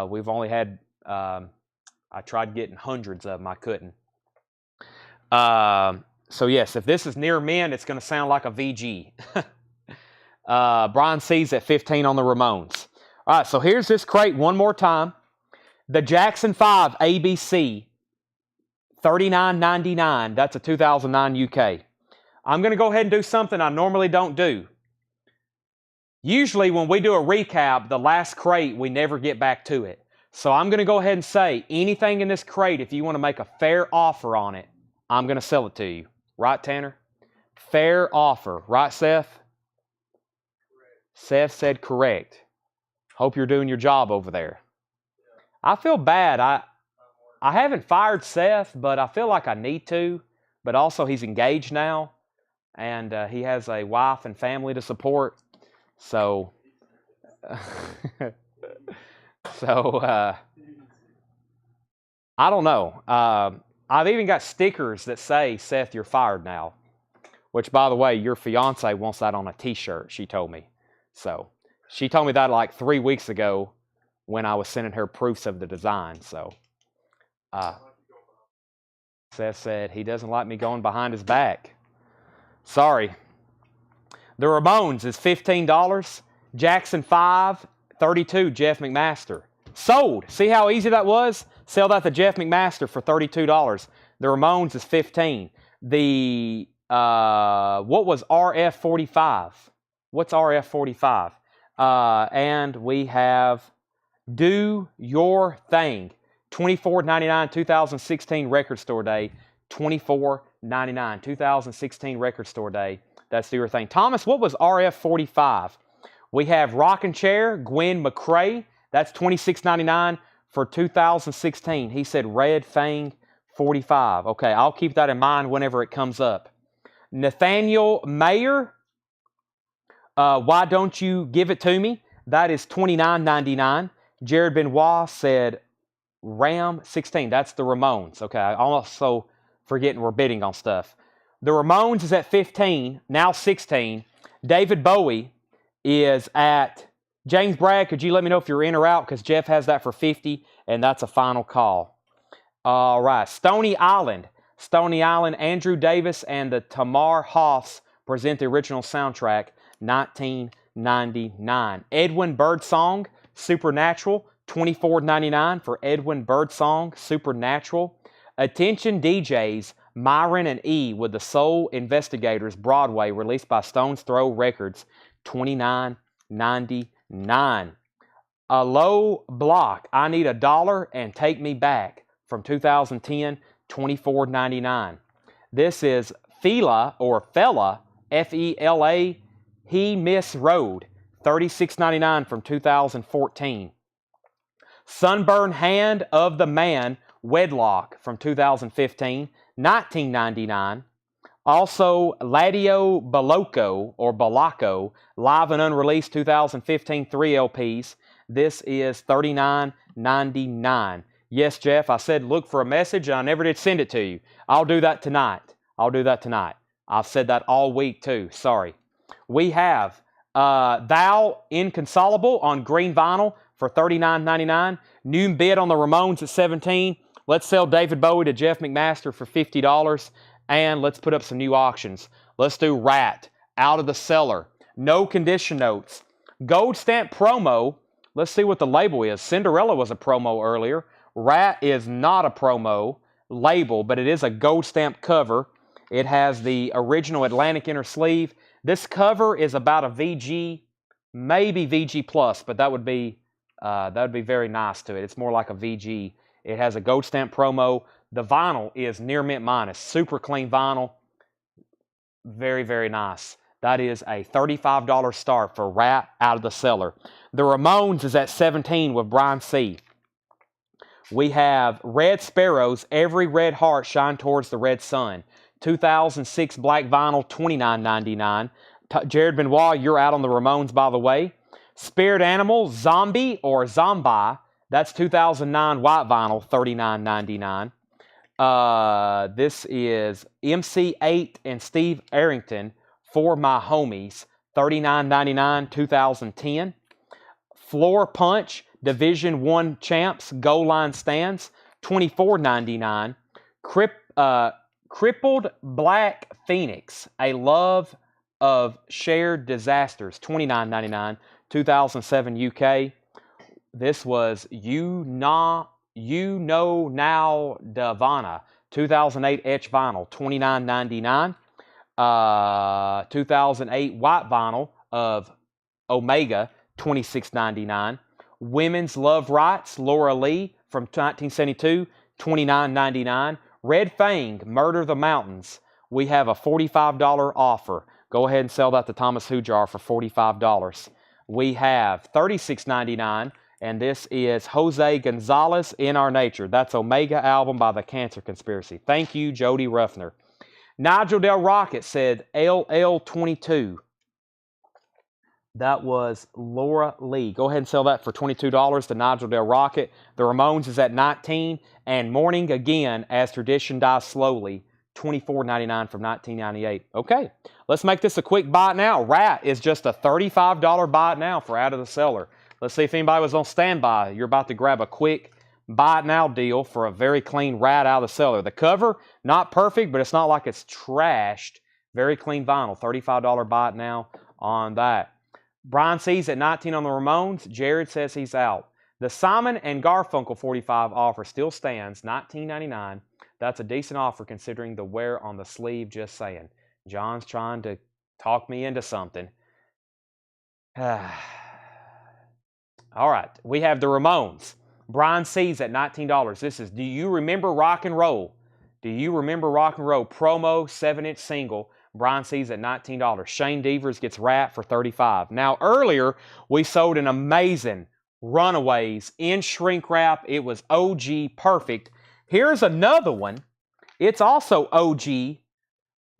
We've only had, I tried getting hundreds of them. I couldn't. So yes, if this is near men, it's going to sound like a VG. Brian C's at 15 on the Ramones. All right, so here's this crate one more time. The Jackson 5 ABC. $39.99. That's a 2009 UK. I'm going to go ahead and do something I normally don't do. Usually when we do a recap, the last crate, we never get back to it. So I'm going to go ahead and say anything in this crate, if you want to make a fair offer on it, I'm going to sell it to you. Right, Tanner? Fair offer. Right, Seth? Correct. Seth said correct. Hope you're doing your job over there. I feel bad. I haven't fired Seth, but I feel like I need to. But also he's engaged now, and he has a wife and family to support. So, I don't know. I've even got stickers that say, Seth, you're fired now. Which, by the way, your fiance wants that on a T-shirt, she told me. So, she told me that like 3 weeks ago when I was sending her proofs of the design. So, Seth said he doesn't like me going behind his back. Sorry. The Ramones is $15. Jackson 5, $32, Jeff McMaster. Sold. See how easy that was? Sell that to Jeff McMaster for $32. The Ramones is $15. The, what was RF45? What's RF45? And we have Do Your Thing. $24.99, 2016 Record Store Day. $24.99, 2016 Record Store Day. That's Do Your Thing. Thomas, what was RF45? We have Rockin' Chair, Gwen McCrae. That's $26.99 for 2016. He said Red Fang 45. Okay, I'll keep that in mind whenever it comes up. Nathaniel Mayer, Why Don't You Give It To Me? That is $29.99. Jared Benoit said Ram 16. That's the Ramones. Okay, I'm also forgetting we're bidding on stuff. The Ramones is at 15, now 16. David Bowie is at, James Bragg, could you let me know if you're in or out? Because Jeff has that for 50, and that's a final call. All right, Stony Island. Stony Island, Andrew Davis and the Tamar Hoffs present the original soundtrack, 1999. Edwin Birdsong, Supernatural, $24.99 for Edwin Birdsong, Supernatural. Attention DJs, Myron and E with the Soul Investigators, Broadway, released by Stone's Throw Records, $29.99. A Low Block, I Need a Dollar and Take Me Back, from 2010, $24.99. This is Fela, or Fella, F-E-L-A, He Miss Road, $36.99 from 2014. Sunburned Hand of the Man, Wedlock from 2015, $19.99. Also, Ladio Baloco, or Balaco, live and unreleased 2015, 3 LPs. This is $39.99. Yes, Jeff, I said look for a message, and I never did send it to you. I'll do that tonight. I'll do that tonight. I've said that all week, too. Sorry. We have Thou Inconsolable on green vinyl for $39.99. New bid on the Ramones at $17. Let's sell David Bowie to Jeff McMaster for $50. And let's put up some new auctions. Let's do Rat, Out of the Cellar, No Condition Notes, Gold Stamp Promo. Let's see what the label is. Cinderella was a promo earlier. Rat is not a promo label, but it is a gold stamp cover. It has the original Atlantic inner sleeve. This cover is about a VG, maybe VG plus, but that would be very nice to it. It's more like a VG. It has a gold stamp promo. The vinyl is near mint minus. Super clean vinyl. Very, very nice. That is a $35 start for Rat, Out of the Cellar. The Ramones is at $17 with Brian C. We have Red Sparrows, Every Red Heart Shine Towards the Red Sun. 2006 black vinyl, $29.99. Jared Benoit, you're out on the Ramones, by the way. Spirit Animal, Zombie or Zombie. That's 2009 white vinyl, $39.99. This is MC8 and Steve Arrington, For My Homies, $39.99, 2010. Floor Punch, Division 1 Champs, Goal Line Stands, $24.99. Crippled Black Phoenix, A Love of Shared Disasters, $29.99, 2007 UK. This was You Know Now Davana, 2008 etch vinyl, $29.99. 2008 white vinyl of Omega, $26.99. Women's Love Rights, Laura Lee from 1972, $29.99. Red Fang, Murder the Mountains. We have a $45 offer. Go ahead and sell that to Thomas Hujar for $45. We have $36.99, and this is Jose Gonzalez, In Our Nature. That's Omega album by the Cancer Conspiracy. Thank you, Jody Ruffner. Nigel Del Rocket said LL22. That was Laura Lee. Go ahead and sell that for $22 to Nigel Del Rocket. The Ramones is at $19. And Morning Again, As Tradition Dies Slowly, $24.99 from 1998. Okay, let's make this a quick buy it now. Rat is just a $35 buy it now for Out of the Cellar. Let's see if anybody was on standby. You're about to grab a quick buy it now deal for a very clean Rat Out of the Cellar. The cover, not perfect, but it's not like it's trashed. Very clean vinyl. $35 buy it now on that. Brian C's at 19 on the Ramones. Jared says he's out. The Simon and Garfunkel 45 offer still stands, $19.99. That's a decent offer considering the wear on the sleeve, just saying. John's trying to talk me into something. All right, we have the Ramones. Brian C's at $19. This is Do You Remember Rock and Roll? Do You Remember Rock and Roll? Promo 7-inch single. Brian C's at $19. Shane Devers gets Rat for $35. Now, earlier, we sold an amazing Runaways in shrink wrap. It was OG perfect. Here's another one. It's also OG.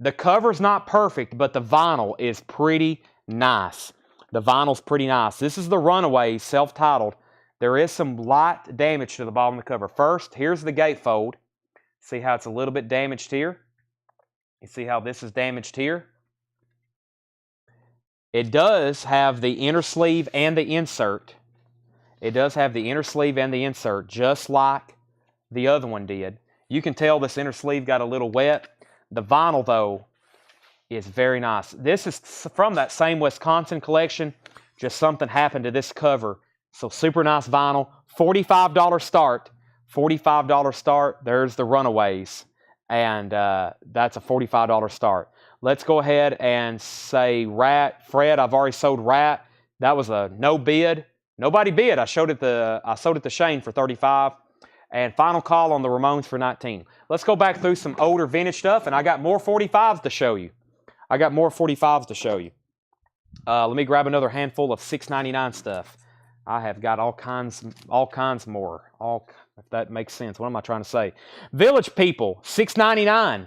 The cover's not perfect, but the vinyl is pretty nice. The vinyl's pretty nice. This is the Runaways, self-titled. There is some light damage to the bottom of the cover. First, here's the gatefold. See how it's a little bit damaged here? You see how this is damaged here? It does have the inner sleeve and the insert. It does have the inner sleeve and the insert, just like the other one did. You can tell this inner sleeve got a little wet. The vinyl, though, is very nice. This is from that same Wisconsin collection. Just something happened to this cover. So super nice vinyl. $45 start. $45 start. There's the Runaways. And that's a $45 start. Let's go ahead and say Rat. Fred, I've already sold Rat. That was a no bid. Nobody bid. I sold it to Shane for $35. And final call on the Ramones for $19. Let's go back through some older vintage stuff, and I got more 45s to show you. Let me grab another handful of $6.99 stuff. I have got all kinds more. If that makes sense. What am I trying to say? Village People, $6.99.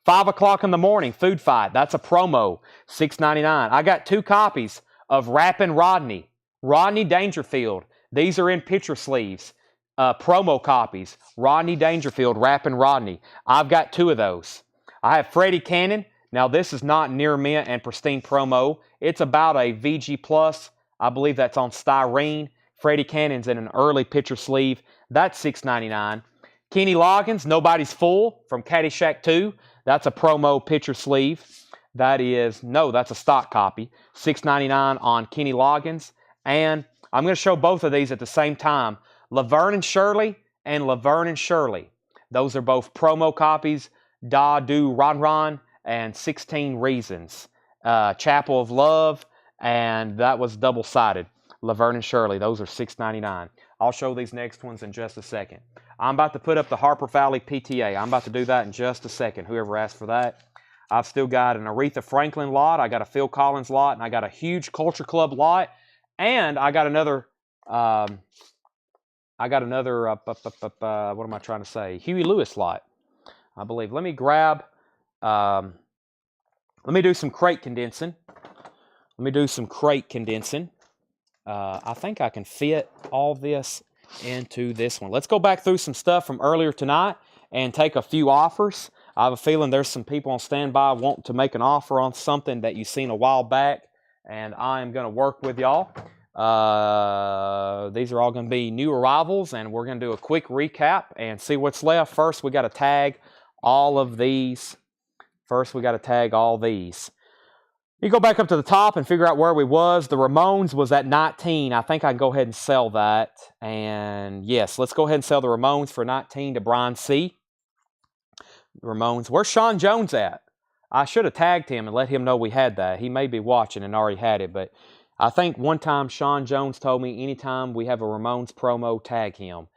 5 o'clock in the morning, food fight. That's a promo, $6.99. I got 2 copies of Rappin' Rodney, Rodney Dangerfield. These are in picture sleeves. Promo copies, Rodney Dangerfield, Rappin' Rodney. I've got 2 of those. I have Freddie Cannon. Now, this is not near mint and pristine promo. It's about a VG Plus. I believe that's on styrene. Freddie Cannon's in an early picture sleeve. That's $6.99. Kenny Loggins, Nobody's Fool from Caddyshack 2. That's a promo picture sleeve. That's a stock copy. $6.99 on Kenny Loggins. And I'm going to show both of these at the same time. Laverne and Shirley and Laverne and Shirley. Those are both promo copies. Da Do Ron Ron and 16 Reasons. Chapel of Love, and that was double-sided. Laverne and Shirley, those are $6.99. I'll show these next ones in just a second. I'm about to put up the Harper Valley PTA. I'm about to do that in just a second, whoever asked for that. I've still got an Aretha Franklin lot, I got a Phil Collins lot, and I got a huge Culture Club lot, and I got another, what am I trying to say? Huey Lewis lot, I believe. Let me grab, let me do some crate condensing. I think I can fit all this into this one. Let's go back through some stuff from earlier tonight and take a few offers. I have a feeling there's some people on standby wanting to make an offer on something that you've seen a while back, and I am going to work with y'all. These are all going to be new arrivals, and we're going to do a quick recap and see what's left. First, we got to tag all of these. You go back up to the top and figure out where we was. The Ramones was at 19. I think I can go ahead and sell that. And yes, let's go ahead and sell the Ramones for 19 to Brian C. Ramones. Where's Sean Jones at? I should have tagged him and let him know we had that. He may be watching and already had it, but I think one time Sean Jones told me anytime we have a Ramones promo, tag him.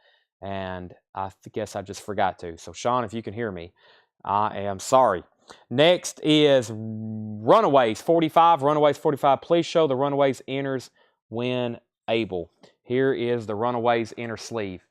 And I guess I just forgot to. So Sean, if you can hear me, I am sorry. Next is Runaways 45. Runaways 45. Please show the Runaways inners when able. Here is the Runaways inner sleeve.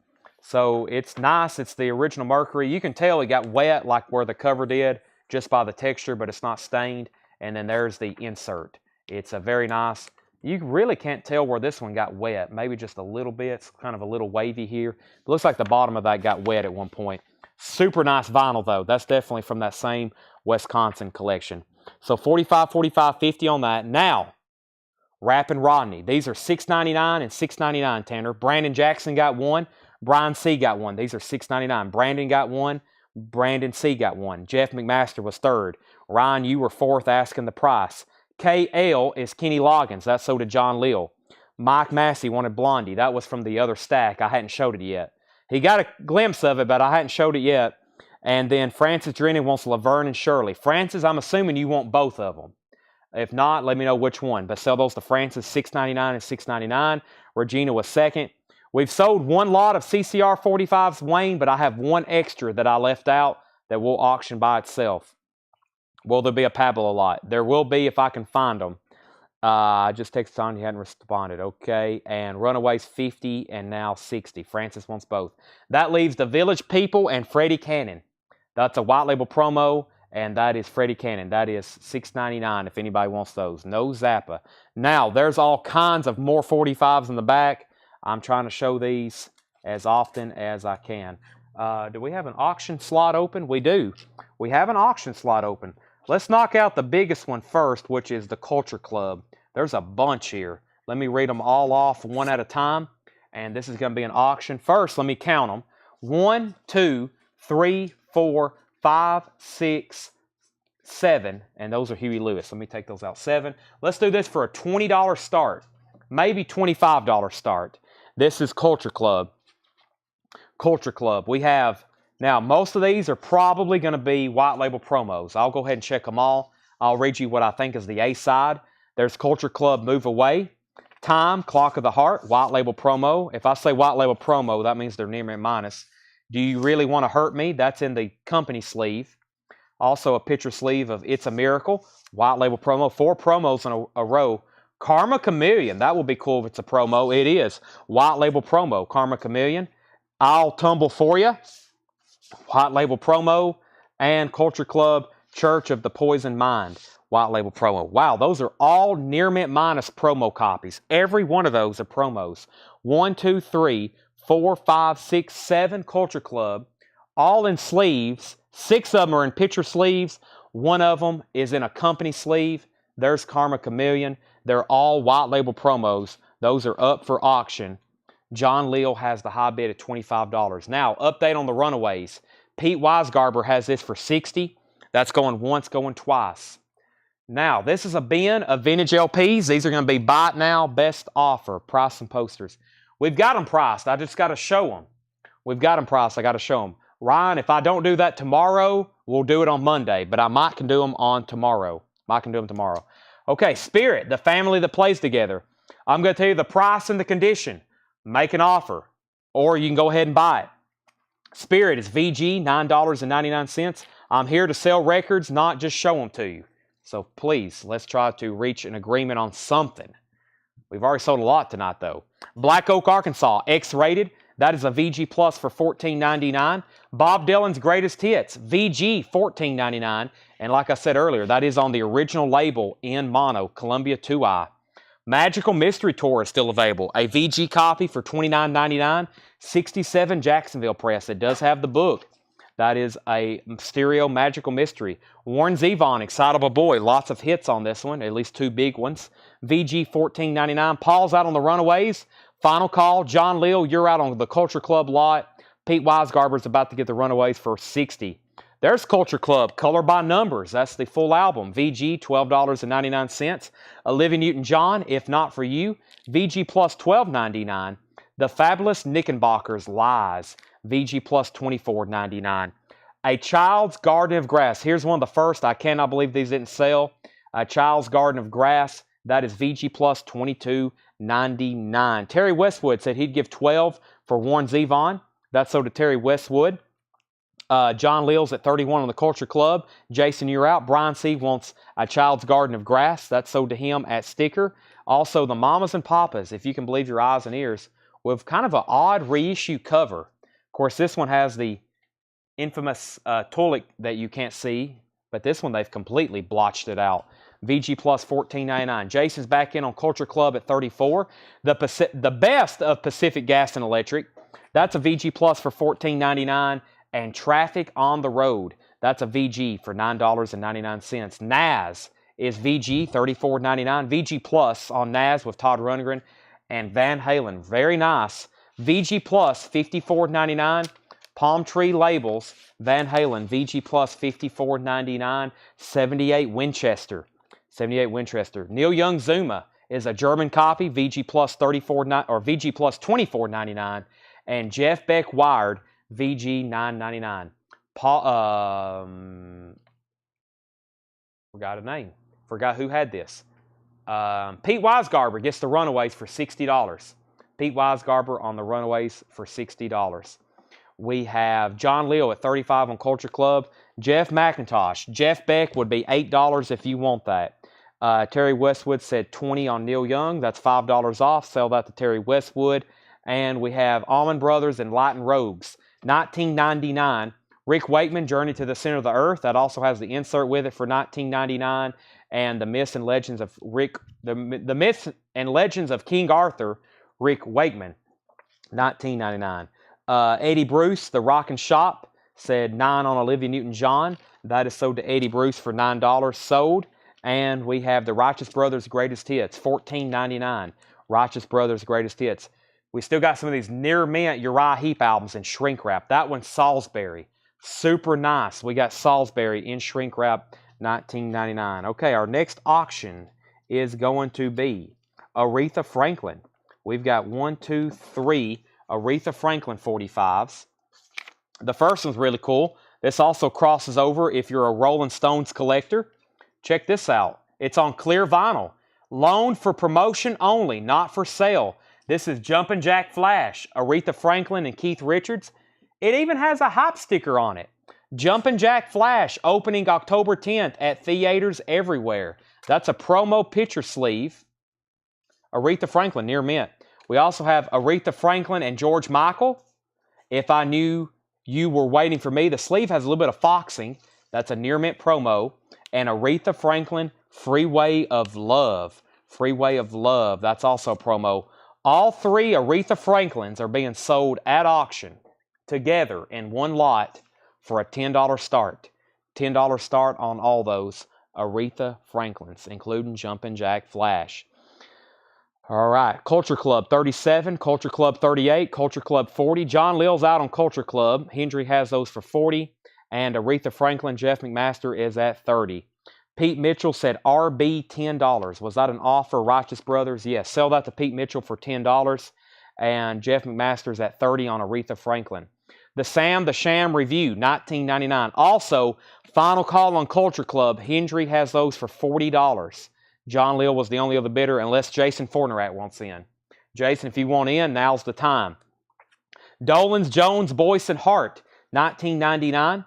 So it's nice. It's the original Mercury. You can tell it got wet like where the cover did just by the texture, but it's not stained. And then there's the insert. It's a very nice. You really can't tell where this one got wet. Maybe just a little bit. It's kind of a little wavy here. It looks like the bottom of that got wet at one point. Super nice vinyl, though. That's definitely from that same Wisconsin collection. So 45, 45, 50 on that. Now, Rappin' Rodney. These are $6.99 and $6.99, Tanner. Brandon Jackson got one. Brian C. got one. These are $6.99. Brandon got one. Brandon C. got one. Jeff McMaster was third. Ryan, you were fourth asking the price. KL is Kenny Loggins. That's so did John Leal. Mike Massey wanted Blondie. That was from the other stack. I hadn't showed it yet. He got a glimpse of it, but I hadn't showed it yet. And then Francis Drennan wants Laverne and Shirley. Francis, I'm assuming you want both of them. If not, let me know which one. But sell those to Francis, $6.99 and $6.99. Regina was second. We've sold one lot of CCR 45s, Wayne, but I have one extra that I left out that will auction by itself. Will there be a Pablo lot? There will be if I can find them. I just texted on, you hadn't responded. Okay, and Runaways 50 and now 60. Francis wants both. That leaves the Village People and Freddie Cannon. That's a white label promo, and that is Freddie Cannon. That is $6.99 if anybody wants those. No Zappa. Now, there's all kinds of more 45s in the back. I'm trying to show these as often as I can. Do we have an auction slot open? We do. We have an auction slot open. Let's knock out the biggest one first, which is the Culture Club. There's a bunch here. Let me read them all off one at a time. And this is going to be an auction. First, let me count them. 1, 2, 3, 4, 5, 6, 7. And those are Huey Lewis. Let me take those out. 7. Let's do this for a $20 start. Maybe $25 start. This is Culture Club. Culture Club. We have, now most of these are probably going to be white label promos. I'll go ahead and check them all. I'll read you what I think is the A side. There's Culture Club Move Away. Time, Clock of the Heart, white label promo. If I say white label promo, that means they're near me minus. Do You Really Want to Hurt Me? That's in the company sleeve. Also a picture sleeve of It's a Miracle, white label promo. 4 promos in a row Karma Chameleon. That will be cool if it's a promo. It is. White label promo. Karma Chameleon. I'll Tumble For You. White label promo. And Culture Club Church of the Poisoned Mind. White label promo. Wow, those are all near mint minus promo copies. Every one of those are promos. 1, 2, 3, 4, 5, 6, 7 Culture Club. All in sleeves. 6 of them are in picture sleeves. 1 of them is in a company sleeve. There's Karma Chameleon. They're all white label promos. Those are up for auction. John Leal has the high bid at $25. Now, update on the Runaways. Pete Weisgarber has this for $60. That's going once, going twice. Now, this is a bin of vintage LPs. These are going to be buy it now, best offer, price and posters. We've got them priced. I just got to show them. We've got them priced. I got to show them. Ryan, if I don't do that tomorrow, we'll do it on Monday, but I might can do them on tomorrow. Okay, Spirit, the family that plays together. I'm going to tell you the price and the condition. Make an offer, or you can go ahead and buy it. Spirit is VG, $9.99. I'm here to sell records, not just show them to you. So please, let's try to reach an agreement on something. We've already sold a lot tonight, though. Black Oak, Arkansas, X-rated. That is a VG Plus for $14.99. Bob Dylan's Greatest Hits, VG, $14.99. And like I said earlier, that is on the original label in mono, Columbia 2i. Magical Mystery Tour is still available. A VG copy for $29.99. 67 Jacksonville Press. It does have the book. That is a stereo magical mystery. Warren Zevon, Excitable Boy. Lots of hits on this one, at least 2 big ones. VG $14.99. Paul's out on the Runaways. Final Call. John Leal, you're out on the Culture Club lot. Pete Weisgarber's about to get the Runaways for $60. There's Culture Club, Color by Numbers. That's the full album. VG, $12.99. Olivia Newton-John, If Not For You. VG plus $12.99. The Fabulous Knickerbockers, Lies. VG plus $24.99. A Child's Garden of Grass. Here's one of the first. I cannot believe these didn't sell. A Child's Garden of Grass. That is VG plus $22.99. Terry Westwood said he'd give $12 for Warren Zevon. That's sold to Terry Westwood. John Leal's at $31 on the Culture Club. Jason, you're out. Brian C. wants A Child's Garden of Grass. That's sold to him at Sticker. Also, the Mamas and Papas, if you can believe your eyes and ears, with kind of an odd reissue cover. Of course, this one has the infamous toilet that you can't see, but this one they've completely blotched it out. VG plus $14.99. Jason's back in on Culture Club at $34. The best of Pacific Gas and Electric. That's a VG plus for $14.99. And Traffic on the Road. That's a VG for $9.99. Naz is VG, $34.99. VG plus on Naz with Todd Rundgren and Van Halen. Very nice. VG plus $54.99. Palm Tree Labels, Van Halen, VG plus $54.99. 78 Winchester. Neil Young Zuma is a German copy, VG plus VG plus $24.99. And Jeff Beck Wired, VG $9.99. Forgot a name. Forgot who had this. Pete Weisgarber gets the Runaways for $60. Pete Weisgarber on the Runaways for $60. We have John Leal at $35 on Culture Club. Jeff McIntosh. Jeff Beck would be $8 if you want that. Terry Westwood said $20 on Neil Young. That's $5 off. Sell that to Terry Westwood. And we have Allman Brothers and Light and Rogues. $19.99. Rick Wakeman, Journey to the Center of the Earth. That also has the insert with it for $19.99. And the Myths and Legends of the Myths and Legends of King Arthur, Rick Wakeman, $19.99. Eddie Bruce, The Rockin' Shop, said $9 on Olivia Newton-John. That is sold to Eddie Bruce for $9. Sold. And we have the Righteous Brothers Greatest Hits, $14.99. Righteous Brothers Greatest Hits. We still got some of these near mint Uriah Heep albums in shrink wrap. That one's Salisbury. Super nice. We got Salisbury in shrink wrap, $19.99. Okay, our next auction is going to be Aretha Franklin. We've got 1, 2, 3 Aretha Franklin 45s. The first one's really cool. This also crosses over if you're a Rolling Stones collector. Check this out. It's on clear vinyl. Loaned for promotion only, not for sale. This is Jumpin' Jack Flash, Aretha Franklin and Keith Richards. It even has a hype sticker on it. Jumpin' Jack Flash, opening October 10th at theaters everywhere. That's a promo picture sleeve. Aretha Franklin, near mint. We also have Aretha Franklin and George Michael. If I Knew You Were Waiting for Me. The sleeve has a little bit of foxing. That's a near mint promo. And Aretha Franklin, Freeway of Love. Freeway of Love. That's also a promo. All three Aretha Franklins are being sold at auction together in one lot for a $10 start. $10 start on all those Aretha Franklins, including Jumpin' Jack Flash. All right, Culture Club 37, Culture Club 38, Culture Club 40. John Lill's out on Culture Club. Hendry has those for 40. And Aretha Franklin, Jeff McMaster is at 30. Pete Mitchell said RB $10. Was that an offer, Righteous Brothers? Yes, sell that to Pete Mitchell for $10. And Jeff McMaster's at 30 on Aretha Franklin. The Sam the Sham Review, $19.99. Also, final call on Culture Club. Hendry has those for $40. John Lill was the only other bidder unless Jason Fornerat wants in. Jason, if you want in, now's the time. Dolan's Jones, Boyce and Hart, $19.99.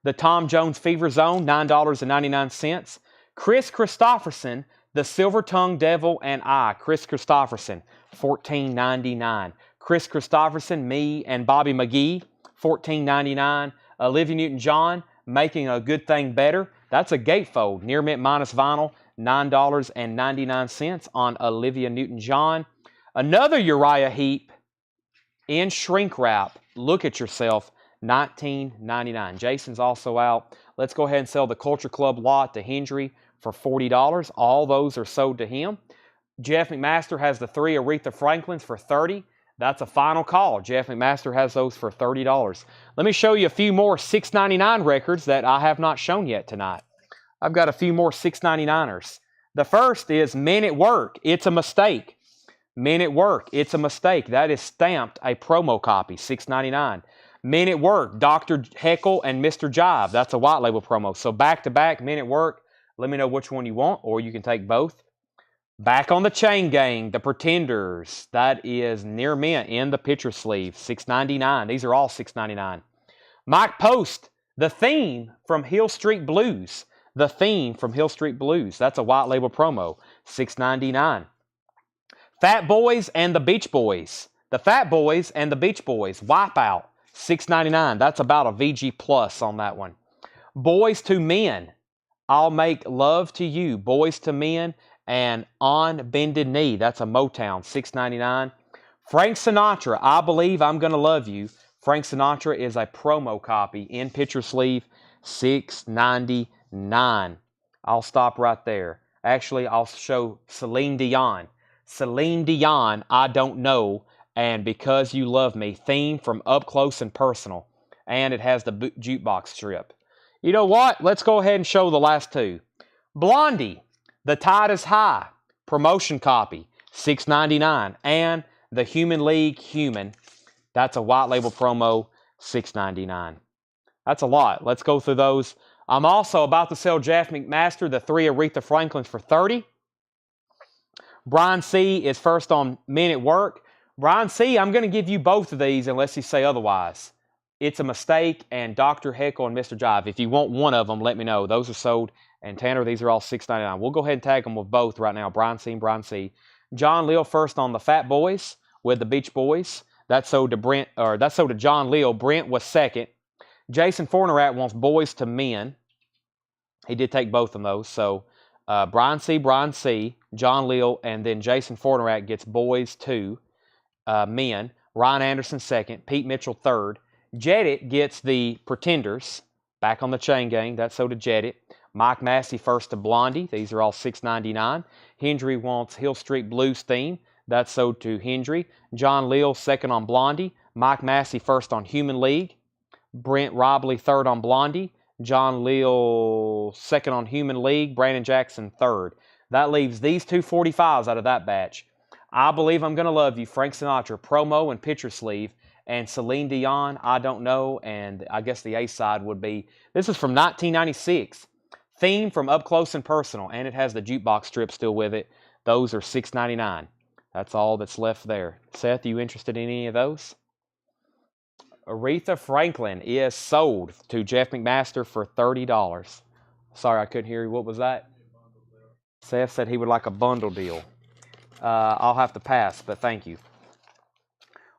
The Tom Jones Fever Zone, $9.99. Chris Christopherson, The Silver Tongue Devil and I. Chris Christopherson, $14.99. Chris Christopherson, Me and Bobby McGee, $14.99. Olivia Newton-John, Making a Good Thing Better. That's a gatefold, near mint minus vinyl, $9.99 on Olivia Newton-John. Another Uriah Heep in shrink wrap. Look at yourself, $19.99. Jason's also out. Let's go ahead and sell the Culture Club lot to Hendry for $40. All those are sold to him. Jeff McMaster has the three Aretha Franklins for $30. That's a final call. Jeff McMaster has those for $30. Let me show you a few more $6.99 records that I have not shown yet tonight. I've got a few more $6.99ers. The first is Men at Work, It's a Mistake. Men at Work, It's a Mistake. That is stamped a promo copy, $6.99. Men at Work, Dr. Heckle and Mr. Jive. That's a white label promo. So back-to-back, Men at Work. Let me know which one you want, or you can take both. Back on the Chain Gang, The Pretenders. That is near mint in the picture sleeve, $6.99. These are all $6.99. Mike Post, The Theme from Hill Street Blues. The Theme from Hill Street Blues. That's a white label promo, $6.99. Fat Boys and the Beach Boys. The Fat Boys and the Beach Boys. Wipeout, $6.99. That's about a VG plus on that one. Boys to Men. I'll Make Love to You. Boys to Men and On Bended Knee. That's a Motown, $6.99. Frank Sinatra, I Believe I'm Gonna Love You. Frank Sinatra is a promo copy in picture sleeve, $6.99. I'll stop right there. Actually, I'll show Celine Dion. Celine Dion, I Don't Know, and Because You Love Me, theme from Up Close and Personal. And it has the jukebox strip. You know what? Let's go ahead and show the last two. Blondie, The Tide is High, promotion copy, $6.99. And The Human League Human, that's a white label promo, $6.99. That's a lot. Let's go through those. I'm also about to sell Jeff McMaster, the three Aretha Franklins for $30. Brian C. is first on Men at Work. Brian C., I'm going to give you both of these unless you say otherwise. It's a Mistake and Dr. Heckle and Mr. Jive. If you want one of them, let me know. Those are sold. And Tanner, these are all $6.99. We'll go ahead and tag them with both right now, Brian C. and Brian C. John Lill first on the Fat Boys with the Beach Boys. That's sold to John Lill. Brent was second. Jason Fornerat wants Boys to Men. He did take both of those. So Brian C., John Lill, and then Jason Fornerat gets Boys to Men. Ryan Anderson second. Pete Mitchell third. Jedit gets the Pretenders. Back on the Chain Gang. That's so to Jedit. Mike Massey first to Blondie. These are all $6.99. Hendry wants Hill Street Blues theme. That's sold to Hendry. John Lill second on Blondie. Mike Massey first on Human League. Brent Robley third on Blondie. John Lill second on Human League. Brandon Jackson third. That leaves these two 45s out of that batch. I Believe I'm Gonna Love You, Frank Sinatra, promo and picture sleeve. And Celine Dion, I Don't Know. And I guess the A side would be, this is from 1996. Theme from Up Close and Personal. And it has the jukebox strip still with it. Those are $6.99. That's all that's left there. Seth, you interested in any of those? Aretha Franklin is sold to Jeff McMaster for $30. Sorry, I couldn't hear you. What was that? Seth said he would like a bundle deal. I'll have to pass, but thank you.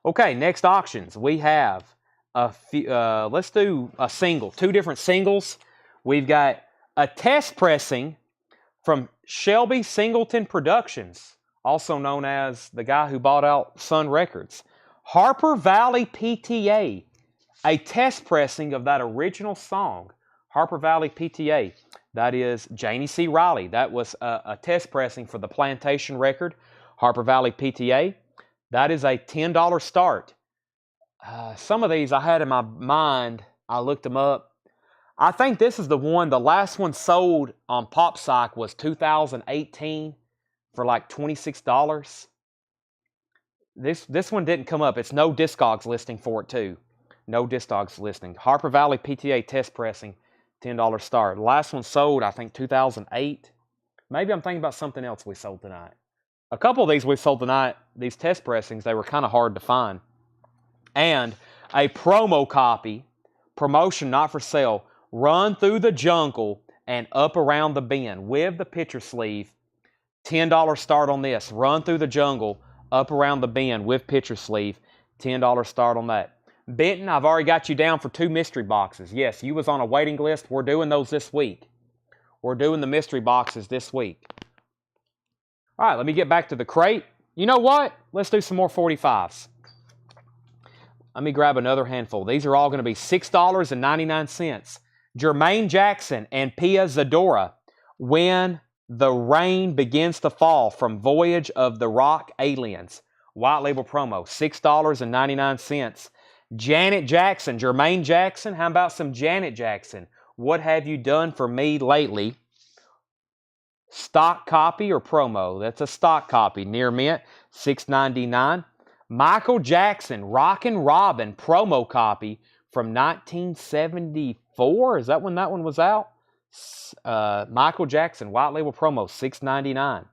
Okay, next auctions. We have a few, let's do a single, 2 different singles. We've got a test pressing from Shelby Singleton Productions, also known as the guy who bought out Sun Records. Harper Valley PTA, a test pressing of that original song, Harper Valley PTA. That is Janie C. Riley. That was a test pressing for the Plantation record, Harper Valley PTA. That is a $10 start. Some of these I had in my mind. I looked them up. I think this is the one, the last one sold on PopPsych was 2018 for like $26. This one didn't come up. It's no Discogs listing for it too. No Discogs listing. Harper Valley PTA test pressing, $10 start. The last one sold, I think, 2008. Maybe I'm thinking about something else we sold tonight. A couple of these we sold tonight, these test pressings, they were kind of hard to find. And a promo copy, promotion not for sale, Run Through the Jungle and Up Around the Bend with the picture sleeve. $10 start on this. Run Through the Jungle, Up Around the Bend with picture sleeve. $10 start on that. Benton, I've already got you down for 2 mystery boxes. Yes, you was on a waiting list. We're doing those this week. We're doing the mystery boxes this week. All right, let me get back to the crate. You know what? Let's do some more 45s. Let me grab another handful. These are all going to be $6.99. Jermaine Jackson and Pia Zadora, When the Rain Begins to Fall from Voyage of the Rock Aliens. White label promo, $6.99. Janet Jackson, Jermaine Jackson. How about some Janet Jackson? What have you done for me lately? Stock copy or promo? That's a stock copy. Near mint, $6.99. Michael Jackson, Rockin' Robin promo copy from 1974. Is that when that one was out? Michael Jackson, white label promo, $6.99.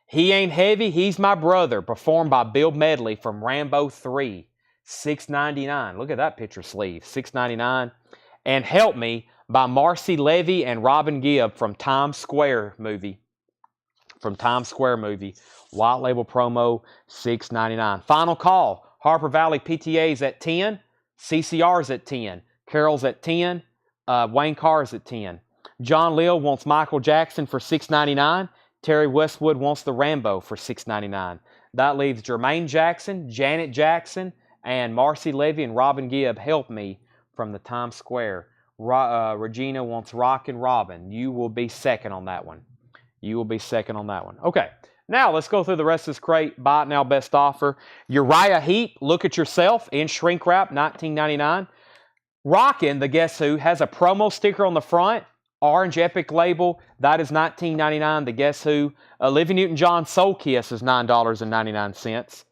He Ain't Heavy, He's My Brother, performed by Bill Medley from Rambo 3, $6.99. Look at that picture sleeve, $6.99. And Help Me by Marcy Levy and Robin Gibb from Times Square movie. White label promo, $6.99. Final call. Harper Valley PTA's at 10. CCR's at 10. Carol's at 10. Wayne Carr's at 10. John Lill wants Michael Jackson for $6.99. Terry Westwood wants the Rambo for $6.99. That leaves Jermaine Jackson, Janet Jackson, and Marcy Levy and Robin Gibb, Help Me, from the Times Square. Regina wants Rockin' Robin. You will be second on that one. Okay, now let's go through the rest of this crate. Buy it now, best offer. Uriah Heep, Look at Yourself, in shrink wrap, $19.99. Rockin', the Guess Who, has a promo sticker on the front. Orange Epic label, that is $19.99. The Guess Who. Olivia Newton-John Soul Kiss is $9.99.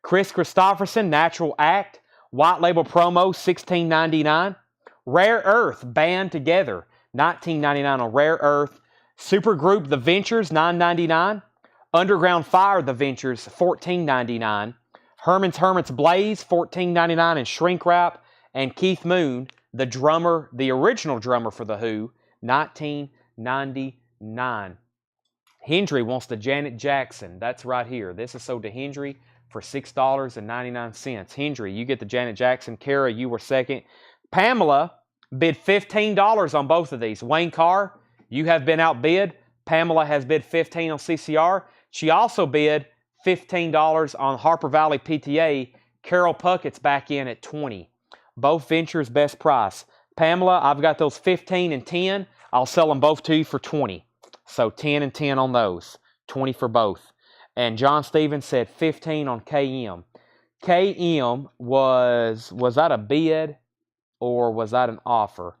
Chris Christopherson, Natural Act, white label promo, $16.99. Rare Earth, Band Together, $19.99 on Rare Earth. Supergroup The Ventures, $9.99. Underground Fire The Ventures, $14.99. Herman's Hermits Blaze, $14.99 in shrink wrap. And Keith Moon, the drummer, the original drummer for The Who, $19.99. Hendry wants the Janet Jackson. That's right here. This is sold to Hendry for $6.99. Hendry, you get the Janet Jackson. Kara, you were second. Pamela bid $15 on both of these. Wayne Carr, you have been outbid. Pamela has bid $15 on CCR. She also bid $15 on Harper Valley PTA. Carol Puckett's back in at $20. Both ventures best price. Pamela, I've got those 15 and 10. I'll sell them both to you for $20. So 10 and 10 on those. 20 for both. And John Stevens said 15 on KM. KM was that a bid or was that an offer?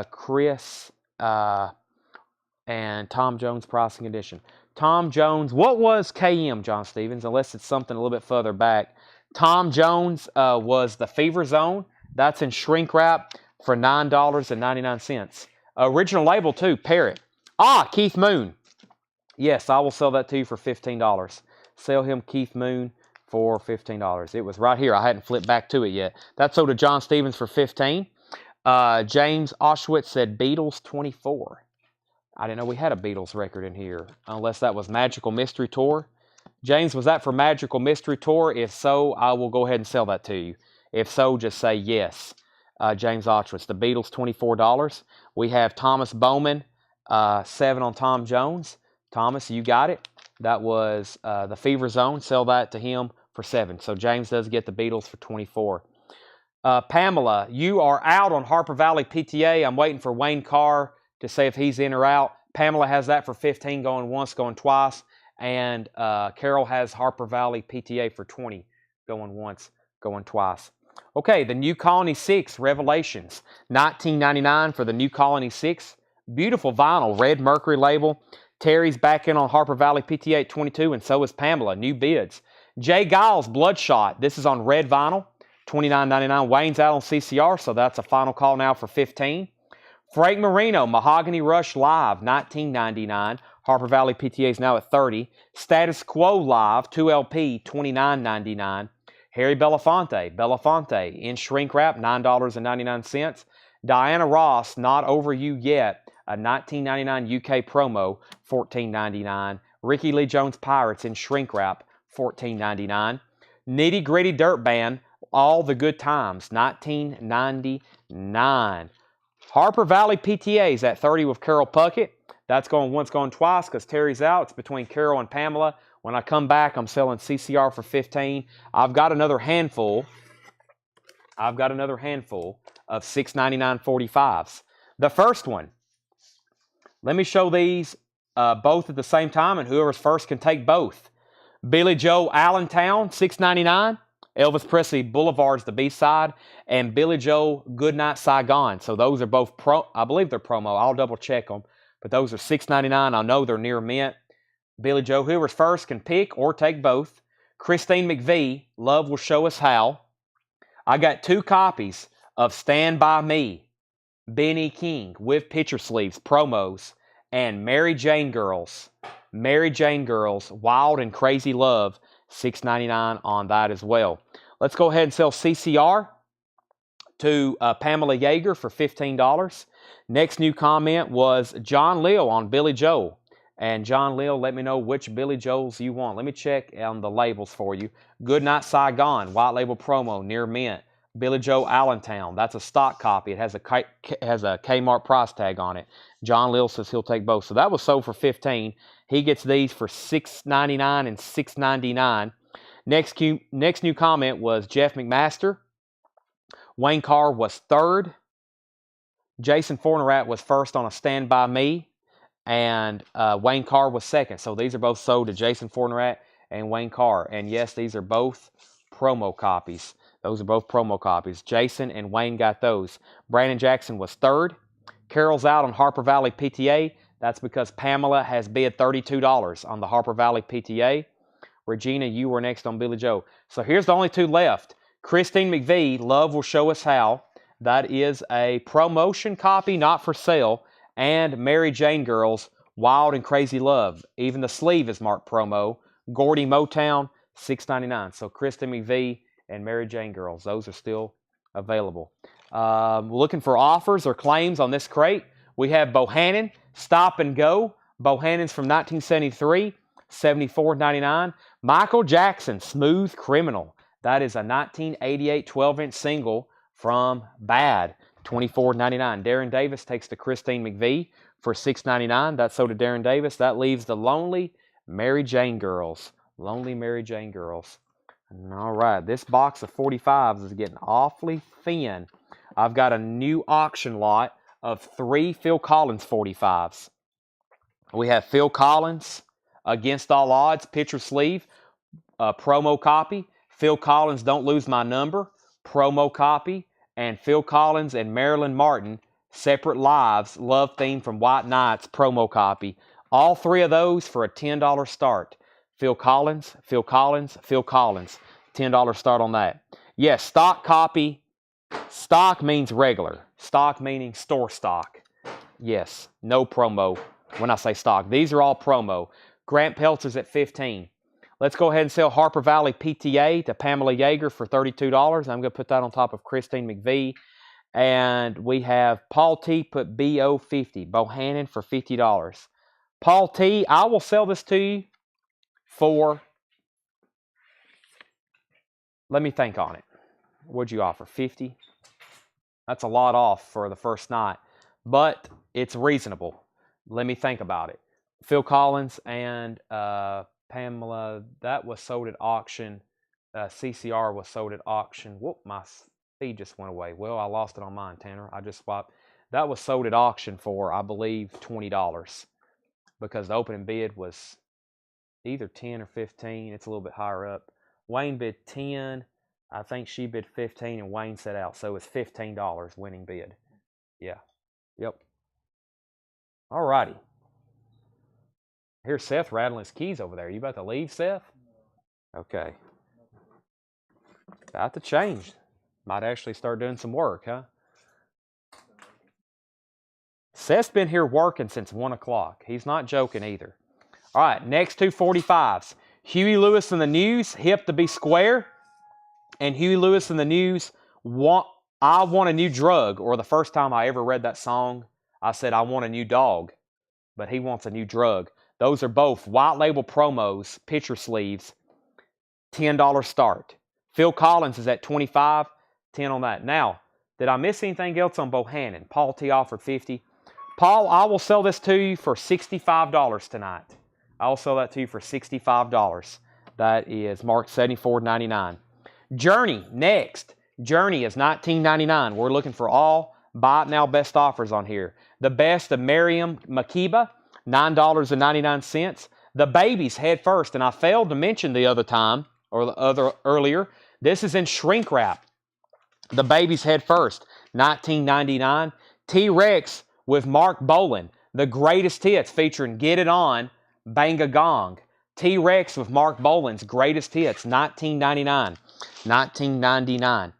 Chris and Tom Jones pricing condition. Tom Jones, what was KM, John Stevens, unless it's something a little bit further back? Tom Jones was the Fever Zone. That's in shrink wrap for $9.99. Original label too, Parrot. Keith Moon. Yes, I will sell that to you for $15. Sell him Keith Moon for $15. It was right here. I hadn't flipped back to it yet. That sold to John Stevens for $15. James Auschwitz said Beatles 24. I didn't know we had a Beatles record in here, unless that was Magical Mystery Tour. James, was that for Magical Mystery Tour? If so, I will go ahead and sell that to you. If so, just say yes. James Otterwitz. The Beatles, $24. We have Thomas Bowman, 7 on Tom Jones. Thomas, you got it. That was the Fever Zone. Sell that to him for 7. So James does get the Beatles for 24. Pamela, you are out on Harper Valley PTA. I'm waiting for Wayne Carr to say if he's in or out. Pamela has that for 15, going once, going twice. And Carol has Harper Valley PTA for 20, going once, going twice. Okay, the New Colony 6 Revelations, $19.99 for the New Colony 6. Beautiful vinyl, red Mercury label. Terry's back in on Harper Valley PTA at 22, and so is Pamela. New bids. Jay Giles, Bloodshot. This is on red vinyl, $29.99. Wayne's out on CCR, so that's a final call now for 15. Frank Marino, Mahogany Rush Live, $19.99. Harper Valley PTA is now at 30. Status Quo Live, 2LP, $29.99. Harry Belafonte, in shrink wrap, $9.99. Diana Ross, Not Over You Yet, a $19.99 UK promo, $14.99. Ricky Lee Jones Pirates in shrink wrap, $14.99. Nitty Gritty Dirt Band, All the Good Times, $19.99. Harper Valley PTA is at 30 with Carol Puckett. That's going once, going twice because Terry's out. It's between Carol and Pamela. When I come back, I'm selling CCR for 15. I've got another handful. of $6.99 45s. The first one. Let me show these both at the same time, and whoever's first can take both. Billy Joe Allentown, $6.99. Elvis Presley Boulevard's the B-side, and Billy Joe Goodnight Saigon. So those are both I believe they're promo. I'll double check them, but those are $6.99. I know they're near mint. Billy Joe, whoever's first can pick or take both. Christine McVie, Love Will Show Us How. I got 2 copies of Stand By Me, Benny King with picture sleeves, promos, and Mary Jane Girls, Wild and Crazy Love, $6.99 on that as well. Let's go ahead and sell CCR to Pamela Yeager for $15. Next new comment was John Leal on Billy Joel. And John Leal, let me know which Billy Joels you want. Let me check on the labels for you. Goodnight Saigon, white label promo, near mint. Billy Joe Allentown, that's a stock copy. It has a Kmart price tag on it. John Leal says he'll take both. So that was sold for $15. He gets these for $6.99 and $6.99. Next new comment was Jeff McMaster. Wayne Carr was third. Jason Fornerat was first on a Stand By Me. And Wayne Carr was second. So these are both sold to Jason Fornerat and Wayne Carr. And yes, these are both promo copies. Those are both promo copies. Jason and Wayne got those. Brandon Jackson was third. Carol's out on Harper Valley PTA. That's because Pamela has bid $32 on the Harper Valley PTA. Regina, you were next on Billy Joe. So here's the only 2 left. Christine McVie, Love Will Show Us How. That is a promotion copy, not for sale. And Mary Jane Girls, Wild and Crazy Love. Even the sleeve is marked promo. Gordy Motown, $6.99. So Kristen McVie and Mary Jane Girls, those are still available. Looking for offers or claims on this crate. We have Bohannon, Stop and Go. Bohannon's from 1973, $74.99. Michael Jackson, Smooth Criminal. That is a 1988 12-inch single from Bad. $24.99. Darren Davis takes to Christine McVie for $6.99. That's sold to Darren Davis. That leaves the Lonely Mary Jane Girls. All right, this box of 45s is getting awfully thin. I've got a new auction lot of 3 Phil Collins 45s. We have Phil Collins, Against All Odds, picture sleeve, promo copy. Phil Collins, Don't Lose My Number, promo copy. And Phil Collins and Marilyn Martin, Separate Lives, Love Theme from White Nights, promo copy. All 3 of those for a $10 start. Phil Collins, $10 start on that. Yes, stock copy. Stock means regular. Stock meaning store stock. Yes, no promo when I say stock. These are all promo. Grant Peltzer's at $15. Let's go ahead and sell Harper Valley PTA to Pamela Yeager for $32. I'm going to put that on top of Christine McVie. And we have Paul T. put BO50, Bohannon for $50. Paul T., I will sell this to you for Let me think on it. What'd you offer? 50? That's a lot off for the first night, but it's reasonable. Let me think about it. Phil Collins and Pamela, that was sold at auction. CCR was sold at auction. Whoop, my feed just went away. Well, I lost it on mine, Tanner. I just swapped. That was sold at auction for, I believe, $20 because the opening bid was either 10 or 15. It's a little bit higher up. Wayne bid 10. I think she bid 15 and Wayne set out. So it's $15 winning bid. Yeah. Yep. All righty. Here's Seth rattling his keys over there. You about to leave, Seth? Okay. About to change. Might actually start doing some work, huh? Seth's been here working since 1 o'clock. He's not joking either. All right, next two 45s. Huey Lewis in the News, Hip to Be Square. And Huey Lewis in the News, I Want a New Drug. Or the first time I ever read that song, I said, I want a new dog. But he wants a new drug. Those are both white label promos, picture sleeves, $10 start. Phil Collins is at 25, 10 on that. Now, did I miss anything else on Bohannon? Paul T offered 50. Paul, I will sell this to you for $65 tonight. I will sell that to you for $65. That is marked $74.99. Journey, next. Journey is $19.99. We're looking for all buy it now best offers on here. The best of Miriam Makeba, $9.99. The Babies head first, and I failed to mention the other time, or the other earlier. This is in shrink wrap. The Babies head first, $19.99. T-Rex with Mark Bolan, The Greatest Hits, featuring Get It On, Bang a Gong. T-Rex with Mark Bolan's Greatest Hits, $19.99. $19.99.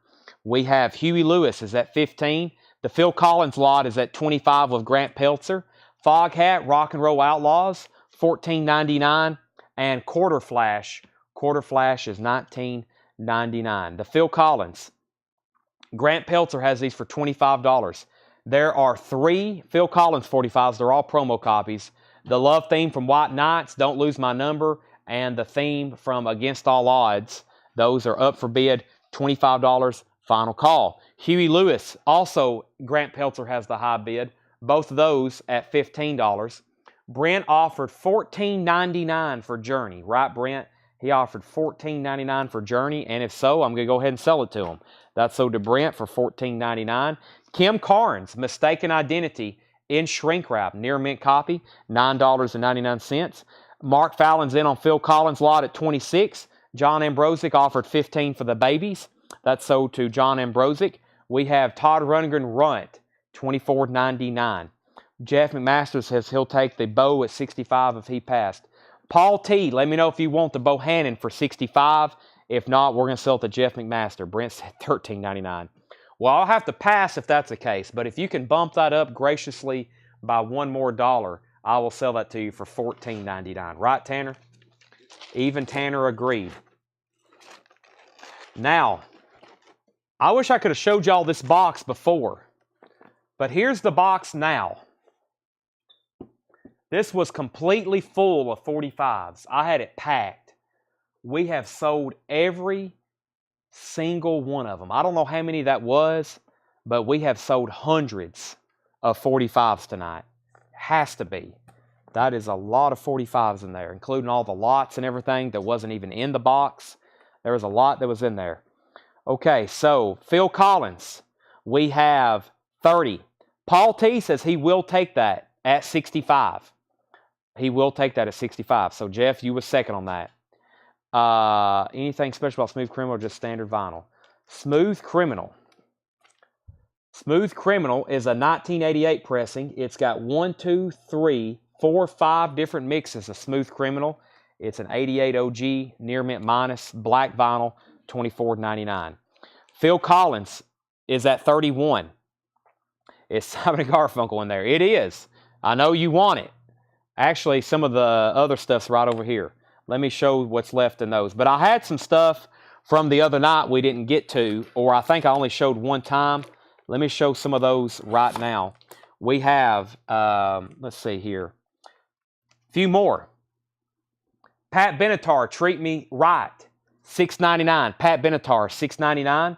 We have Huey Lewis is at 15. The Phil Collins lot is at 25 with Grant Peltzer. Foghat, Rock and Roll Outlaws, $14.99. And Quarter Flash is $19.99. The Phil Collins, Grant Peltzer has these for $25. There are 3 Phil Collins 45s. They're all promo copies. The Love Theme from White Knights, Don't Lose My Number, and the theme from Against All Odds. Those are up for bid, $25, final call. Huey Lewis, also Grant Peltzer has the high bid. Both of those at $15. Brent offered $14.99 for Journey. Right, Brent? He offered $14.99 for Journey, and if so, I'm going to go ahead and sell it to him. That's sold to Brent for $14.99. Kim Carnes, Mistaken Identity, in shrink wrap, near mint copy, $9.99. Mark Fallon's in on Phil Collins' lot at 26. John Ambrosic offered $15 for the Babies. That's sold to John Ambrosic. We have Todd Rundgren Runt, $24.99. Jeff McMaster says he'll take the bow at 65 if he passed. Paul T, let me know if you want the Bohannon for 65. If not, we're going to sell it to Jeff McMaster. Brent said $13.99. Well, I'll have to pass if that's the case, but if you can bump that up graciously by $1 more, I will sell that to you for $14.99. Right, Tanner? Even Tanner agreed. Now, I wish I could have showed y'all this box before, but here's the box now. This was completely full of 45s. I had it packed. We have sold every single one of them. I don't know how many that was, but we have sold hundreds of 45s tonight. Has to be. That is a lot of 45s in there, including all the lots and everything that wasn't even in the box. There was a lot that was in there. Okay, so Phil Collins, we have 30. Paul T says he will take that at 65. He will take that at 65. So, Jeff, you was second on that. Anything special about Smooth Criminal or just standard vinyl? Smooth Criminal. Smooth Criminal is a 1988 pressing. It's got 1, 2, 3, 4, 5 different mixes of Smooth Criminal. It's an 88 OG, near mint minus, black vinyl, $24.99. Phil Collins is at 31. It's Simon & Garfunkel in there. It is. I know you want it. Actually, some of the other stuff's right over here. Let me show what's left in those. But I had some stuff from the other night we didn't get to, or I think I only showed one time. Let me show some of those right now. We have, let's see here, a few more. Pat Benatar, Treat Me Right. $6.99. Pat Benatar, $6.99.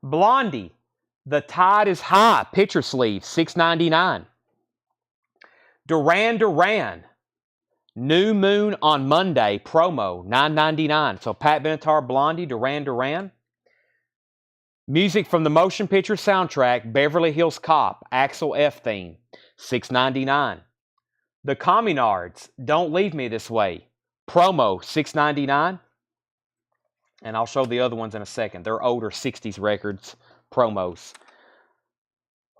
Blondie, The Tide is High, picture sleeve, $6.99. Duran Duran, New Moon on Monday, promo, $9.99. So Pat Benatar, Blondie, Duran Duran. Music from the motion picture soundtrack, Beverly Hills Cop, Axel F theme, $6.99. The Communards, Don't Leave Me This Way, promo, $6.99. And I'll show the other ones in a second. They're older 60s records, promos.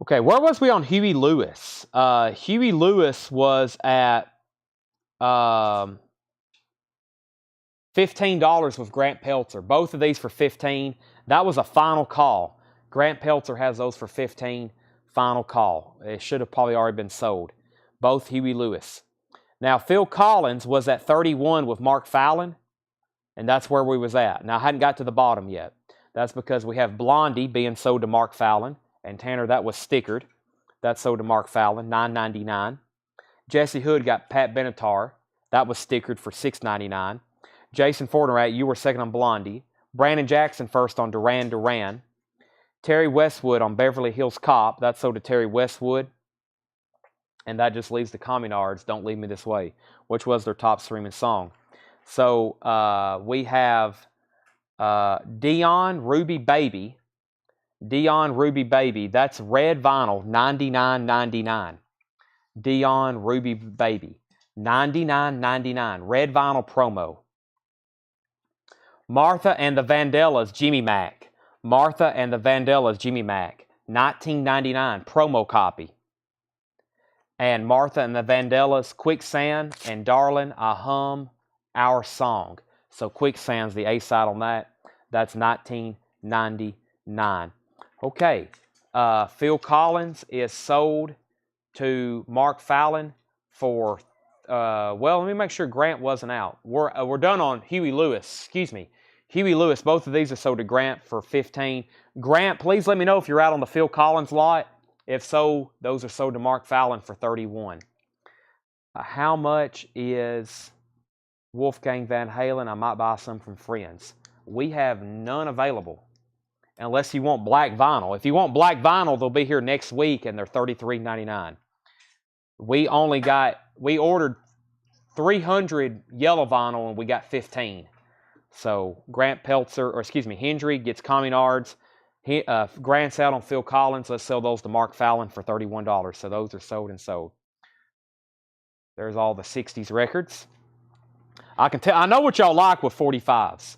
Okay, where was we on Huey Lewis? Huey Lewis was at $15 with Grant Peltzer. Both of these for $15. That was a final call. Grant Peltzer has those for $15. Final call. It should have probably already been sold. Both Huey Lewis. Now, Phil Collins was at 31 with Mark Fallon, and that's where we was at. Now, I hadn't got to the bottom yet. That's because we have Blondie being sold to Mark Fallon, and Tanner, that was stickered. That's sold to Mark Fallon, $9.99. Jesse Hood got Pat Benatar. That was stickered for $6.99. Jason Fortnerat, you were second on Blondie. Brandon Jackson first on Duran Duran. Terry Westwood on Beverly Hills Cop. That's sold to Terry Westwood. And that just leaves the Communards, Don't Leave Me This Way, which was their top streaming song. So we have Dion Ruby Baby. Dion Ruby Baby. That's red vinyl, $99.99. Dion Ruby Baby. $99.99. Red vinyl promo. Martha and the Vandellas, Jimmy Mac. Martha and the Vandellas, Jimmy Mac. $19.99. Promo copy. And Martha and the Vandellas, Quicksand and Darling, I Hum Our Song. So Quicksand's the A side on that. That's $19.99. Okay. Phil Collins is sold to Mark Fallon for, well, let me make sure Grant wasn't out. We're done on Huey Lewis. Excuse me. Huey Lewis, both of these are sold to Grant for $15. Grant, please let me know if you're out on the Phil Collins lot. If so, those are sold to Mark Fallon for $31. How much is Wolfgang Van Halen? I might buy some from friends. We have none available unless you want black vinyl. If you want black vinyl, they'll be here next week and they're $33.99. We ordered 300 yellow vinyl and we got 15. So Grant Peltzer, or excuse me, Hendry gets Communards. Grant's out on Phil Collins. Let's sell those to Mark Fallon for $31. So those are sold and sold. There's all the 60s records. I know what y'all like with 45s.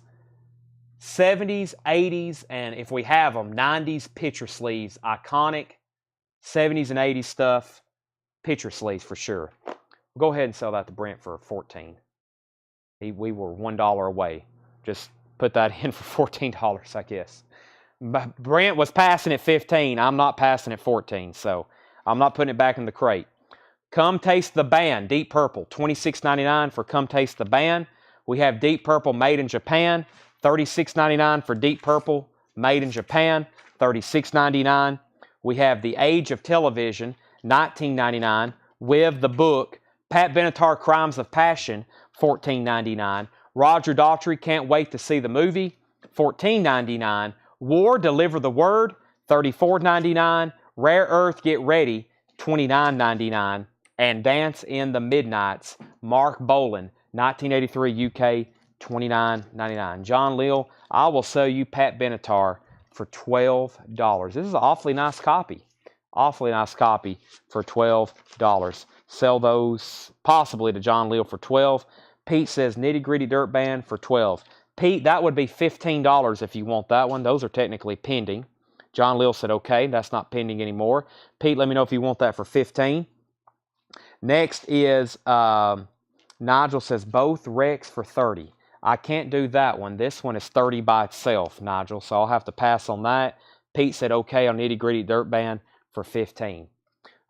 70s, 80s, and if we have them, 90s picture sleeves. Iconic 70s and 80s stuff. Picture sleeves for sure. Go ahead and sell that to Brent for $14. We were $1 away. Just put that in for $14, I guess. Brent was passing at 15. I'm not passing at 14, so I'm not putting it back in the crate. Come Taste the Band, Deep Purple, $26.99 for Come Taste the Band. We have Deep Purple made in Japan, $36.99 for Deep Purple made in Japan, $36.99. We have The Age of Television, $19.99, with the book, Pat Benatar, Crimes of Passion, $14.99. Roger Daughtry, Can't Wait to See the Movie, $14.99. War, Deliver the Word, $34.99. Rare Earth, Get Ready, $29.99. And Dance in the Midnights, Mark Bolan, 1983 UK, $29.99. John Leal, I will sell you Pat Benatar for $12. This is an awfully nice copy. Awfully nice copy for $12. Sell those possibly to John Leal for $12. Pete says Nitty Gritty Dirt Band for $12. Pete, that would be $15 if you want that one. Those are technically pending. John Leal said, okay, that's not pending anymore. Pete, let me know if you want that for $15. Next is Nigel says both Rex for $30. I can't do that one. This one is $30 by itself, Nigel, so I'll have to pass on that. Pete said okay on Nitty Gritty Dirt Band for $15.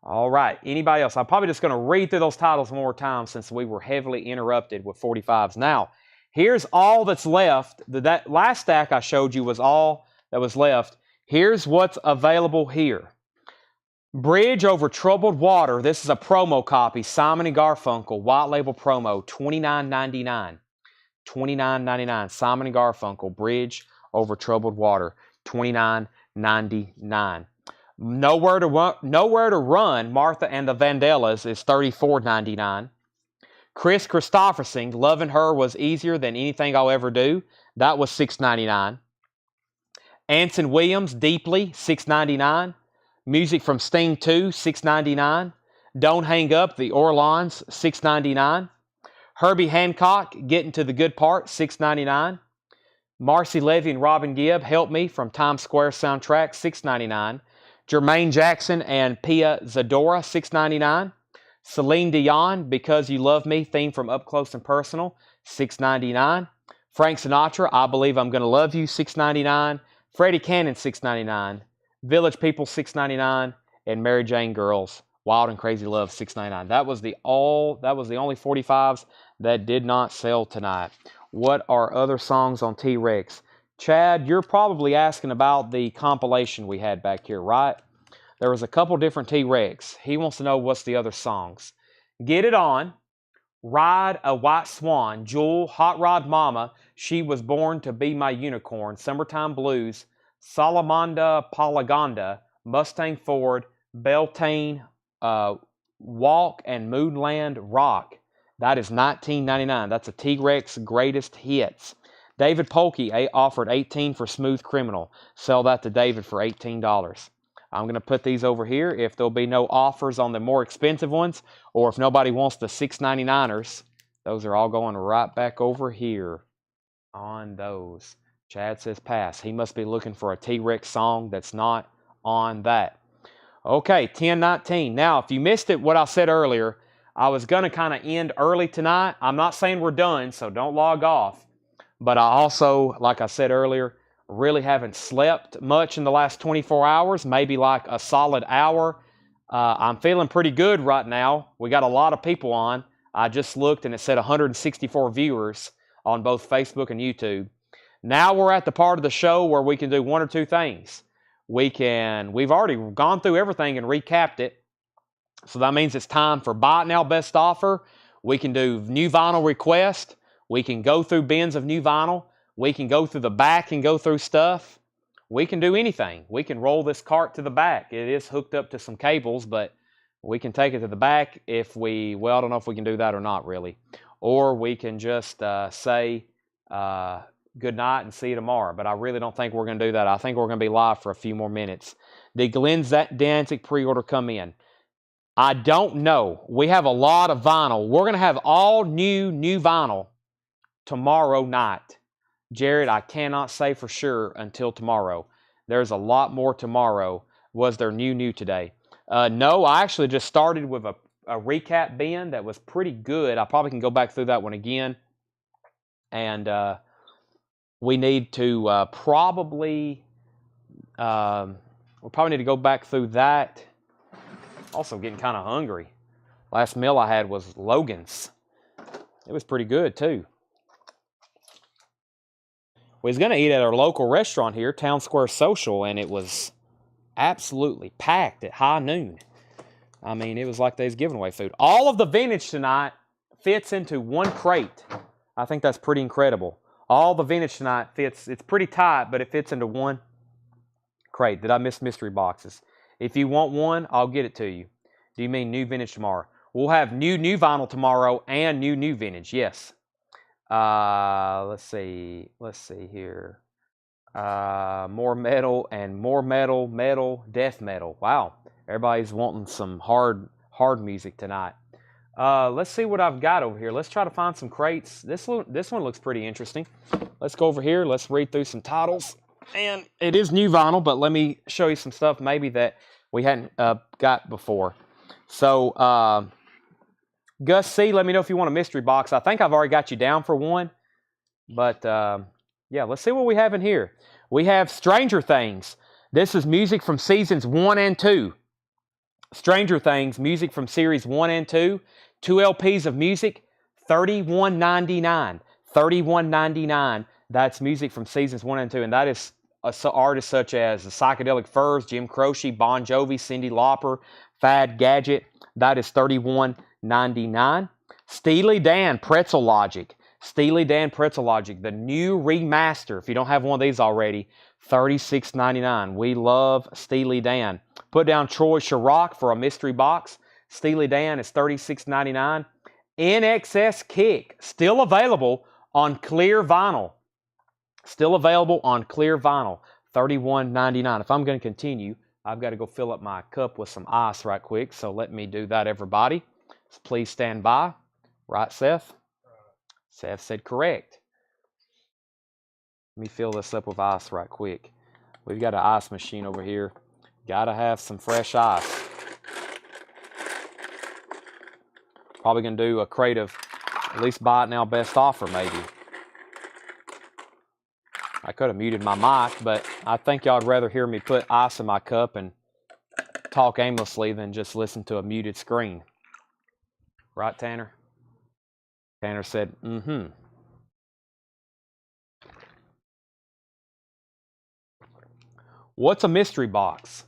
All right, anybody else? I'm probably just going to read through those titles one more time since we were heavily interrupted with 45s. Now, here's all that's left. That last stack I showed you was all that was left. Here's what's available here. Bridge Over Troubled Water. This is a promo copy. Simon & Garfunkel, white label promo, $29.99. $29.99. Simon and Garfunkel, Bridge Over Troubled Water, $29.99. Nowhere to Run, Martha and the Vandellas is $34.99. Chris Christopherson, Loving Her Was Easier Than Anything I'll Ever Do, that was $6.99. Anson Williams, Deeply, $6.99. Music from Sting 2, $6.99. Don't Hang Up, The Orleans, $6.99. Herbie Hancock, Getting to the Good Part, $6.99. Marcy Levy and Robin Gibb, Help Me from Times Square soundtrack, $6.99. Jermaine Jackson and Pia Zadora, $6.99. Celine Dion, Because You Love Me, theme from Up Close and Personal, $6.99. Frank Sinatra, I Believe I'm Gonna Love You, $6.99. Freddie Cannon, $6.99. Village People, $6.99. And Mary Jane Girls, Wild and Crazy Love, $6.99. That was the only 45s that did not sell tonight. What are other songs on T-Rex? Chad, you're probably asking about the compilation we had back here, right? There was a couple different T-Rex. He wants to know what's the other songs. Get It On, Ride a White Swan, Jewel, Hot Rod Mama, She Was Born to Be My Unicorn, Summertime Blues, Salamonda Palagonda, Mustang Ford, Beltane, Walk, and Moonland Rock. That is $19.99. That's a T-Rex Greatest Hits. David Polkey offered $18 for Smooth Criminal. Sell that to David for $18. I'm going to put these over here. If there'll be no offers on the more expensive ones, or if nobody wants the $6.99ers, those are all going right back over here on those. Chad says pass. He must be looking for a T-Rex song that's not on that. Okay, 10:19. Now, if you missed it, what I said earlier, I was going to kind of end early tonight. I'm not saying we're done, so don't log off. But I also, like I said earlier, really haven't slept much in the last 24 hours, maybe like a solid hour. I'm feeling pretty good right now. We got a lot of people on. I just looked and it said 164 viewers on both Facebook and YouTube. Now we're at the part of the show where we can do one or two things. We've already gone through everything and recapped it. So that means it's time for Buy It Now Best Offer. We can do new vinyl request. We can go through bins of new vinyl. We can go through the back and go through stuff. We can do anything. We can roll this cart to the back. It is hooked up to some cables, but we can take it to the back I don't know if we can do that or not really. Or we can just say good night and see you tomorrow. But I really don't think we're going to do that. I think we're going to be live for a few more minutes. Did Glenn Danzig pre-order come in? I don't know. We have a lot of vinyl. We're going to have all new vinyl tomorrow night. Jared, I cannot say for sure until tomorrow. There's a lot more tomorrow. Was there new today? No, I actually just started with a recap bin that was pretty good. I probably can go back through that one again. And we need to we'll probably need to go back through that. Also getting kind of hungry. Last meal I had was Logan's. It was pretty good too. We was going to eat at our local restaurant here, Town Square Social, and it was absolutely packed at high noon. I mean, it was like they was giving away food. All of the vintage tonight fits into one crate. I think that's pretty incredible. All the vintage tonight fits. It's pretty tight, but it fits into one crate. Did I miss mystery boxes? If you want one, I'll get it to you. Do you mean new vintage tomorrow? We'll have new vinyl tomorrow and new vintage, yes. Let's see here. More metal, death metal. Wow, everybody's wanting some hard music tonight. Let's see what I've got over here. Let's try to find some crates. This one looks pretty interesting. Let's go over here. Let's read through some titles. And it is new vinyl, but let me show you some stuff maybe that we hadn't got before. So, Gus C., let me know if you want a mystery box. I think I've already got you down for one. But, yeah, let's see what we have in here. We have Stranger Things. This is music from seasons 1 and 2. Stranger Things, music from series 1 and 2. 2 LPs of music, $31.99. $31.99. That's music from seasons 1 and 2. And that is artists such as the Psychedelic Furs, Jim Croce, Bon Jovi, Cyndi Lauper, Fad Gadget. That is $31.99. Steely Dan, Pretzel Logic. Steely Dan Pretzel Logic, the new remaster. If you don't have one of these already, $36.99. We love Steely Dan. Put down Troy Chirac for a mystery box. Steely Dan is $36.99. NXS Kick, still available on clear vinyl. Still available on clear vinyl, $31.99. If I'm going to continue, I've got to go fill up my cup with some ice right quick. So let me do that, everybody. So please stand by. Right, Seth? Seth said correct. Let me fill this up with ice right quick. We've got an ice machine over here. Got to have some fresh ice. Probably going to do a crate of at least buy it now best offer maybe. I could have muted my mic, but I think y'all would rather hear me put ice in my cup and talk aimlessly than just listen to a muted screen. Right, Tanner? Tanner said, mm-hmm. What's a mystery box?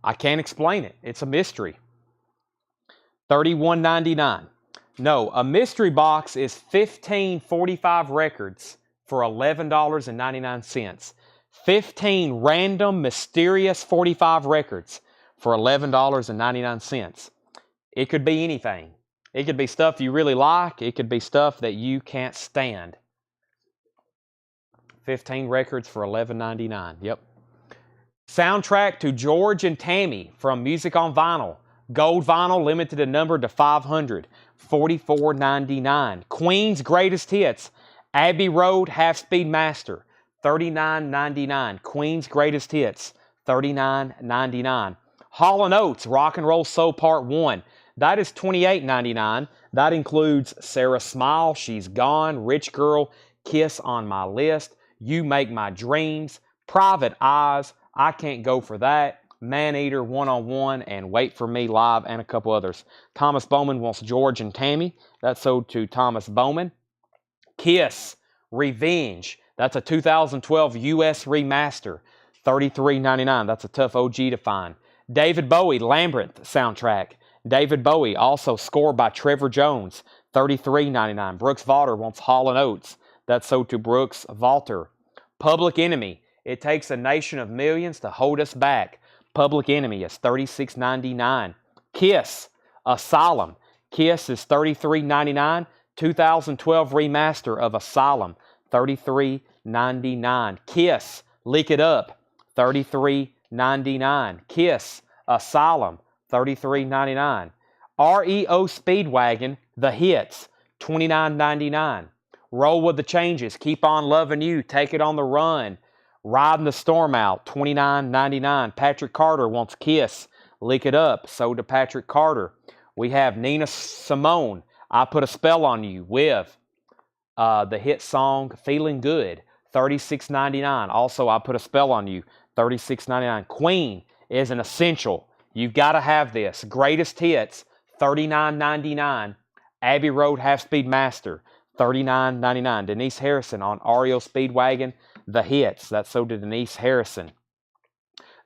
I can't explain it. It's a mystery. $31.99. No, a mystery box is 15 45 records for $11.99. 15 random, mysterious 45 records for $11.99. It could be anything. It could be stuff you really like. It could be stuff that you can't stand. 15 records for $11.99. Yep. Soundtrack to George and Tammy from Music on Vinyl. Gold vinyl, limited in number to 500. $44.99. Queen's Greatest Hits. Abbey Road Half-Speed Master. $39.99. Queen's Greatest Hits. $39.99. Hall & Oates Rock and Roll Soul Part 1. That is $28.99. That includes Sarah Smile, She's Gone, Rich Girl, Kiss on My List, You Make My Dreams, Private Eyes, I Can't Go For That, Maneater, One on One, and Wait For Me Live, and a couple others. Thomas Bowman wants George and Tammy. That's sold to Thomas Bowman. Kiss, Revenge. That's a 2012 US remaster. $33.99. That's a tough OG to find. David Bowie, Labyrinth soundtrack. David Bowie, also scored by Trevor Jones. $33.99. Brooks Valter wants Hall & Oates. That's sold to Brooks Valter. Public Enemy. It Takes a Nation of Millions to Hold Us Back. Public Enemy is $36.99. Kiss, Asylum. Kiss is $33.99. 2012 remaster of Asylum, $33.99. Kiss, Lick It Up, $33.99. Kiss, Asylum, $33.99. REO Speedwagon, The Hits, $29.99. Roll with the Changes, Keep on Loving You, Take It on the Run, Riding the Storm Out, $29.99. Patrick Carter wants Kiss, Lick It Up, sold to Patrick Carter. We have Nina Simone, I Put a Spell on You, with the hit song Feeling Good, $36.99. Also, I Put a Spell on You, $36.99. Queen is an essential. You've got to have this. Greatest Hits, $39.99. Abbey Road Half-Speed Master, $39.99. Denise Harrison on REO Speedwagon, The Hits. That's sold to Denise Harrison.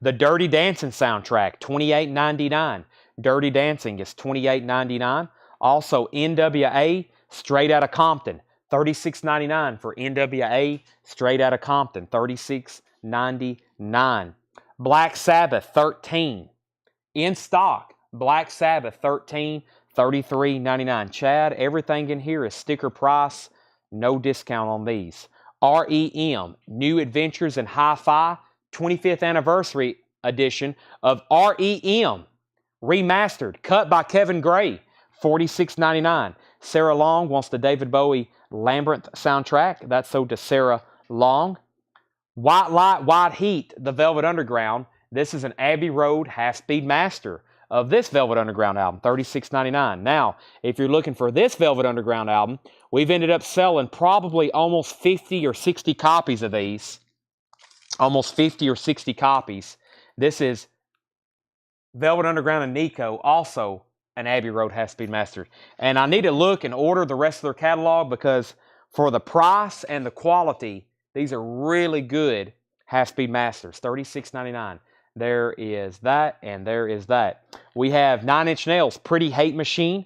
The Dirty Dancing soundtrack, $28.99. Dirty Dancing is $28.99. Also, NWA, Straight Outta Compton, $36.99 for NWA, Straight Outta Compton, $36.99. Black Sabbath, 13. In stock, Black Sabbath, 13, $33.99. Chad, everything in here is sticker price, no discount on these. REM, New Adventures in Hi-Fi, 25th anniversary edition of REM, remastered, cut by Kevin Gray, $46.99. Sarah Long wants the David Bowie Labyrinth soundtrack. That's sold to Sarah Long. White Light, White Heat, The Velvet Underground. This is an Abbey Road Half-Speed Master of this Velvet Underground album, $36.99. Now, if you're looking for this Velvet Underground album, we've ended up selling probably almost 50 or 60 copies of these. Almost 50 or 60 copies. This is Velvet Underground and Nico, also an Abbey Road Half-Speed Master. And I need to look and order the rest of their catalog because for the price and the quality, these are really good Half-Speed Masters, $36.99. There is that, and there is that. We have 9 Inch Nails, Pretty Hate Machine,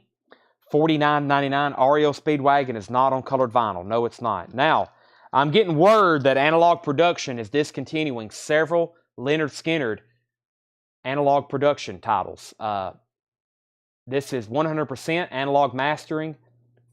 $49.99. REO Speedwagon is not on colored vinyl. No, it's not. Now, I'm getting word that Analog Production is discontinuing several Leonard Skinner analog production titles. This is 100% analog mastering,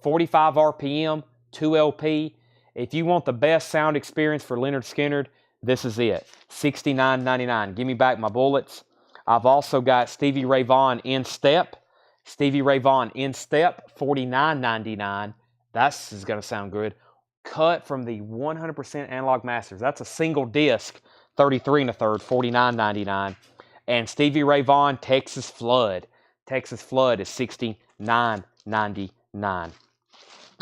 45 RPM, 2 LP. If you want the best sound experience for Leonard Skinner, this is it. $69.99. Give me back my bullets. I've also got Stevie Ray Vaughan in step. Stevie Ray Vaughan in step, $49.99. This is going to sound good. Cut from the 100% analog masters. That's a single disc, 33 1/3, $49.99. And Stevie Ray Vaughan Texas Flood. Texas Flood is $69.99. All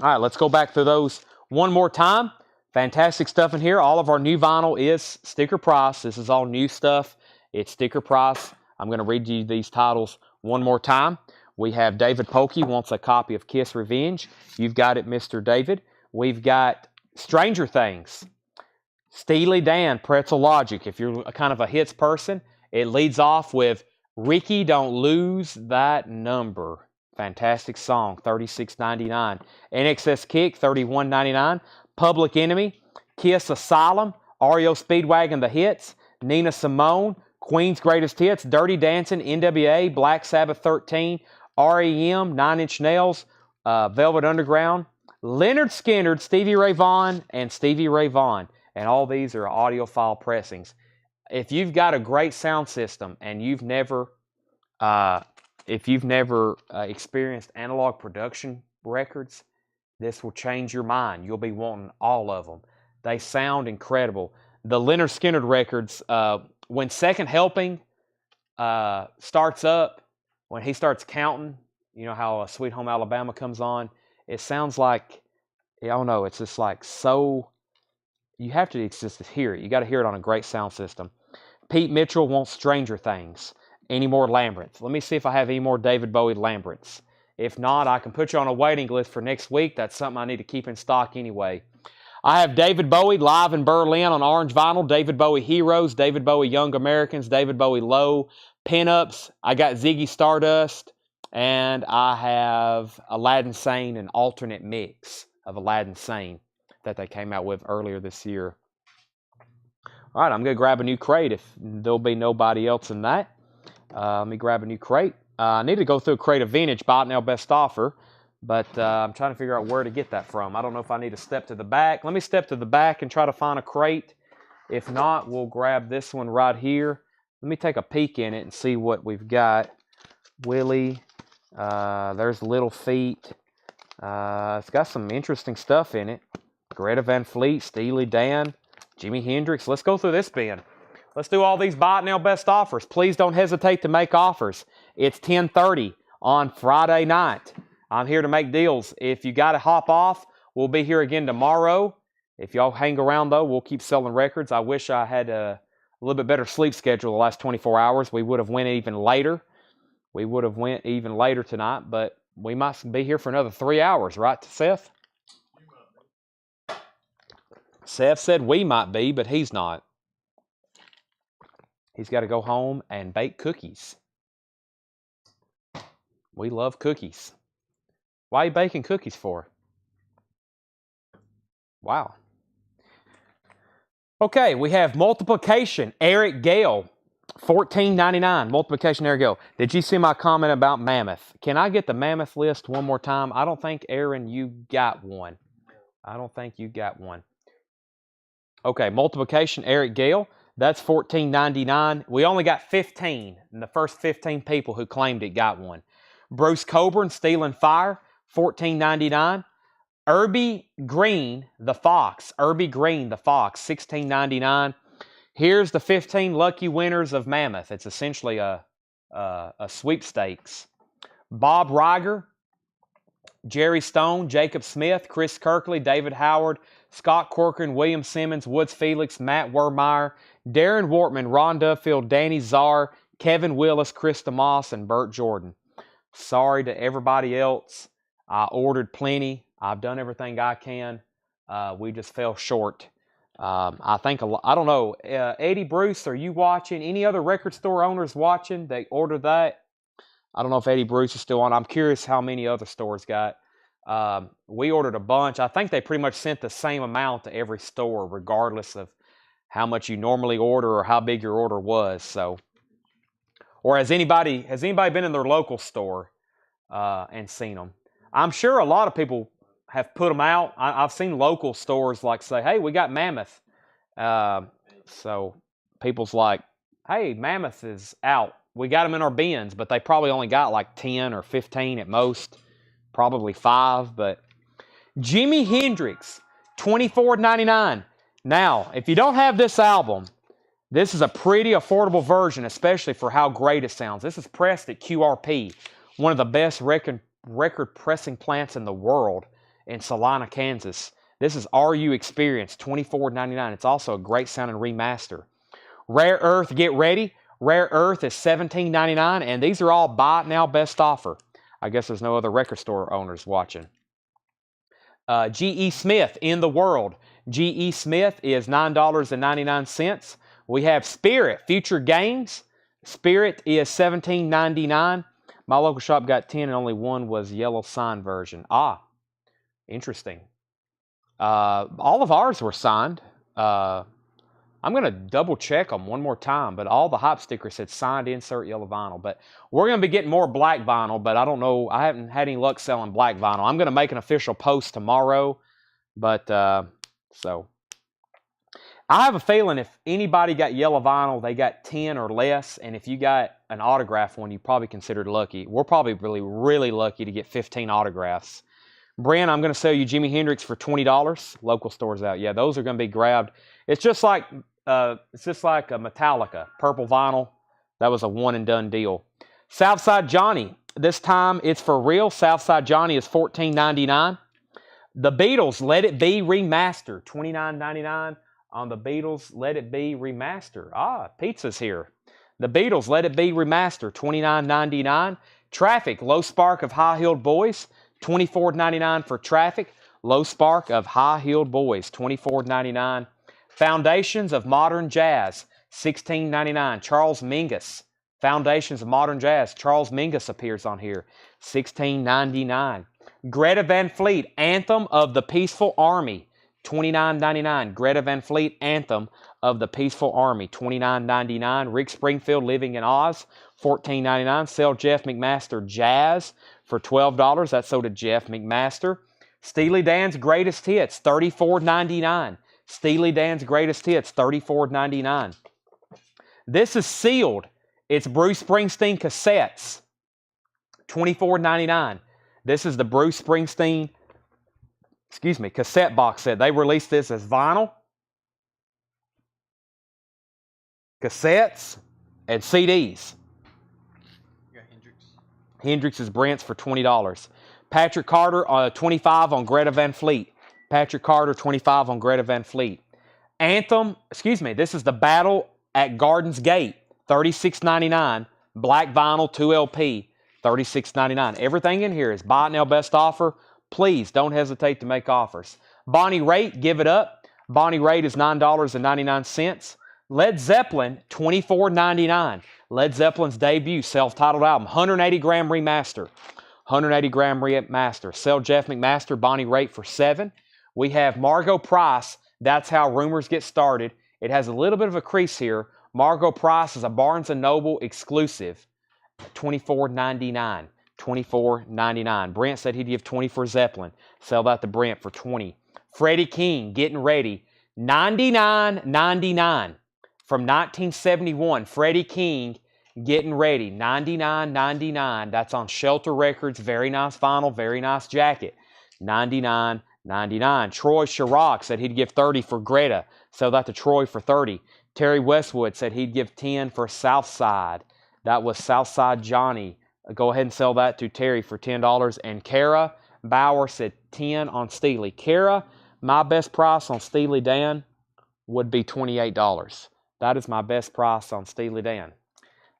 right, let's go back through those one more time. Fantastic stuff in here. All of our new vinyl is sticker price. This is all new stuff. It's sticker price. I'm going to read you these titles one more time. We have David Polkey wants a copy of Kiss Revenge. You've got it, Mr. David. We've got Stranger Things. Steely Dan, Pretzel Logic. If you're kind of a hits person, it leads off with Ricky, Don't Lose That Number. Fantastic song, $36.99. NXS Kick, $31.99. Public Enemy, Kiss Asylum, REO Speedwagon, The Hits, Nina Simone, Queen's Greatest Hits, Dirty Dancing, NWA, Black Sabbath 13, REM, Nine Inch Nails, Velvet Underground, Leonard Skinner, Stevie Ray Vaughan, and Stevie Ray Vaughan. And all these are audiophile pressings. If you've got a great sound system and you've never experienced analog production records, this will change your mind. You'll be wanting all of them. They sound incredible. The Leonard Skinner records, when Second Helping starts up, when he starts counting, you know how Sweet Home Alabama comes on, it sounds like, I don't know, it's just like so, you have to just hear it. You got to hear it on a great sound system. Pete Mitchell wants Stranger Things. Any more Lamberts? Let me see if I have any more David Bowie Lamberts. If not, I can put you on a waiting list for next week. That's something I need to keep in stock anyway. I have David Bowie live in Berlin on orange vinyl, David Bowie Heroes, David Bowie Young Americans, David Bowie Low, Pinups. I got Ziggy Stardust, and I have Aladdin Sane, an alternate mix of Aladdin Sane that they came out with earlier this year. All right, I'm going to grab a new crate if there'll be nobody else in that. Let me grab a new crate. I need to go through a crate of vintage, Bot Now Best Offer, but I'm trying to figure out where to get that from. I don't know if I need to step to the back. Let me step to the back and try to find a crate. If not, we'll grab this one right here. Let me take a peek in it and see what we've got. Willie, there's Little Feet. It's got some interesting stuff in it. Greta Van Fleet, Steely Dan, Jimi Hendrix. Let's go through this bin. Let's do all these Buy It Now Best Offers. Please don't hesitate to make offers. It's 10:30 on Friday night. I'm here to make deals. If you got to hop off, we'll be here again tomorrow. If y'all hang around, though, we'll keep selling records. I wish I had a little bit better sleep schedule the last 24 hours. We would have went even later. We would have went even later tonight, but we might be here for another 3 hours, right, Seth? Seth said we might be, but he's not. He's got to go home and bake cookies. We love cookies. Why are you baking cookies for? Wow. Okay, we have multiplication. Eric Gale, $14.99. Multiplication, Eric Gale. Did you see my comment about Mammoth? Can I get the Mammoth list one more time? I don't think, Aaron, you got one. I don't think you got one. Okay, multiplication, Eric Gale. That's $14.99. We only got 15, and the first 15 people who claimed it got one. Bruce Coburn, Steel and Fire, $14.99. Irby Green, the Fox. Irby Green, the Fox, $16.99. Here's the 15 lucky winners of Mammoth. It's essentially a sweepstakes. Bob Reiger, Jerry Stone, Jacob Smith, Chris Kirkley, David Howard, Scott Corcoran, William Simmons, Woods Felix, Matt Wermeyer, Darren Wortman, Ron Duffield, Danny Czar, Kevin Willis, Krista Moss, and Burt Jordan. Sorry to everybody else. I ordered plenty. I've done everything I can. We just fell short. I think, I don't know, Eddie Bruce, are you watching? Any other record store owners watching? They ordered that? I don't know if Eddie Bruce is still on. I'm curious how many other stores got. We ordered a bunch. I think they pretty much sent the same amount to every store, regardless of how much you normally order or how big your order was. So, or has anybody been in their local store and seen them? I'm sure a lot of people have put them out. I've seen local stores like say, "Hey, we got Mammoth." So people's like, "Hey, Mammoth is out. We got them in our bins, but they probably only got like 10 or 15 at most, probably 5." But Jimi Hendrix, $24.99. Now, if you don't have this album, this is a pretty affordable version, especially for how great it sounds. This is pressed at QRP, one of the best record pressing plants in the world in Salina, Kansas. This is RU Experience, $24.99. It's also a great sounding remaster. Rare Earth, get ready. Rare Earth is $17.99, and these are all buy it now best offer. I guess there's no other record store owners watching. G.E. Smith, In the World. G.E. Smith is $9.99. We have Spirit, Future Games. Spirit is $17.99. My local shop got 10 and only one was yellow sign version. Ah, interesting. All of ours were signed. I'm going to double check them one more time, but all the hop stickers said signed insert yellow vinyl. But we're going to be getting more black vinyl, but I don't know. I haven't had any luck selling black vinyl. I'm going to make an official post tomorrow. But so I have a feeling if anybody got yellow vinyl, they got 10 or less. And if you got an autograph one, you probably considered lucky. We're probably really, really lucky to get 15 autographs. Brent, I'm going to sell you Jimi Hendrix for $20. Local stores out. Yeah, those are going to be grabbed. It's just like a Metallica, purple vinyl. That was a one and done deal. Southside Johnny. This time it's for real. Southside Johnny is $14.99. The Beatles, Let It Be Remastered, $29.99 on the Beatles Let It Be Remastered. Ah, pizza's here. The Beatles Let It Be Remastered, $29.99. Traffic, Low Spark of High Heeled Boys, $24.99 for Traffic. Low Spark of High Heeled Boys, $24.99. Foundations of Modern Jazz, $16.99. Charles Mingus, Foundations of Modern Jazz. Charles Mingus appears on here, $16.99. Greta Van Fleet, Anthem of the Peaceful Army, $29.99. Greta Van Fleet, Anthem of the Peaceful Army, $29.99. Rick Springfield, Living in Oz, $14.99. Sell Jeff McMaster Jazz for $12. That's sold to Jeff McMaster. Steely Dan's Greatest Hits, $34.99. Steely Dan's Greatest Hits, $34.99. This is sealed. It's Bruce Springsteen cassettes, $24.99. This is the Bruce Springsteen, cassette box set. They released this as vinyl, cassettes, and CDs. You got Hendrix. Hendrix is Brent's for $20. Patrick Carter, $25 on Greta Van Fleet. Patrick Carter, $25 on Greta Van Fleet. Anthem, this is the Battle at Gardens Gate, $36.99. Black vinyl, 2 LP, $36.99. Everything in here is buy it now best offer. Please don't hesitate to make offers. Bonnie Raitt, Give It Up. Bonnie Raitt is $9.99. Led Zeppelin, $24.99. Led Zeppelin's debut self-titled album, 180-gram remaster. 180-gram remaster. Sell Jeff McMaster, Bonnie Raitt for $7. We have Margot Price, That's How Rumors Get Started. It has a little bit of a crease here. Margot Price is a Barnes & Noble exclusive. $24.99. $24.99. Brent said he'd give $20 for Zeppelin. Sell that to Brent for $20. Freddie King, Getting Ready, $99.99. From 1971, Freddie King, Getting Ready, $99.99. That's on Shelter Records. Very nice vinyl, very nice jacket. $99.99. Troy Chirac said he'd give $30 for Greta. Sell that to Troy for $30. Terry Westwood said he'd give $10 for Southside. That was Southside Johnny. Go ahead and sell that to Terry for $10. And Kara Bauer said $10 on Steely. Kara, my best price on Steely Dan would be $28. That is my best price on Steely Dan.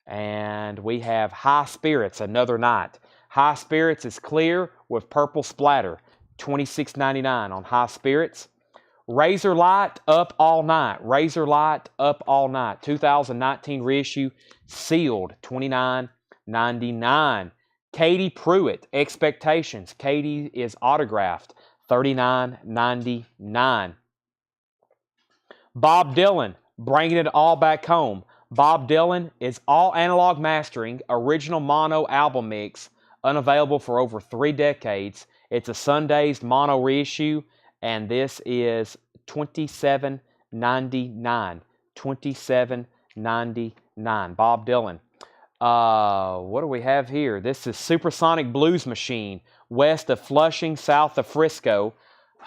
And we have High Spirits, Another Night. High Spirits is clear with purple splatter. $26.99 on High Spirits. Razor Light, Up All Night. Razor Light, Up All Night. 2019 reissue, sealed, $29.99. $34.99. Katie Pruitt, Expectations. Katie is autographed, $39.99. Bob Dylan, Bringing It All Back Home. Bob Dylan is all analog mastering, original mono album mix, unavailable for over 3 decades. It's a Sundazed mono reissue, and this is $27.99. $27.99. Bob Dylan. What do we have here? This is Supersonic Blues Machine, west of Flushing, south of Frisco.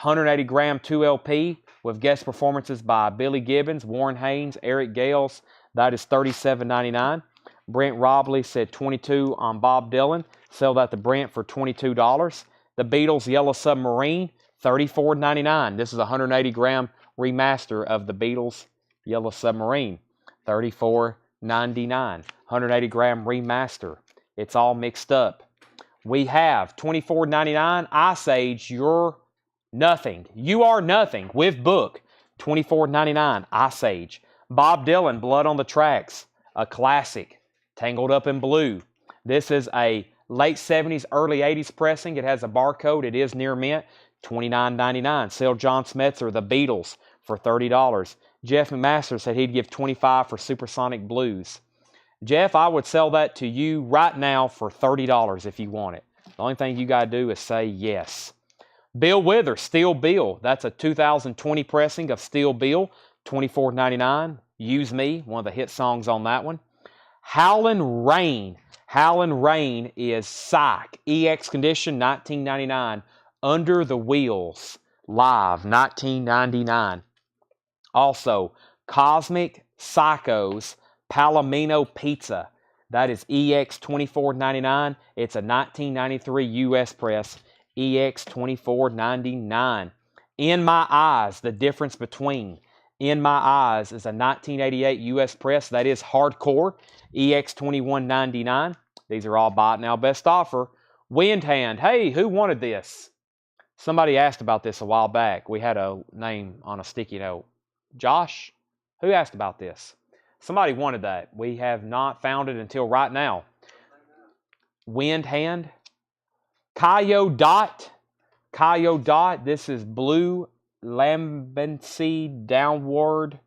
180-gram 2LP with guest performances by Billy Gibbons, Warren Haynes, Eric Gales. That is $37.99. Brent Robley said $22 on Bob Dylan. Sell that to Brent for $22. The Beatles' Yellow Submarine, $34.99. This is a 180-gram remaster of the Beatles' Yellow Submarine, $34.99. 180-gram remaster. It's all mixed up. We have $24.99 Ice Age, You're Nothing. You Are Nothing with book. $24.99 Ice Age. Bob Dylan, Blood on the Tracks, a classic. Tangled Up in Blue. This is a late 70s, early 80s pressing. It has a barcode. It is near mint. $29.99. Sell John Smetzer, The Beatles, for $30. Jeff McMaster said he'd give $25 for Supersonic Blues. Jeff, I would sell that to you right now for $30 if you want it. The only thing you got to do is say yes. Bill Withers, Steel Bill. That's a 2020 pressing of Steel Bill, $24.99. Use Me, one of the hit songs on that one. Howlin' Rain. Howlin' Rain is Psych. EX Condition, $19.99. Under the Wheels, live, $19.99. Also, Cosmic Psychos, Palomino Pizza. That is EX $24.99. It's a 1993 US press. EX $24.99. In My Eyes, The Difference Between. In My Eyes is a 1988 US press. That is hardcore. EX $21.99. These are all bought now. Best offer. Wind Hand. Hey, who wanted this? Somebody asked about this a while back. We had a name on a sticky note. Josh? Who asked about this? Somebody wanted that. We have not found it until right now. Wind Hand. Kayo Dot. Kayo Dot. This is Blue Lambency Downward.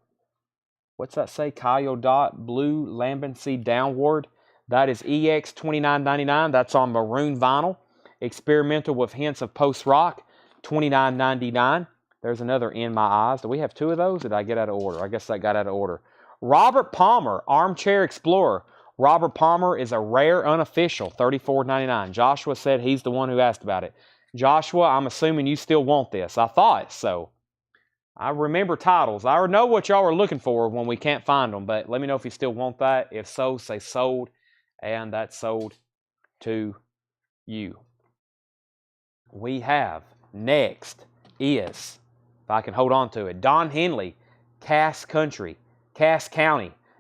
What's that say? Kayo Dot. Blue Lambency Downward. That is EX $29.99. That's on maroon vinyl. Experimental with hints of post-rock. $29.99. There's another In My Eyes. Do we have 2 of those? Or did I get out of order? I guess I got out of order. Robert Palmer, Armchair Explorer. Robert Palmer is a rare unofficial, $34.99. Joshua said he's the one who asked about it. Joshua, I'm assuming you still want this. I thought so. I remember titles. I know what y'all are looking for when we can't find them, but let me know if you still want that. If so, say sold, and that's sold to you. We have next is, if I can hold on to it, Don Henley, Cass County.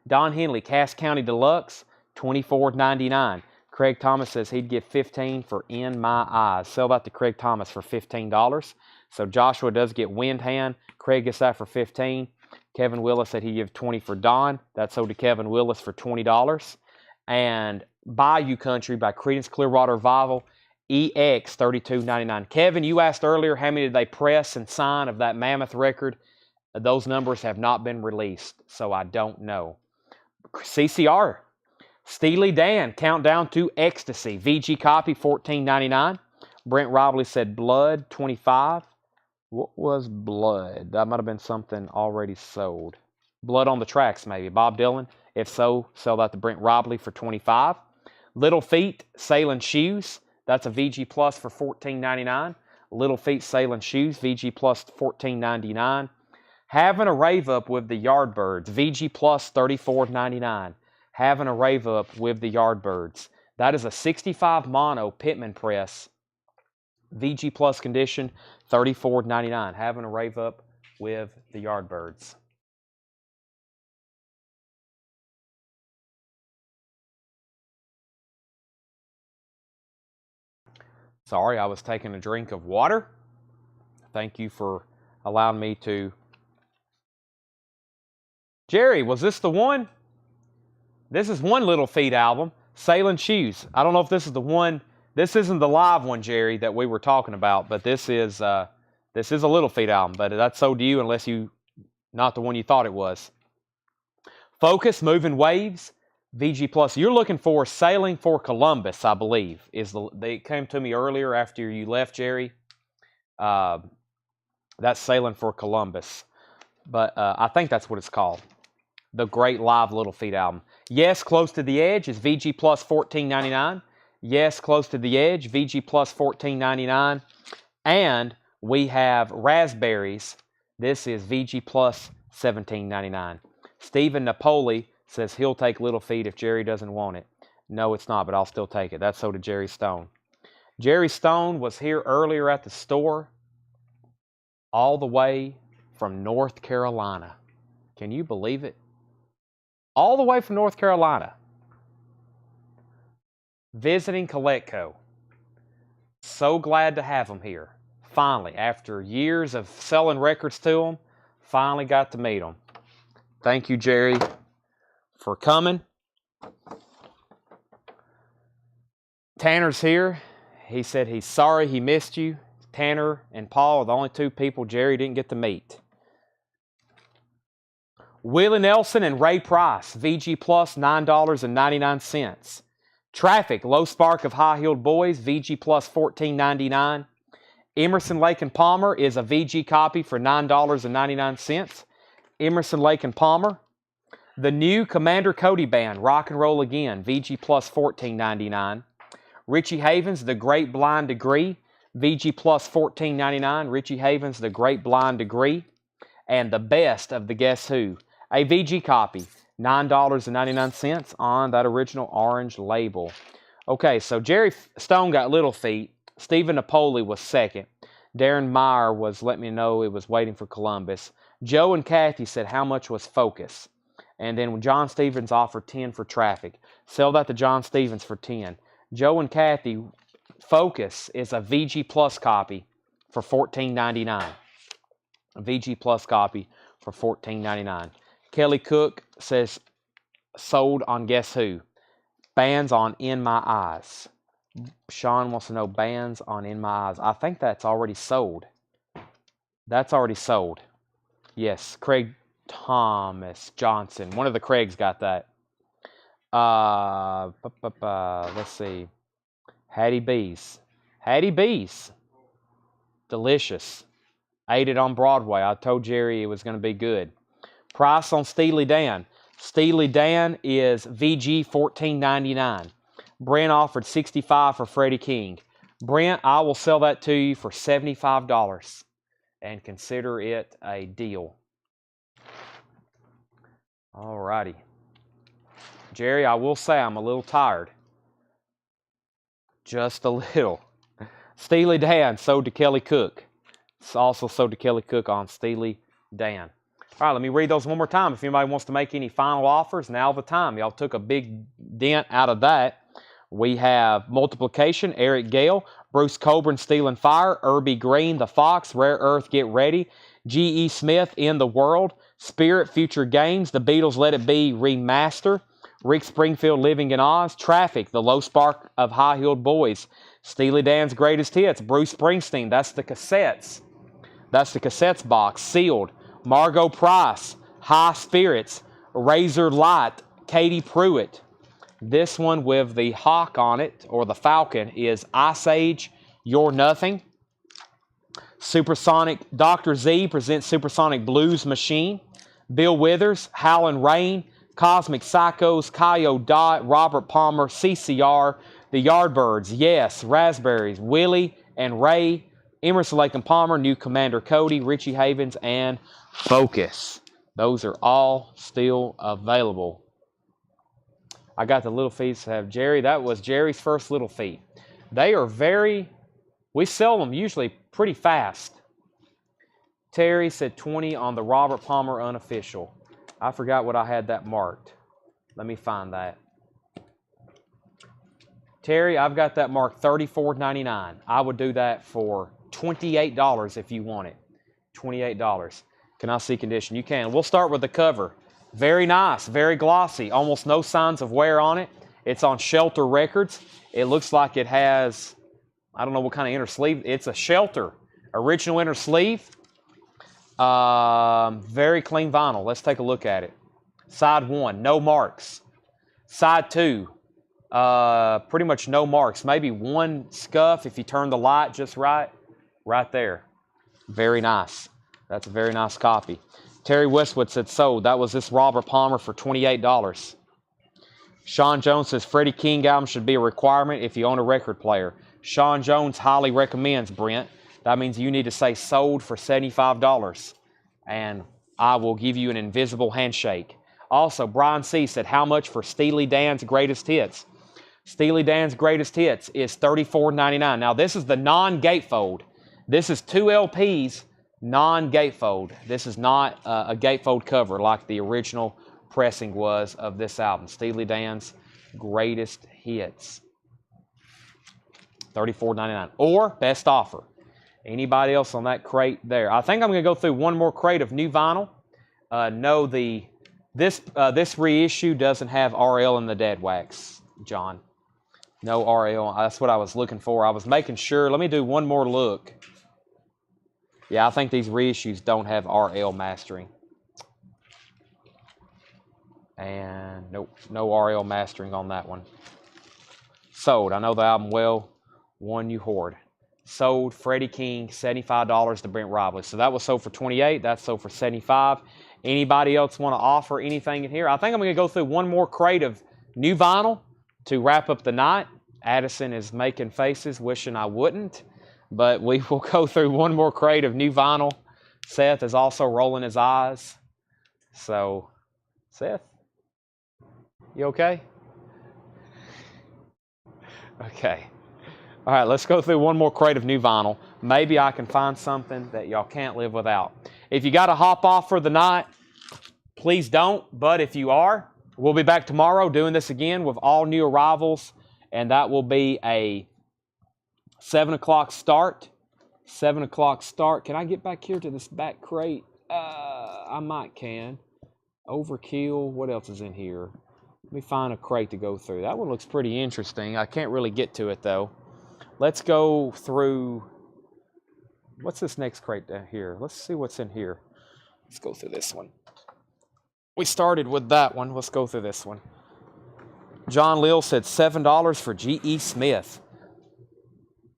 Don Henley, Cass County Deluxe, $24.99. Craig Thomas says he'd give $15 for In My Eyes. Sell that to Craig Thomas for $15. So Joshua does get Wind Hand. Craig gets that for $15. Kevin Willis said he'd give $20 for Don. That's sold to Kevin Willis for $20. And Bayou Country by Creedence Clearwater Revival, EX $32.99. Kevin, you asked earlier how many did they press and sign of that Mammoth record. Those numbers have not been released, so I don't know. CCR, Steely Dan, Countdown to Ecstasy. VG copy, $14.99. Brent Robley said Blood, $25. What was Blood? That might have been something already sold. Blood on the Tracks, maybe. Bob Dylan. If so, sell that to Brent Robley for $25. Little Feet, Sailing Shoes. That's a VG Plus for $14.99. Little Feet, Sailing Shoes, VG Plus $14.99. Having a Rave Up with the Yardbirds, VG Plus $34.99. Having a Rave Up with the Yardbirds. That is a 65 mono Pitman press, VG Plus condition, $34.99. Having a Rave Up with the Yardbirds. Sorry, I was taking a drink of water. Thank you for allowing me to. Jerry, was this the one? This is one Little Feat album. Sailing shoes. I don't know if this is the one. This isn't the live one, Jerry, that we were talking about, but this is a Little Feat album. But that's sold to you unless you not the one you thought it was. Focus, Moving Waves, VG Plus. You're looking for Sailing for Columbus, I believe. They came to me earlier after you left, Jerry. That's Sailing for Columbus, but I think that's what it's called. The great live Little Feat album. Yes, Close to the Edge is VG Plus $14.99. Yes, Close to the Edge, VG Plus $14.99. And we have Raspberries. This is VG Plus $17.99. Stephen Napoli says he'll take Little Feat if Jerry doesn't want it. No, it's not, but I'll still take it. That's so did Jerry Stone. Jerry Stone was here earlier at the store, all the way from North Carolina. Can you believe it? All the way from North Carolina. Visiting Coletco. So glad to have him here. Finally, after years of selling records to him, finally got to meet him. Thank you, Jerry, for coming. Tanner's here. He said he's sorry he missed you. Tanner and Paul are the only two people Jerry didn't get to meet. Willie Nelson and Ray Price, VG Plus, $9.99. Traffic, Low Spark of High Heeled Boys, VG Plus, $14.99. Emerson, Lake and Palmer is a VG copy for $9.99. Emerson, Lake and Palmer. The new Commander Cody Band, Rock and Roll Again, VG Plus, $14.99. Richie Havens, The Great Blind Degree, VG Plus, $14.99. Richie Havens, The Great Blind Degree. And the best of the Guess Who, a VG copy, $9.99 on that original orange label. Okay, so Jerry Stone got Little Feat. Stephen Napoli was second. Darren Meyer was letting me know it was waiting for Columbus. Joe and Kathy said how much was Focus. And then John Stevens offered 10 for Traffic. Sell that to John Stevens for 10. Joe and Kathy, Focus is a VG Plus copy for $14.99. A VG Plus copy for $14.99. Kelly Cook says sold on Guess Who. Bands on In My Eyes. Sean wants to know bands on In My Eyes. I think that's already sold. That's already sold. Yes, Craig Thomas Johnson. One of the Craigs got that. Let's see. Hattie B's. Hattie B's. Delicious. Ate it on Broadway. I told Jerry it was going to be good. Price on Steely Dan. Steely Dan is VG $14.99. Brent offered $65 for Freddie King. Brent, I will sell that to you for $75 and consider it a deal. All righty. Jerry, I will say I'm a little tired. Just a little. Steely Dan sold to Kelly Cook. It's also sold to Kelly Cook on Steely Dan. All right, let me read those one more time. If anybody wants to make any final offers, now's the time. Y'all took a big dent out of that. We have Multiplication, Eric Gale, Bruce Coburn, Steel and Fire, Irby Green, The Fox, Rare Earth, Get Ready, G.E. Smith, In the World, Spirit, Future Games, The Beatles, Let It Be, Remaster, Rick Springfield, Living in Oz, Traffic, The Low Spark of High Heeled Boys, Steely Dan's Greatest Hits, Bruce Springsteen, that's the cassettes. That's the cassettes box, sealed. Margot Price, High Spirits, Razor Light, Katie Pruitt. This one with the hawk on it, or the falcon, is Ice Age, You're Nothing. Supersonic, Dr. Z presents Supersonic Blues Machine. Bill Withers, Howlin' Rain, Cosmic Psychos, Kyo Dot, Robert Palmer, CCR, The Yardbirds, Yes, Raspberries, Willie and Ray, Emerson, Lake and Palmer, New Commander Cody, Richie Havens, and Focus. Those are all still available. I got the Little Feats to have Jerry. That was Jerry's first Little Feat. They are we sell them usually pretty fast. Terry said 20 on the Robert Palmer unofficial. I forgot what I had that marked. Let me find that. Terry, I've got that marked $34.99. I would do that for $28 if you want it. $28. Can I see condition? You can. We'll start with the cover. Very nice, very glossy, almost no signs of wear on it. It's on Shelter Records. It looks like it has, I don't know what kind of inner sleeve. It's a Shelter. Original inner sleeve. Very clean vinyl. Let's take a look at it. Side 1, no marks. Side 2, pretty much no marks. Maybe one scuff if you turn the light just right. Right there. Very nice. That's a very nice copy. Terry Westwood said sold. That was this Robert Palmer for $28. Sean Jones says Freddie King album should be a requirement if you own a record player. Sean Jones highly recommends, Brent. That means you need to say sold for $75. And I will give you an invisible handshake. Also, Brian C. said, how much for Steely Dan's Greatest Hits? Steely Dan's Greatest Hits is $34.99. Now, this is the non-gatefold. This is 2 LPs, non-gatefold. This is not a gatefold cover like the original pressing was of this album. Steely Dan's Greatest Hits. $34.99. Or best offer. Anybody else on that crate there? I think I'm going to go through one more crate of new vinyl. No, this reissue doesn't have RL in the dead wax, John. No RL. That's what I was looking for. I was making sure. Let me do one more look. Yeah, I think these reissues don't have RL mastering. And nope, no RL mastering on that one. Sold. I know the album well. One you hoard. Sold. Freddie King, $75 to Brent Robley. So that was sold for $28. That's sold for $75. Anybody else want to offer anything in here? I think I'm going to go through one more crate of new vinyl to wrap up the night. Addison is making faces, wishing I wouldn't. But we will go through one more crate of new vinyl. Seth is also rolling his eyes. So, Seth, you okay? Okay. All right, let's go through one more crate of new vinyl. Maybe I can find something that y'all can't live without. If you got to hop off for the night, please don't. But if you are, we'll be back tomorrow doing this again with all new arrivals. And that will be a 7 o'clock start. 7 o'clock start. Can I get back here to this back crate? I might can. Overkill. What else is in here? Let me find a crate to go through. That one looks pretty interesting. I can't really get to it, though. Let's go through... What's this next crate down here? Let's see what's in here. Let's go through this one. We started with that one. Let's go through this one. John Lill said $7 for G.E. Smith.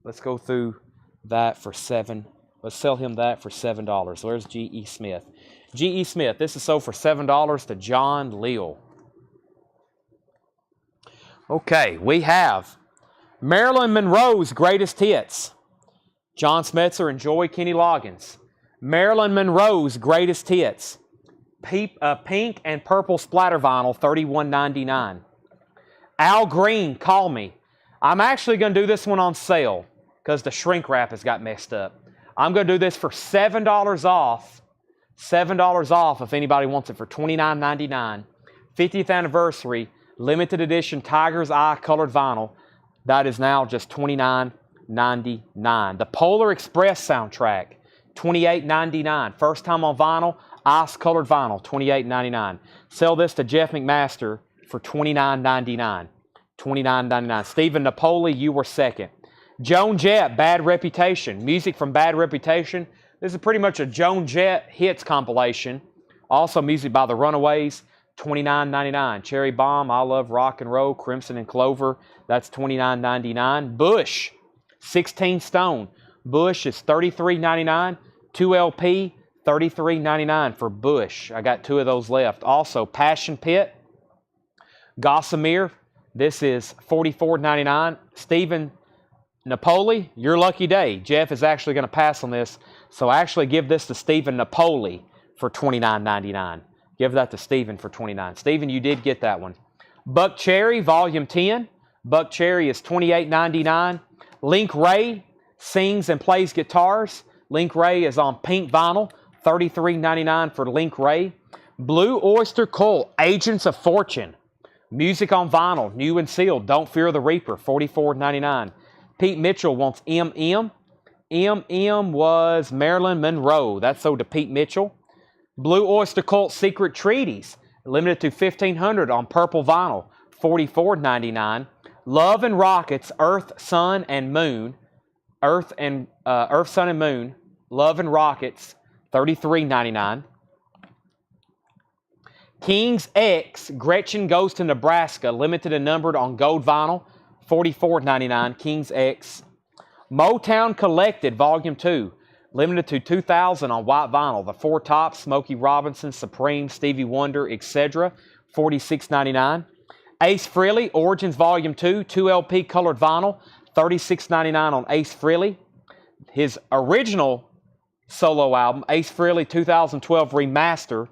Let's go through that for $7. Let's sell him that for $7. Where's G.E. Smith? G.E. Smith, this is sold for $7 to John Lill. Okay, we have Marilyn Monroe's Greatest Hits. John Smetzer and Joy Kenny Loggins. Marilyn Monroe's Greatest Hits. Pink and purple splatter vinyl, $31.99. Al Green, Call Me. I'm actually going to do this one on sale because the shrink wrap has got messed up. I'm going to do this for $7 off. $7 off if anybody wants it for $29.99. 50th anniversary, limited edition Tiger's Eye colored vinyl. That is now just $29.99. The Polar Express soundtrack, $28.99. First time on vinyl, ice colored vinyl, $28.99. Sell this to Jeff McMaster for $29.99. $29.99. Stephen Napoli, you were second. Joan Jett, Bad Reputation. Music from Bad Reputation. This is pretty much a Joan Jett hits compilation. Also music by the Runaways, $29.99. Cherry Bomb, I Love Rock and Roll, Crimson and Clover, that's $29.99. Bush, 16 Stone. Bush is $33.99. 2LP, $33.99 for Bush. I got 2 of those left. Also, Passion Pit, Gossamer, this is $44.99. Stephen Napoli, your lucky day. Jeff is actually going to pass on this, so actually give this to Stephen Napoli for $29.99. Give that to Stephen for $29. Stephen, you did get that one. Buck Cherry, Volume 10. Buck Cherry is $28.99. Link Ray sings and plays guitars. Link Ray is on pink vinyl, $33.99 for Link Ray. Blue Oyster Cult, Agents of Fortune. Music on vinyl, new and sealed, Don't Fear the Reaper, $44.99. Pete Mitchell wants M.M. M.M. was Marilyn Monroe. That's sold to Pete Mitchell. Blue Oyster Cult Secret Treaties, limited to $1,500 on purple vinyl, $44.99. Love and Rockets, Earth, Sun, and Moon. Earth, Sun, and Moon. Love and Rockets, $33.99. King's X, Gretchen Goes to Nebraska, limited and numbered on gold vinyl, $44.99. King's X. Motown Collected, Volume 2, limited to 2,000 on white vinyl. The Four Tops, Smokey Robinson, Supreme, Stevie Wonder, etc., $46.99. Ace Frehley, Origins Volume 2, 2LP colored vinyl, $36.99 on Ace Frehley. His original solo album, Ace Frehley 2012 Remaster,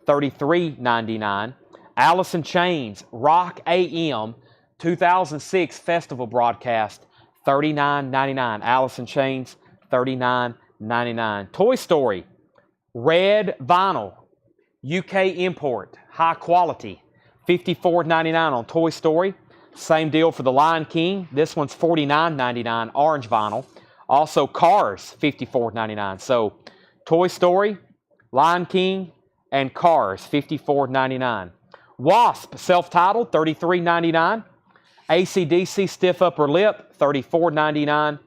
$33.99. Alice in Chains, Rock AM 2006 Festival Broadcast, $39.99. Alice in Chains, $39.99. Toy Story, Red Vinyl, UK import, high quality, $54.99 on Toy Story. Same deal for The Lion King. This one's $49.99, orange vinyl. Also Cars, $54.99. So Toy Story, Lion King, and Cars, $54.99. Wasp, self-titled, $33.99. AC/DC, Stiff Upper Lip, $34.99.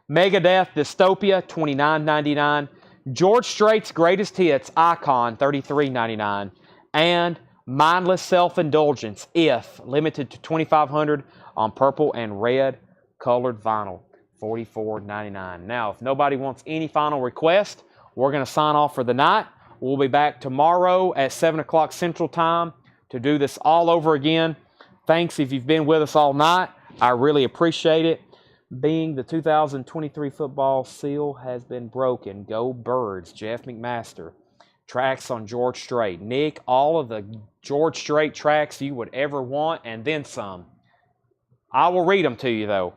Megadeth, Dystopia, $29.99. George Strait's Greatest Hits, Icon, $33.99. And Mindless Self-Indulgence, If, limited to 2,500 on purple and red colored vinyl, $44.99. Now, if nobody wants any final request, we're going to sign off for the night. We'll be back tomorrow at 7 o'clock Central Time to do this all over again. Thanks if you've been with us all night. I really appreciate it. Being the 2023 football seal has been broken. Go Birds, Jeff McMaster. Tracks on George Strait. Nick, all of the George Strait tracks you would ever want, and then some. I will read them to you, though.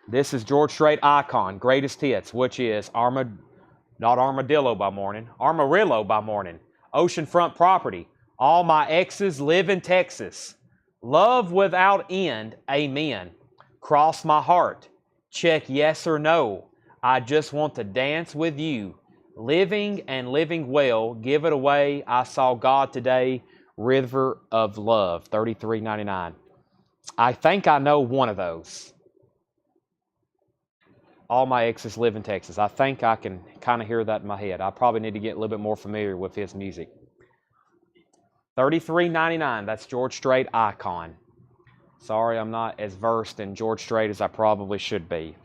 This is George Strait Icon, Greatest Hits, which is not Armadillo by morning, Amarillo by morning. Oceanfront Property. All My Exes Live in Texas. Love Without End, Amen. Cross My Heart. Check Yes or No. I Just Want to Dance with You. Living and Living Well, Give It Away, I Saw God Today, River of Love, $33.99. I think I know one of those. All My Exes Live in Texas. I think I can kind of hear that in my head. I probably need to get a little bit more familiar with his music. $33.99. That's George Strait Icon. Sorry, I'm not as versed in George Strait as I probably should be.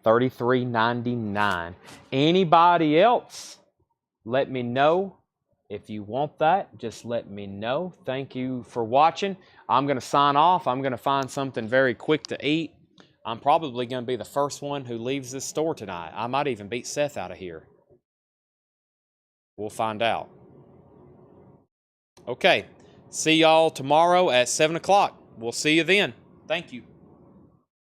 $33.99. Anybody else? Let me know. If you want that, just let me know. Thank you for watching. I'm going to sign off. I'm going to find something very quick to eat. I'm probably going to be the first one who leaves this store tonight. I might even beat Seth out of here. We'll find out. Okay. See y'all tomorrow at 7 o'clock. We'll see you then. Thank you.